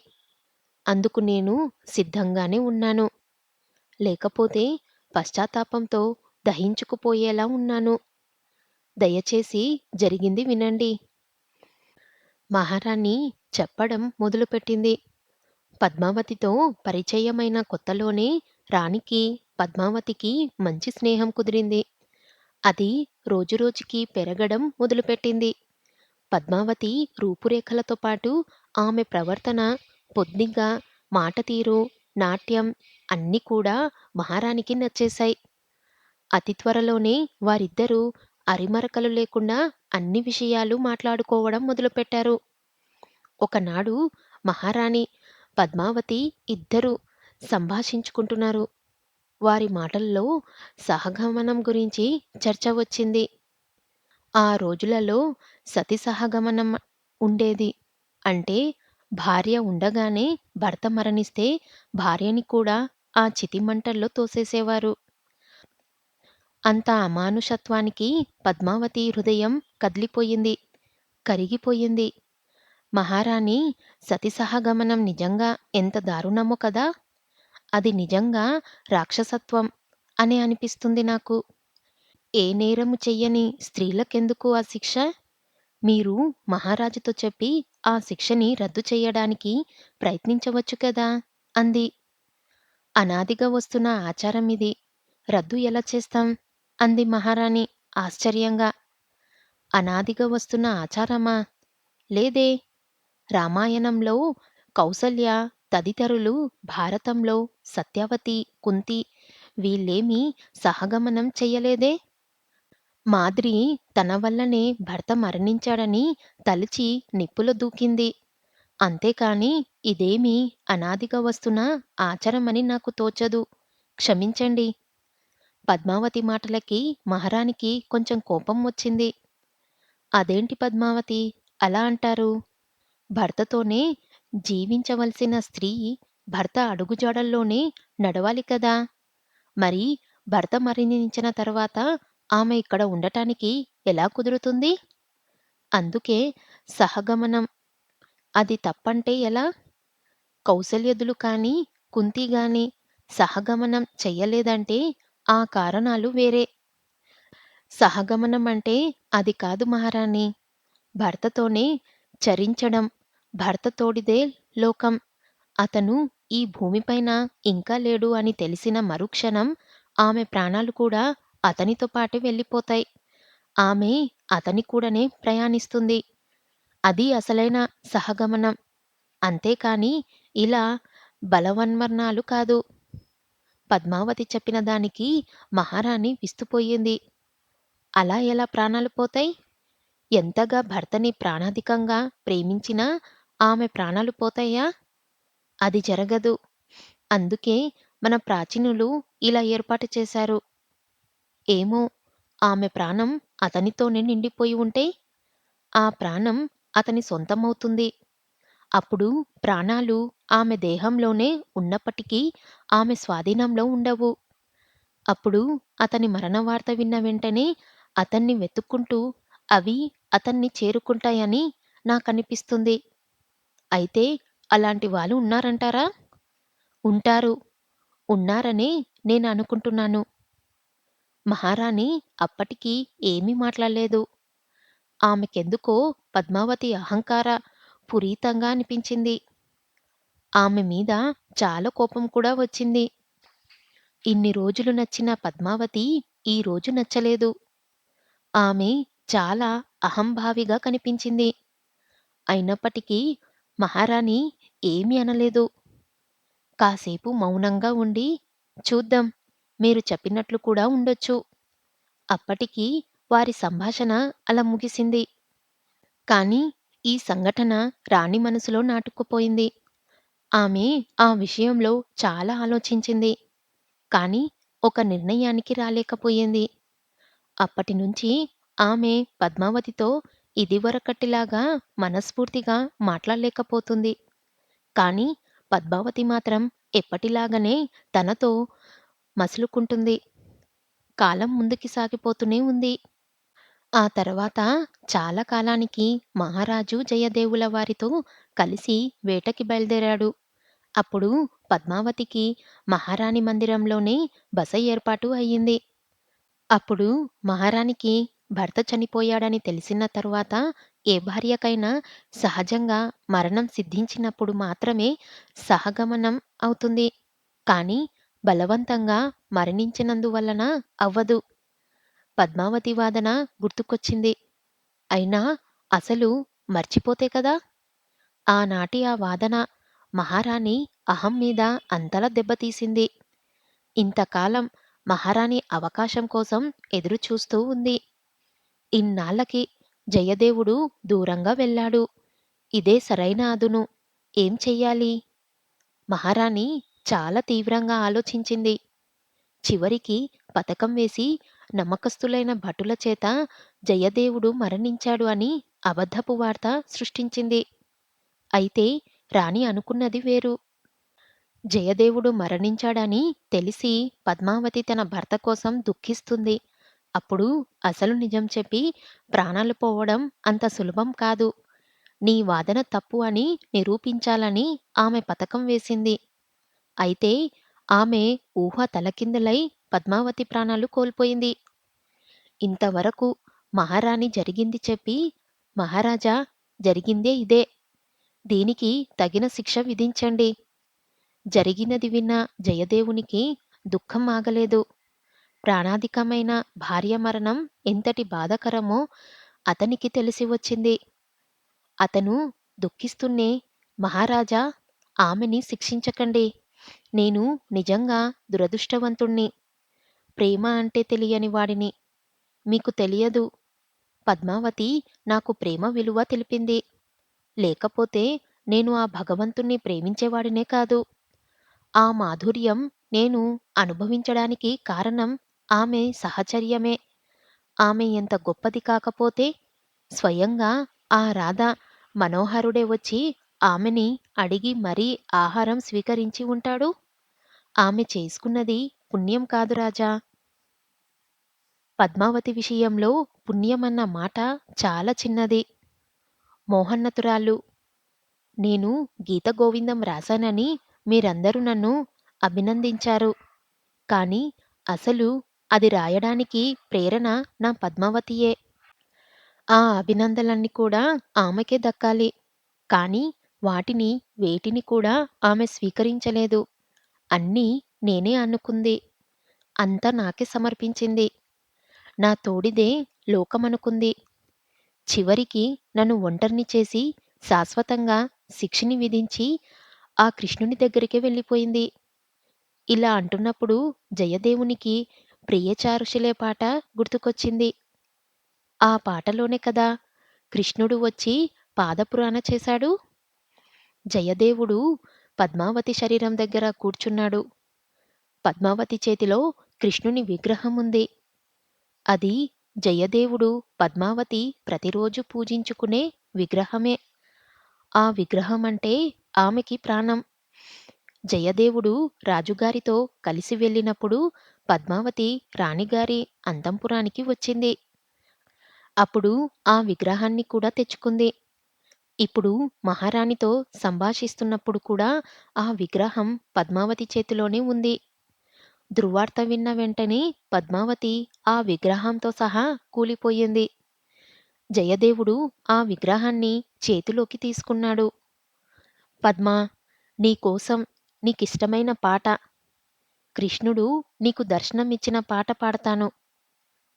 అందుకు నేను సిద్ధంగానే ఉన్నాను. లేకపోతే పశ్చాత్తాపంతో దహించుకుపోయేలా ఉన్నాను. దయచేసి జరిగింది వినండి. మహారాణి చెప్పడం మొదలుపెట్టింది. పద్మావతితో పరిచయమైన కొత్తలోనే రాణికి, పద్మావతికి మంచి స్నేహం కుదిరింది. అది రోజురోజుకి పెరగడం మొదలుపెట్టింది. పద్మావతి రూపురేఖలతో పాటు ఆమె ప్రవర్తన, పొద్దిక, మాట తీరు, నాట్యం అన్నీ కూడా మహారాణికి నచ్చేశాయి. అతి త్వరలోనే వారిద్దరూ అరిమరకలు లేకుండా అన్ని విషయాలు మాట్లాడుకోవడం మొదలుపెట్టారు. ఒకనాడు మహారాణి, పద్మావతి ఇద్దరూ సంభాషించుకుంటున్నారు. వారి మాటల్లో సహగమనం గురించి చర్చ వచ్చింది. ఆ రోజులలో సతి సహగమనం ఉండేది. అంటే భార్య ఉండగానే భర్త మరణిస్తే భార్యని కూడా ఆ చితిమంటల్లో తోసేసేవారు. అంత అమానుషత్వానికి పద్మావతి హృదయం కదిలిపోయింది, కరిగిపోయింది. మహారాణి సతి సహగమనం నిజంగా ఎంత దారుణమో కదా! అది నిజంగా రాక్షసత్వం అని అనిపిస్తుంది నాకు. ఏ నేరము చెయ్యని స్త్రీలకెందుకు ఆ శిక్ష? మీరు మహారాజుతో చెప్పి ఆ శిక్షని రద్దు చెయ్యడానికి ప్రయత్నించవచ్చు కదా! అంది. అనాదిగా వస్తున్న ఆచారం ఇది. రద్దు ఎలా చేస్తాం? అంది మహారాణి ఆశ్చర్యంగా. అనాదిగా వస్తున్న ఆచారమా? లేదే. రామాయణంలో కౌసల్య తదితరులు, భారతంలో సత్యవతి, కుంతి వీళ్ళేమీ సహగమనం చెయ్యలేదే. మాద్రి తన వల్లనే భర్త మరణించాడని తలిచి నిప్పులో దూకింది. అంతేకాని ఇదేమీ అనాదిగా వస్తున్న ఆచారమని నాకు తోచదు. క్షమించండి. పద్మావతి మాటలకి మహారాణికి కొంచెం కోపం వచ్చింది. అదేంటి పద్మావతి అలా అంటారు? భర్తతోనే జీవించవలసిన స్త్రీ భర్త అడుగుజాడల్లోనే నడవాలి కదా! మరి భర్త మరణించిన తర్వాత ఆమె ఇక్కడ ఉండటానికి ఎలా కుదురుతుంది? అందుకే సహగమనం. అది తప్పంటే ఎలా? కౌసల్యదులు కానీ, కుంతి గాని సహగమనం చెయ్యలేదంటే ఆ కారణాలు వేరే. సహగమనం అంటే అది కాదు మహారాణి. భర్తతోనే చరించడం. భర్తతోడిదే లోకం. అతను ఈ భూమిపైన ఇంకా లేడు అని తెలిసిన మరుక్షణం ఆమె ప్రాణాలు కూడా అతనితో పాటే వెళ్ళిపోతాయి. ఆమె అతని కూడనే ప్రయాణిస్తుంది. అది అసలైన సహగమనం. అంతేకాని ఇలా బలవన్మరణాలు కాదు. పద్మావతి చెప్పిన దానికి మహారాణి విస్తుపోయింది. అలా ఎలా ప్రాణాలు పోతాయి? ఎంతగా భర్తని ప్రాణాధికంగా ప్రేమించినా ఆమె ప్రాణాలు పోతాయా? అది జరగదు. అందుకే మన ప్రాచీనులు ఇలా ఏర్పాటు చేశారు. ఏమో, ఆమె ప్రాణం అతనితోనే నిండిపోయి ఉంటే? ఆ ప్రాణం అతని సొంతమవుతుంది. అప్పుడు ప్రాణాలు ఆమె దేహంలోనే ఉన్నప్పటికీ ఆమె స్వాధీనంలో ఉండవు. అప్పుడు అతని మరణవార్త విన్న వెంటనే అతన్ని వెతుక్కుంటూ అవి అతన్ని చేరుకుంటాయని నాకనిపిస్తుంది. అయితే అలాంటి వాళ్ళు ఉన్నారంటారా? ఉంటారు. ఉన్నారనే నేననుకుంటున్నాను. మహారాణి అప్పటికి ఏమీ మాట్లాడలేదు. ఆమెకెందుకో పద్మావతి అహంకార పూరితంగా అనిపించింది. ఆమె మీద చాలా కోపం కూడా వచ్చింది. ఇన్ని రోజులు నచ్చిన పద్మావతి ఈ రోజు నచ్చలేదు. ఆమె చాలా అహంభావిగా కనిపించింది. అయినప్పటికీ మహారాణి ఏమీ అనలేదు. కాసేపు మౌనంగా ఉండి, చూద్దాం, మీరు చెప్పినట్లు కూడా ఉండొచ్చు. అప్పటికి వారి సంభాషణ అలా ముగిసింది. కాని ఈ సంఘటన రాణి మనసులో నాటుకుపోయింది. ఆమె ఆ విషయంలో చాలా ఆలోచించింది. కాని ఒక నిర్ణయానికి రాలేకపోయింది. అప్పటినుంచి ఆమె పద్మావతితో ఇదివరకటిలాగా మనస్ఫూర్తిగా మాట్లాడలేకపోతుంది. కాని పద్మావతి మాత్రం ఎప్పటిలాగానే తనతో మసులుకుంటుంది. కాలం ముందుకి సాగిపోతూనే ఉంది. ఆ తర్వాత చాలా కాలానికి మహారాజు జయదేవుల వారితో కలిసి వేటకి బయలుదేరాడు. అప్పుడు పద్మావతికి మహారాణి మందిరంలోనే బస ఏర్పాటు అయ్యింది. అప్పుడు మహారాణికి భర్త చనిపోయాడని తెలిసిన తరువాత ఏ భార్యకైనా సహజంగా మరణం సిద్ధించినప్పుడు మాత్రమే సహగమనం అవుతుంది. కానీ బలవంతంగా మరణించినందువలన అవ్వదు. పద్మావతి వాదన గుర్తుకొచ్చింది. అయినా అసలు మర్చిపోతే కదా! ఆనాటి ఆ వాదన మహారాణి అహం మీద అంతలా దెబ్బతీసింది. ఇంతకాలం మహారాణి అవకాశం కోసం ఎదురుచూస్తూ ఉంది. ఇన్నాళ్ళకి జయదేవుడు దూరంగా వెళ్ళాడు. ఇదే సరైన అదును. ఏం చెయ్యాలి? మహారాణి చాలా తీవ్రంగా ఆలోచించింది. చివరికి పథకం వేసి నమ్మకస్తులైన భటుల చేత జయదేవుడు మరణించాడు అని అబద్ధపు వార్త సృష్టించింది. అయితే రాణి అనుకున్నది వేరు. జయదేవుడు మరణించాడని తెలిసి పద్మావతి తన భర్త కోసం దుఃఖిస్తుంది. అప్పుడు అసలు నిజం చెప్పి ప్రాణాలు పోవడం అంత సులభం కాదు. నీ వాదన తప్పు అని నిరూపించాలని ఆమె పథకం వేసింది. అయితే ఆమె ఊహ తలకిందులై పద్మావతి ప్రాణాలు కోల్పోయింది. ఇంతవరకు మహారాణి జరిగింది చెప్పి, మహారాజా జరిగిందే ఇదే. దీనికి తగిన శిక్ష విధించండి. జరిగినది విన్న జయదేవునికి దుఃఖం ఆగలేదు. ప్రాణాధికమైన భార్య మరణం ఎంతటి బాధాకరమో అతనికి తెలిసి వచ్చింది. అతను దుఃఖిస్తూనే, మహారాజా ఆమెని శిక్షించకండి. నేను నిజంగా దురదృష్టవంతుణ్ణి. ప్రేమ అంటే తెలియని వాడిని. మీకు తెలియదు. పద్మావతి నాకు ప్రేమ విలువ తెలిపింది. లేకపోతే నేను ఆ భగవంతుణ్ణి ప్రేమించేవాడినే కాదు. ఆ మాధుర్యం నేను అనుభవించడానికి కారణం ఆమె సహచర్యమే. ఆమె ఎంత గొప్పది కాకపోతే స్వయంగా ఆ రాధ మనోహరుడే వచ్చి ఆమెని అడిగి మరీ ఆహారం స్వీకరించి ఉంటాడు. ఆమె చేసుకున్నది పుణ్యం కాదు రాజా. పద్మావతి విషయంలో పుణ్యమన్న మాట చాలా చిన్నది. మోహన్నతురాలు. నేను గీతగోవిందం రాశానని మీరందరూ నన్ను అభినందించారు. కానీ అసలు అది రాయడానికి ప్రేరణ నా పద్మావతియే. ఆ అభినందనలన్నీ కూడా ఆమెకే దక్కాలి. కానీ వాటిని వేటిని కూడా ఆమె స్వీకరించలేదు. అన్నీ నేనే అనుకుంది. అంతా నాకే సమర్పించింది. నా తోడిదే లోకమనుకుంది. చివరికి నన్ను ఒంటరిని చేసి శాశ్వతంగా శిక్షని విధించి ఆ కృష్ణుని దగ్గరికే వెళ్ళిపోయింది. ఇలా అంటున్నప్పుడు జయదేవునికి ప్రియచారుషులే పాట గుర్తుకొచ్చింది. ఆ పాటలోనే కదా కృష్ణుడు వచ్చి పాదపురాణ చేశాడు. జయదేవుడు పద్మావతి శరీరం దగ్గర కూర్చున్నాడు. పద్మావతి చేతిలో కృష్ణుని విగ్రహం ఉంది. అది జయదేవుడు పద్మావతి ప్రతిరోజు పూజించుకునే విగ్రహమే. ఆ విగ్రహమంటే ఆమెకి ప్రాణం. జయదేవుడు రాజుగారితో కలిసి వెళ్ళినప్పుడు పద్మావతి రాణిగారి అంతఃపురానికి వచ్చింది. అప్పుడు ఆ విగ్రహాన్ని కూడా తెచ్చుకుంది. ఇప్పుడు మహారాణితో సంభాషిస్తున్నప్పుడు కూడా ఆ విగ్రహం పద్మావతి చేతిలోనే ఉంది. ధృవార్త విన్న వెంటనే పద్మావతి ఆ విగ్రహంతో సహా కూలిపోయింది. జయదేవుడు ఆ విగ్రహాన్ని చేతిలోకి తీసుకున్నాడు. పద్మా, నీకోసం నీకిష్టమైన పాట, కృష్ణుడు నీకు దర్శనమిచ్చిన పాట పాడతాను.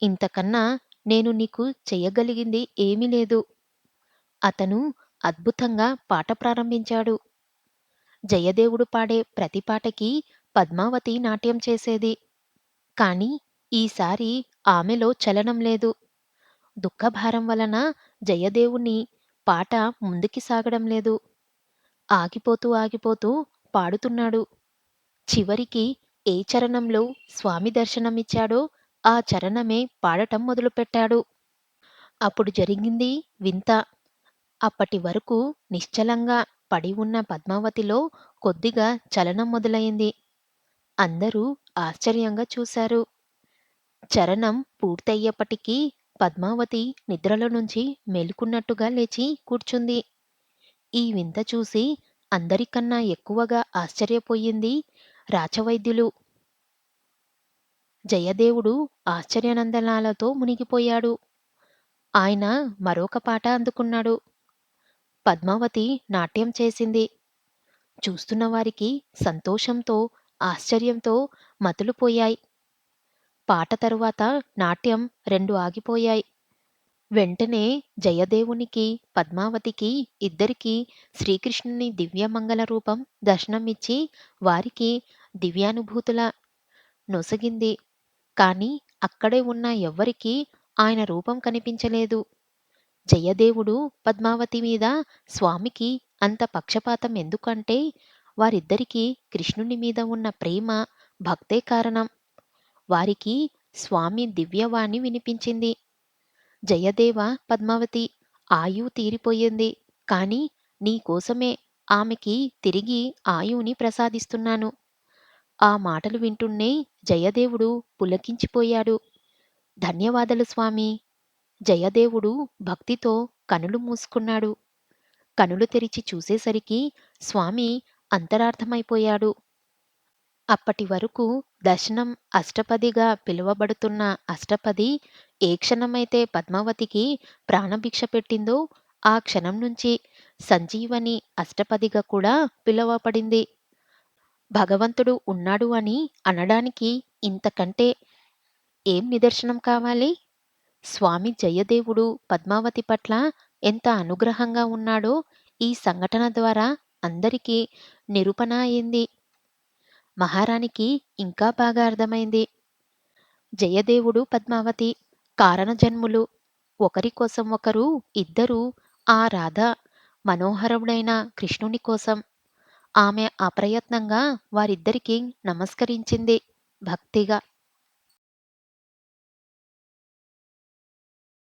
ఇంతకన్నా నేను నీకు చెయ్యగలిగింది ఏమీ లేదు. అతను అద్భుతంగా పాట ప్రారంభించాడు. జయదేవుడు పాడే ప్రతి పాటకి పద్మావతి నాట్యం చేసేది. కాని ఈసారి ఆమెలో చలనం లేదు. దుఃఖభారం వలన జయదేవుని పాట ముందుకి సాగడం లేదు. ఆగిపోతూ ఆగిపోతూ పాడుతున్నాడు. చివరికి ఏ చరణంలో స్వామి దర్శనమిచ్చాడో ఆ చరణమే పాడటం మొదలుపెట్టాడు. అప్పుడు జరిగింది వింత. అప్పటి వరకు నిశ్చలంగా పడి ఉన్న పద్మావతిలో కొద్దిగా చలనం మొదలయింది. అందరూ ఆశ్చర్యంగా చూశారు. చరణం పూర్తయ్యేప్పటికీ పద్మావతి నిద్రలో నుంచి మేలుకున్నట్టుగా లేచి కూర్చుంది. ఈ వింత చూసి అందరికన్నా ఎక్కువగా ఆశ్చర్యపోయింది రాచవైద్యులు. జయదేవుడు ఆశ్చర్యనందనాలతో మునిగిపోయాడు. ఆయన మరొక పాట అందుకున్నాడు. పద్మావతి నాట్యం చేసింది. చూస్తున్న వారికి సంతోషంతో, ఆశ్చర్యంతో మతులు పోయాయి. పాట తరువాత నాట్యం 2 ఆగిపోయాయి. వెంటనే జయదేవునికి, పద్మావతికి ఇద్దరికీ శ్రీకృష్ణుని దివ్యమంగళ రూపం దర్శనమిచ్చి వారికి దివ్యానుభూతుల నొసగింది. కాని అక్కడే ఉన్న ఎవ్వరికీ ఆయన రూపం కనిపించలేదు. జయదేవుడు పద్మావతి మీద స్వామికి అంత పక్షపాతం ఎందుకంటే వారిద్దరికీ కృష్ణుని మీద ఉన్న ప్రేమ, భక్తే కారణం. వారికి స్వామి దివ్యవాణి వినిపించింది. జయదేవ పద్మావతి, ఆయువు తీరిపోయింది. కాని నీకోసమే ఆమెకి తిరిగి ఆయువుని ప్రసాదిస్తున్నాను. ఆ మాటలు వింటూనే జయదేవుడు పులకించిపోయాడు. ధన్యవాదాలు స్వామీ. జయదేవుడు భక్తితో కనులు మూసుకున్నాడు. కనులు తెరిచి చూసేసరికి స్వామి అంతరార్థమైపోయాడు. అప్పటి వరకు దర్శనం అష్టపదిగా పిలువబడుతున్న అష్టపది ఏ క్షణమైతే పద్మావతికి ప్రాణభిక్ష పెట్టిందో ఆ క్షణం నుంచి సంజీవని అష్టపదిగా కూడా పిలువబడింది. భగవంతుడు ఉన్నాడు అని అనడానికి ఇంతకంటే ఏం నిదర్శనం కావాలి? స్వామి జయదేవుడు పద్మావతి పట్ల ఎంత అనుగ్రహంగా ఉన్నాడో ఈ సంఘటన ద్వారా అందరికీ నిరూపణ అయింది. మహారాణికి ఇంకా బాగా అర్థమైంది. జయదేవుడు పద్మావతి కారణజన్ములు. ఒకరి కోసం ఒకరు ఇద్దరూ ఆ రాధ మనోహరుడైన కృష్ణుని కోసం. ఆమె అప్రయత్నంగా వారిద్దరికీ నమస్కరించింది భక్తిగా.